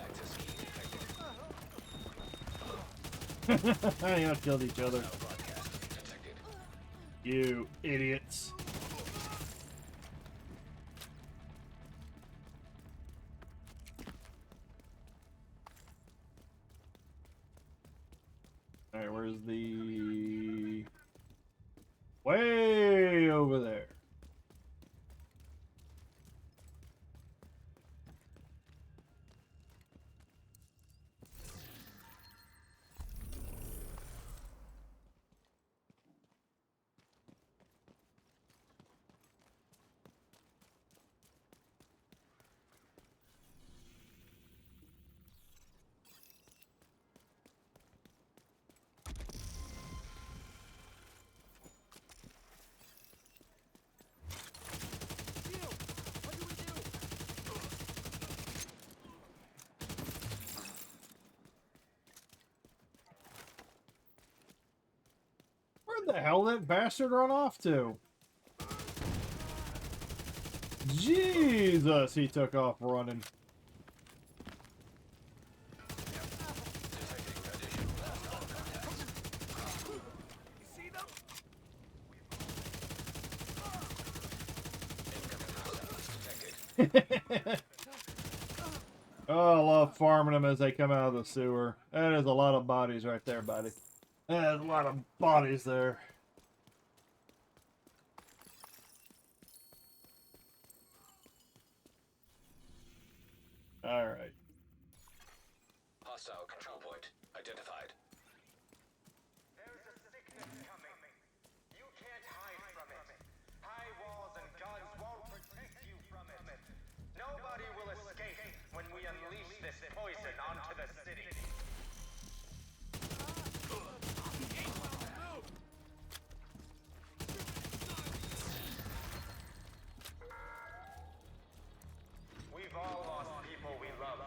Access key detected. I all killed each other. Broadcast detected. You idiots. Alright, where's the... Way over there. Where the hell did that bastard run off to? Jesus, he took off running. Oh, I love farming them as they come out of the sewer. That is a lot of bodies right there, buddy. There's a lot of bodies there. Alright. Hostile control point identified. There's a sickness coming. You can't hide from it. High walls and guns won't protect you from it. Nobody will escape when we unleash this poison onto the city. We've all lost people we love.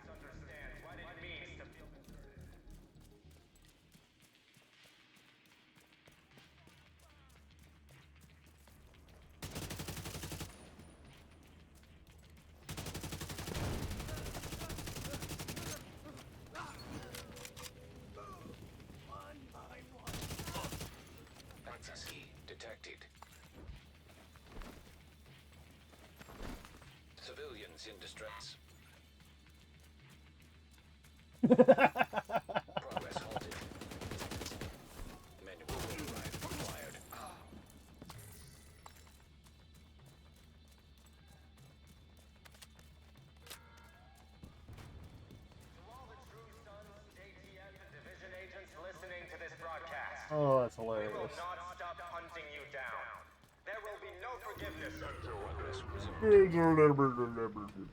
Understand what it means to feel deserted. Access key detected. Civilians in distress. Progress halted. Manual override required. To all the True Sons, JTF, and Division agents listening to this broadcast, Oh, that's we will hilarious. not stop hunting you down. There will be no forgiveness. Progress resumed.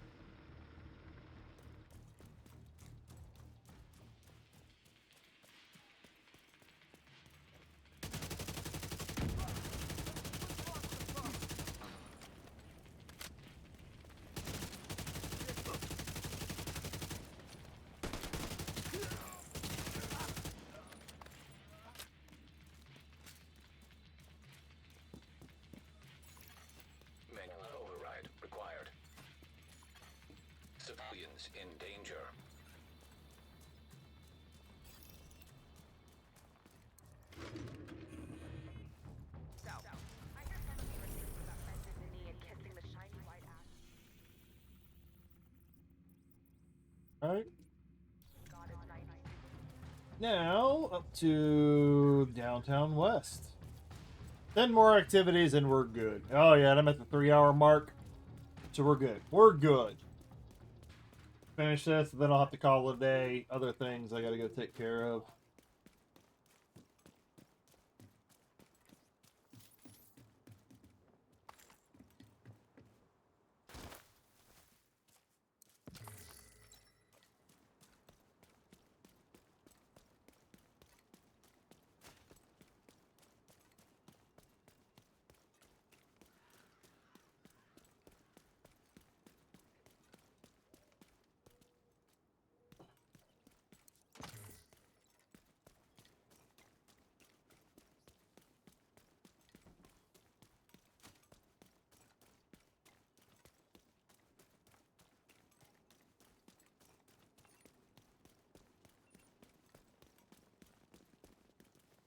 civilians in danger. All right. Now up to downtown west. 10 more activities and we're good. Oh yeah, and I'm at the 3-hour mark, so we're good. We're good. Finish this, and then I'll have to call it a day. Other things I gotta go take care of.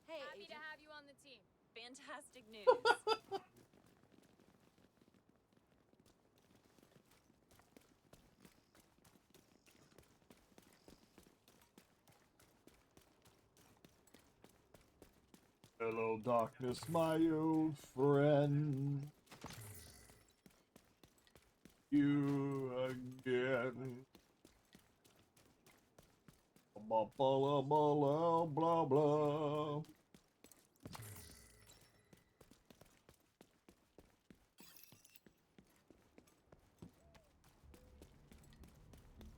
Hey, happy to have you on the team. Fantastic news. Hello, darkness, my old friend. You again. Blah, blah, blah, blah, blah.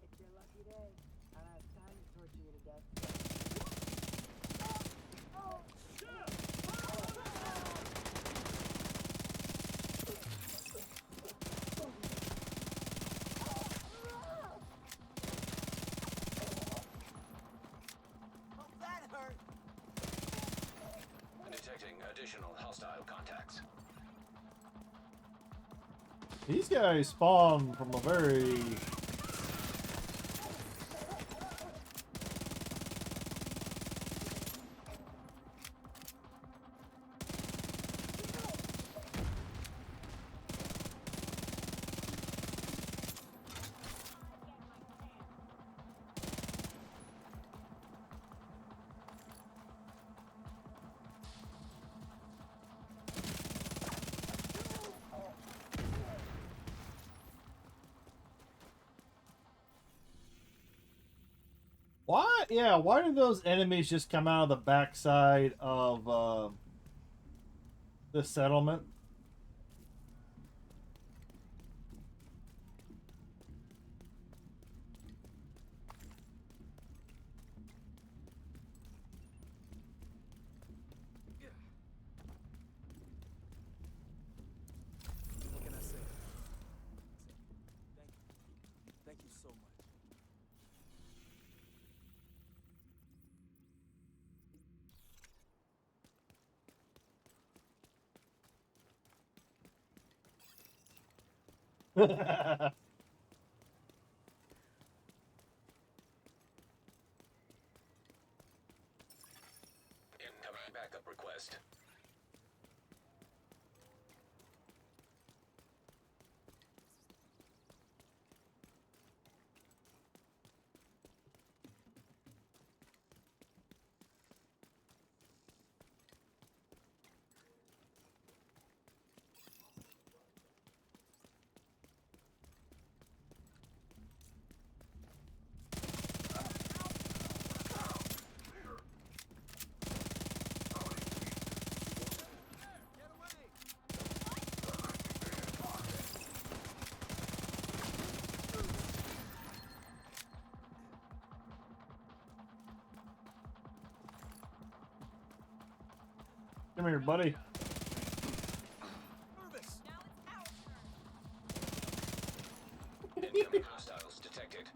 It's your lucky day. I don't have time to torture you to death. That hurt. Detecting additional hostile contacts. These guys spawn from a very... Why? Yeah, why do those enemies just come out of the backside of the settlement? What can I say? Thank you. Thank you so much. Incoming backup request. Come here, buddy. Incoming hostiles detected.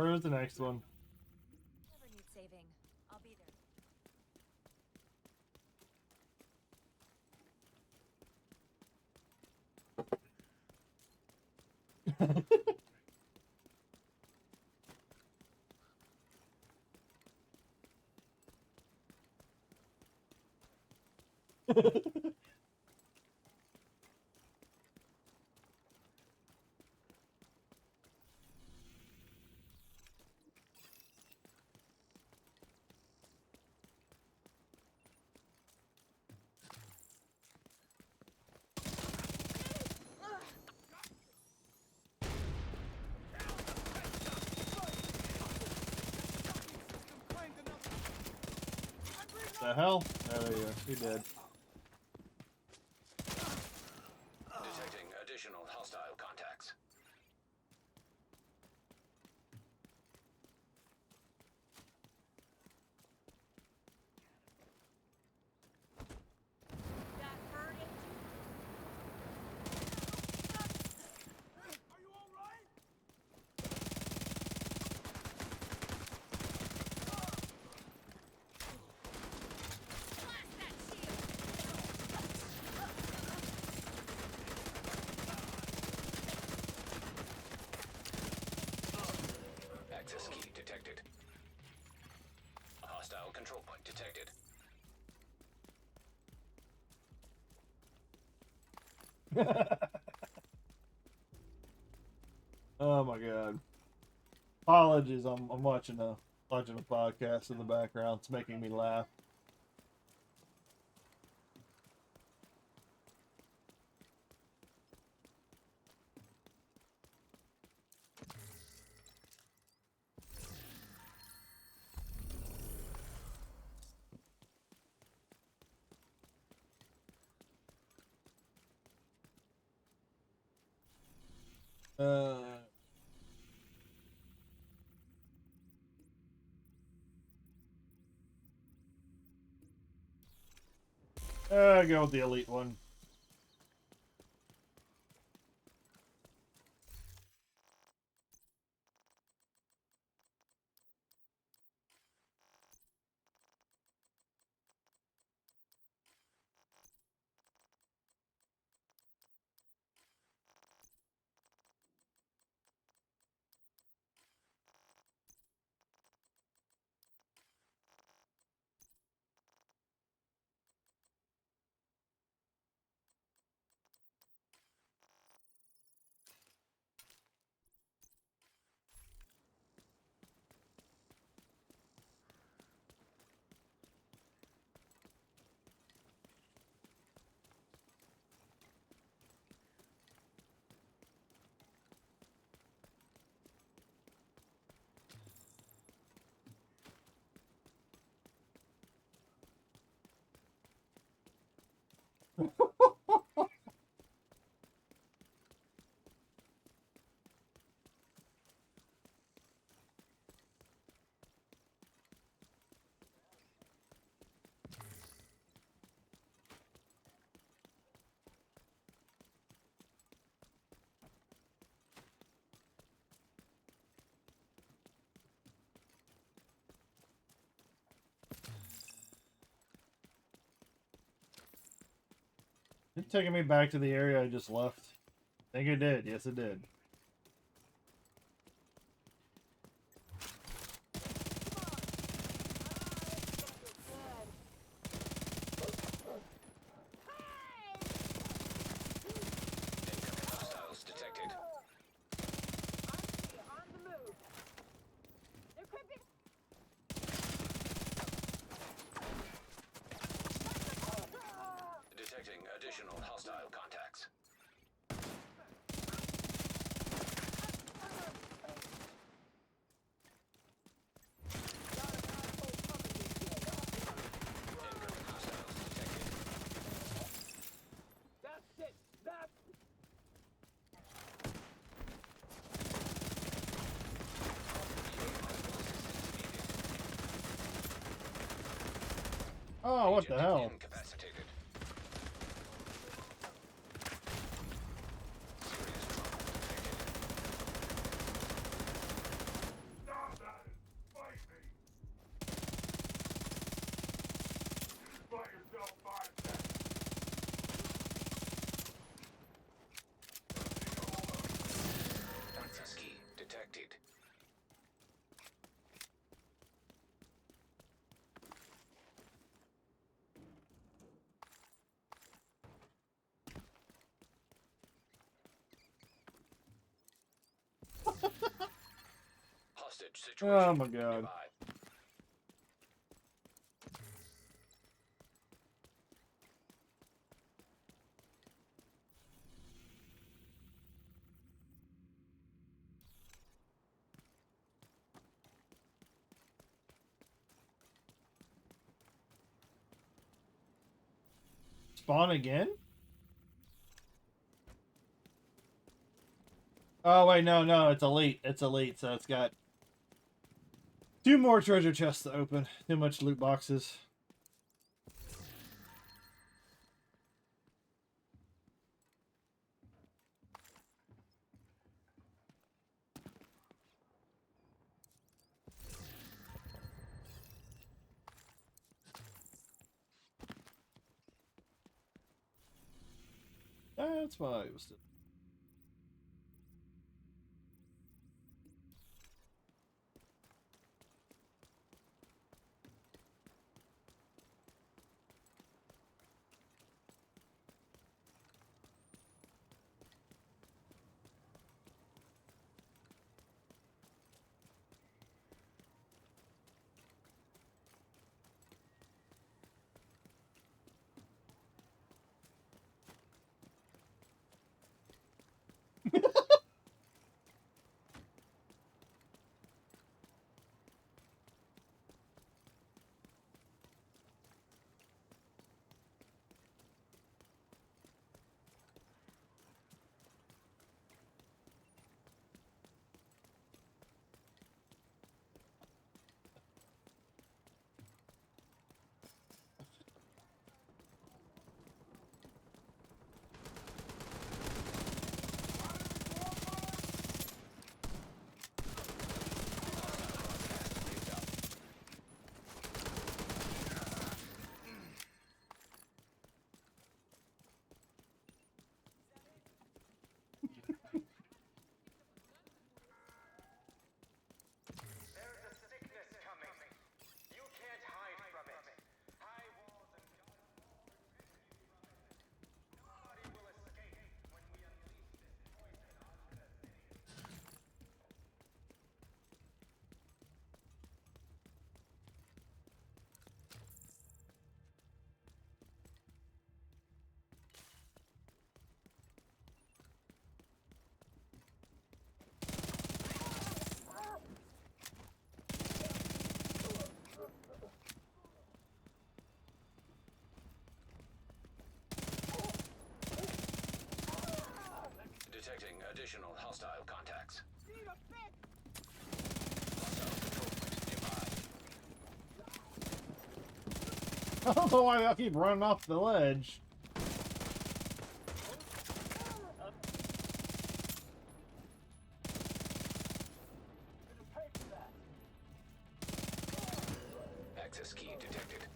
Where's the next one? Never need saving. I'll be there. The hell? Oh, there you go. He dead. Detecting additional hostile contacts. That hurt it. Are you alright? Blast that shield. Access key detected. A hostile control point detected. Oh my god. Apologies, I'm watching a podcast in the background. It's making me laugh. Go with the elite one. It's taking me back to the area I just left. I think it did. Yes, it did. Incoming hostiles detected. On the move. They're creeping. Detecting additional hostile contacts. Incoming hostiles detected. That's it. That's Oh, what the Agent hell? incapacitated. Serious trauma detected. hostage situation Oh my god. nearby. Spawn again? Oh wait, no, it's elite. It's elite, so it's got 2 more treasure chests to open. Too much loot boxes. That's why it was still. Detecting additional hostile contacts. I don't know why I keep running off the ledge. Access key detected.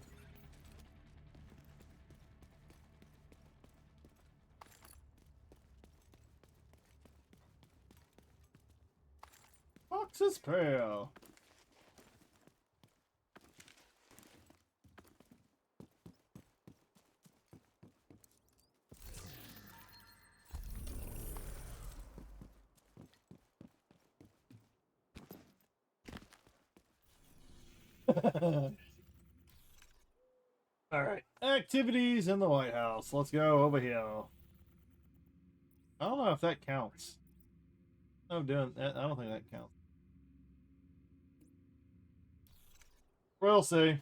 Fox's Pale. Alright. Activities in the White House. Let's go over here. I don't know if that counts. Oh, doing that. I don't think that counts. We'll see. You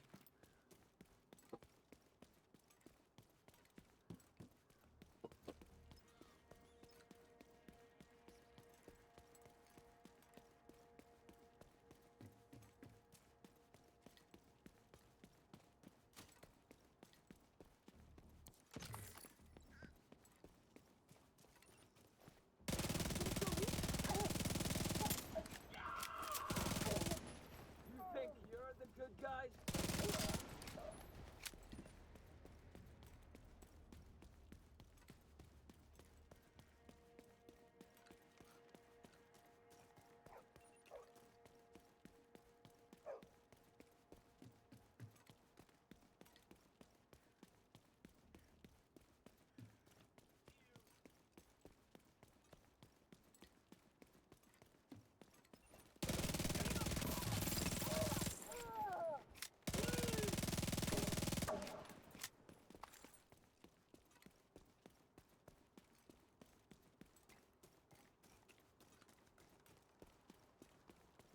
think you're the good guys?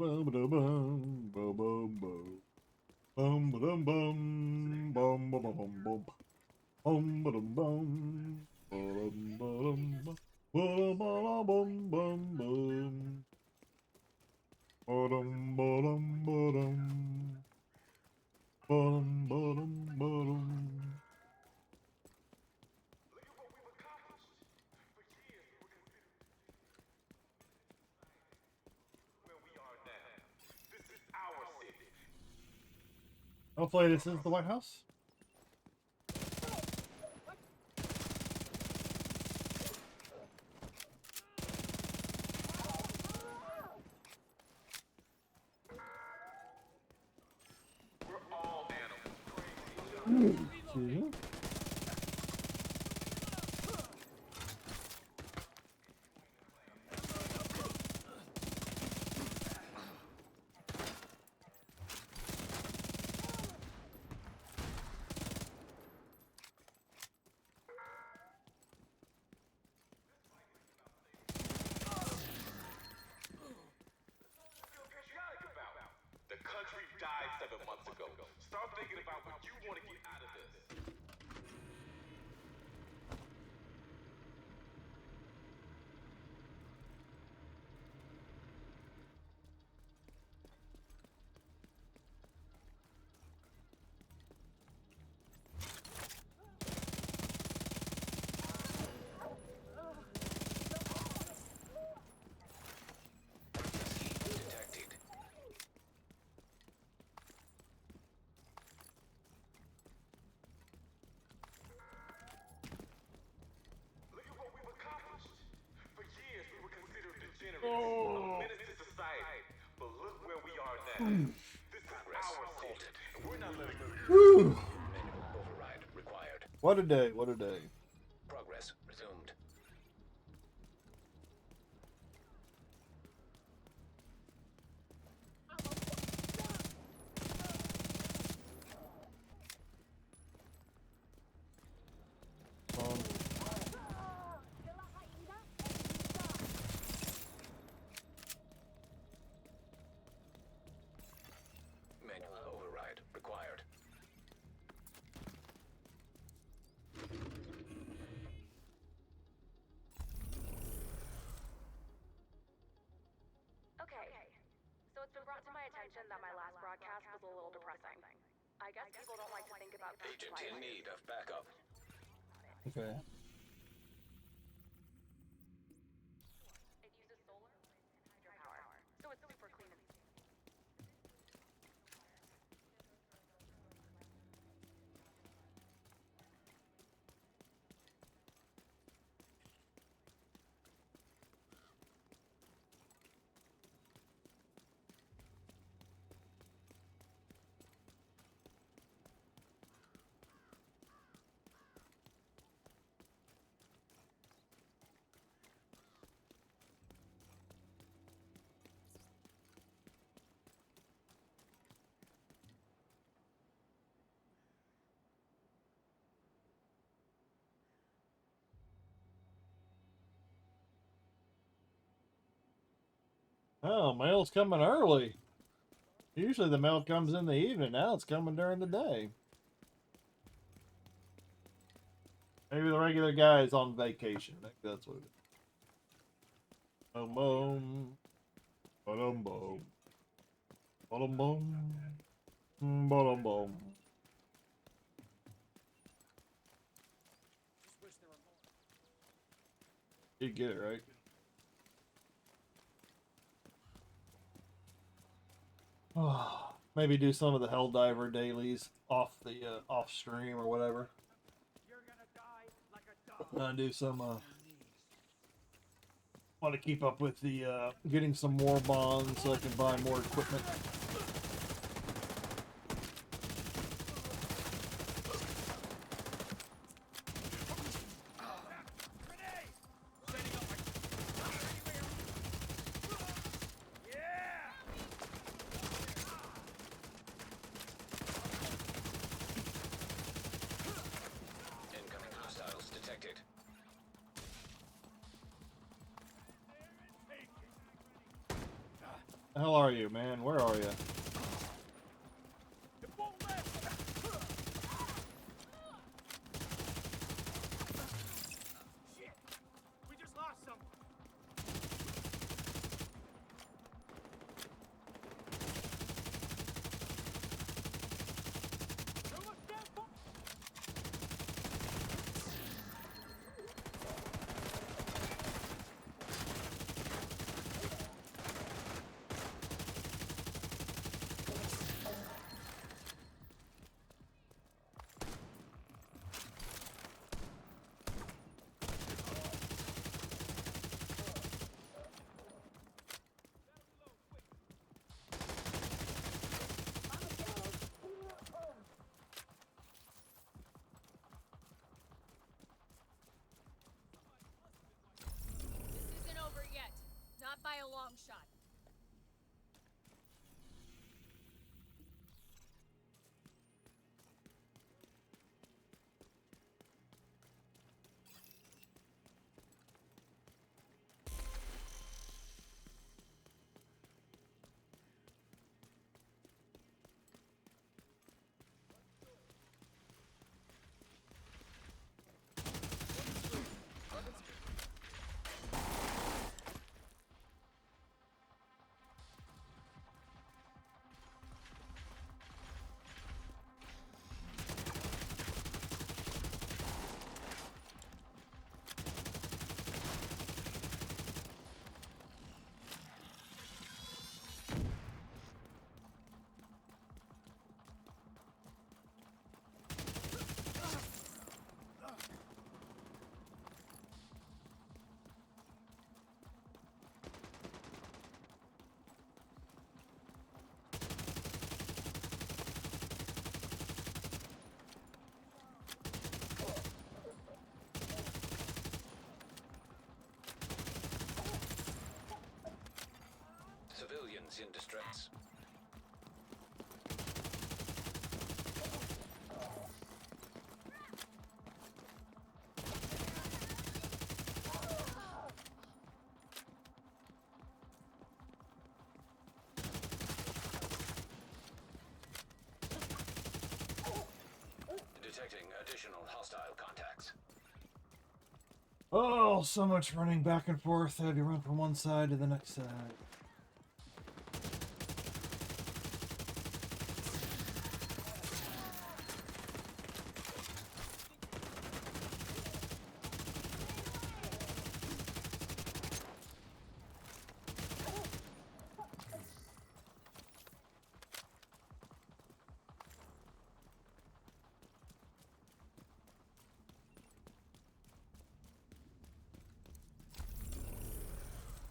Bum ba bum bum bum bum bum bum bum bum bum bum bum bum bum bum bum bum bum. Ba-dum, ba-dum, ba-dum. Ba-dum, ba-dum, ba-dum. Hopefully this is the White House. Excuse me. The country died 7 months ago. Start thinking about what you want to get out of this. A menace to society. But look where we are now. This is our city, and we're not letting Whew. Manual override required. What a day, what a day. Progress resumed. Manual override required. Okay, so it's been brought to my attention that my last broadcast was a little depressing. I guess people don't like to think about things Agent like in need of backup. Okay. it uses solar and hydropower, so it's super clean and Oh, mail's coming early. Usually the mail comes in the evening. Now it's coming during the day. Maybe the regular guy is on vacation. I think that's what it is. Boom, boom. Ba-dum, boom. Ba-dum, boom. Ba-dum, boom. You get it, right? Maybe do some of the Helldiver dailies off the off stream or whatever. Do some want to keep up with the getting some more bonds so I can buy more equipment. Incoming hostiles detected. The hell are you, man? Where are you? This isn't over yet. Not by a long shot. Civilians in distress. Detecting additional hostile contacts. Oh, so much running back and forth. I had to run from one side to the next side.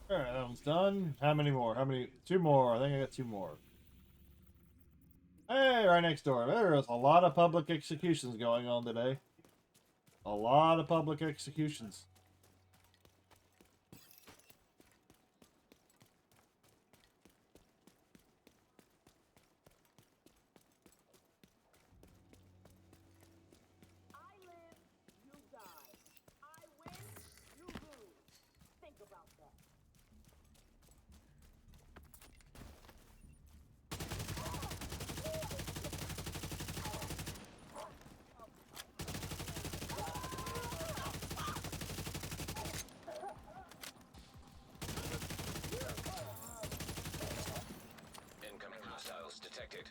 Alright, that one's done. How many more? How many? Two more. I think I got two more. Hey, right next door. There's a lot of public executions going on today. A lot of public executions. I live, you die. I win, you lose. Think about that. Incoming hostiles detected.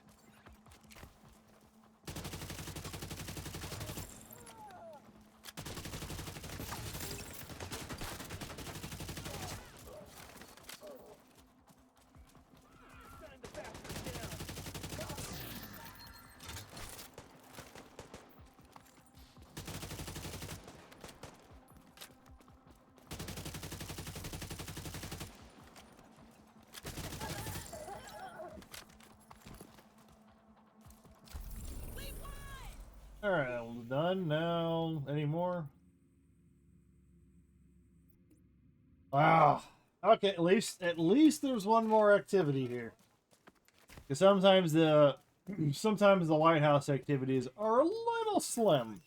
Alright, that one's done. Now, any more? Wow. Okay, at least there's one more activity here. Because sometimes the White House activities are a little slim.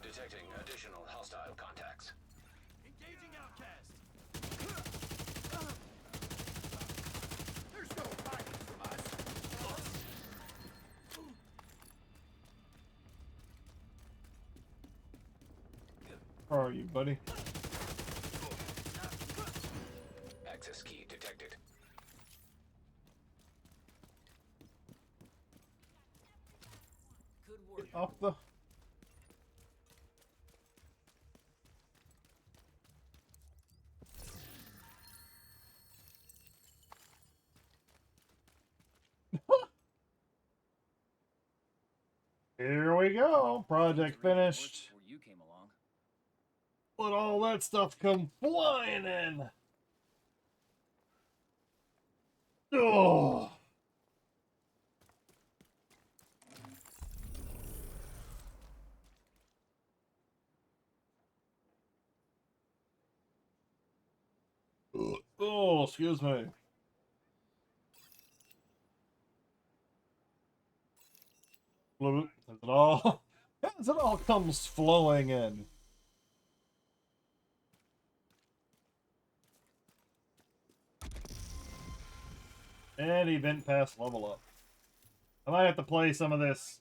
Detecting additional hostile contacts. Engaging outcast. There's no hiding from us. Where are you, buddy? Access key detected. Get off the... Here we go. Project finished. You came along. Let all that stuff come flying in. Oh. Oh, excuse me. As it all comes flowing in. And event pass level up. I might have to play some of this.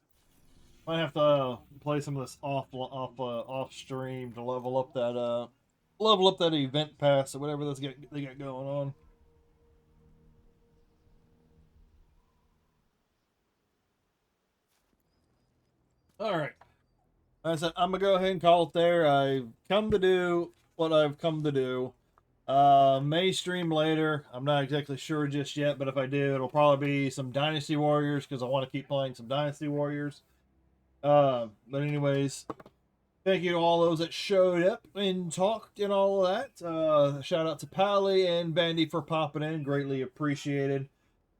Might have to play some of this off stream to level up that event pass or whatever they got going on. All right. Like I said, I'm gonna go ahead and call it there. I've come to do what I've come to do. May stream later. I'm not exactly sure just yet, but if I do, it'll probably be some Dynasty Warriors because I want to keep playing some Dynasty Warriors. But anyways, thank you to all those that showed up and talked and all of that. Shout out to Pally and Bandy for popping in. Greatly appreciated.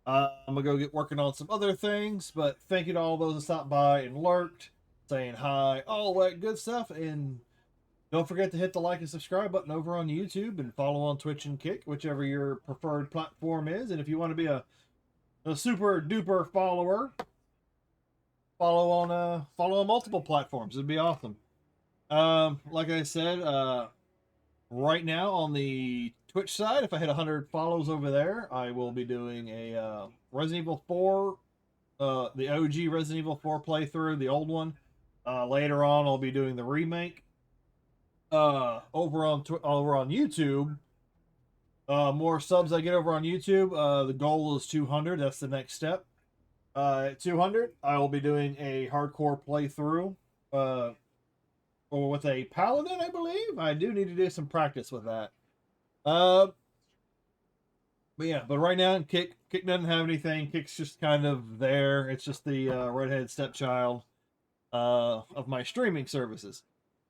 I'm gonna go get working on some other things, but thank you to all those that stopped by and lurked, saying hi, all that good stuff, and don't forget to hit the like and subscribe button over on YouTube and follow on Twitch and Kick, whichever your preferred platform is. And if you want to be a super duper follower, follow on multiple platforms. It'd be awesome. Like I said, right now on the Twitch side, if I hit 100 follows over there, I will be doing a Resident Evil 4, the OG Resident Evil 4 playthrough, the old one. Later on, I'll be doing the remake. Over on YouTube, more subs I get over on YouTube. The goal is 200. That's the next step. At 200, I will be doing a hardcore playthrough. Or with a paladin, I believe. I do need to do some practice with that. But right now, Kick doesn't have anything. Kick's just kind of there. It's just the redhead stepchild of my streaming services.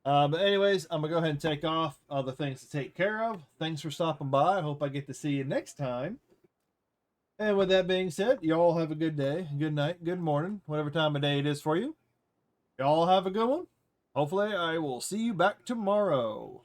But anyways, I'm going to go ahead and take off. Other things to take care of. Thanks for stopping by. I hope I get to see you next time. And with that being said, y'all have a good day, good night, good morning, whatever time of day it is for you. Y'all have a good one. Hopefully, I will see you back tomorrow.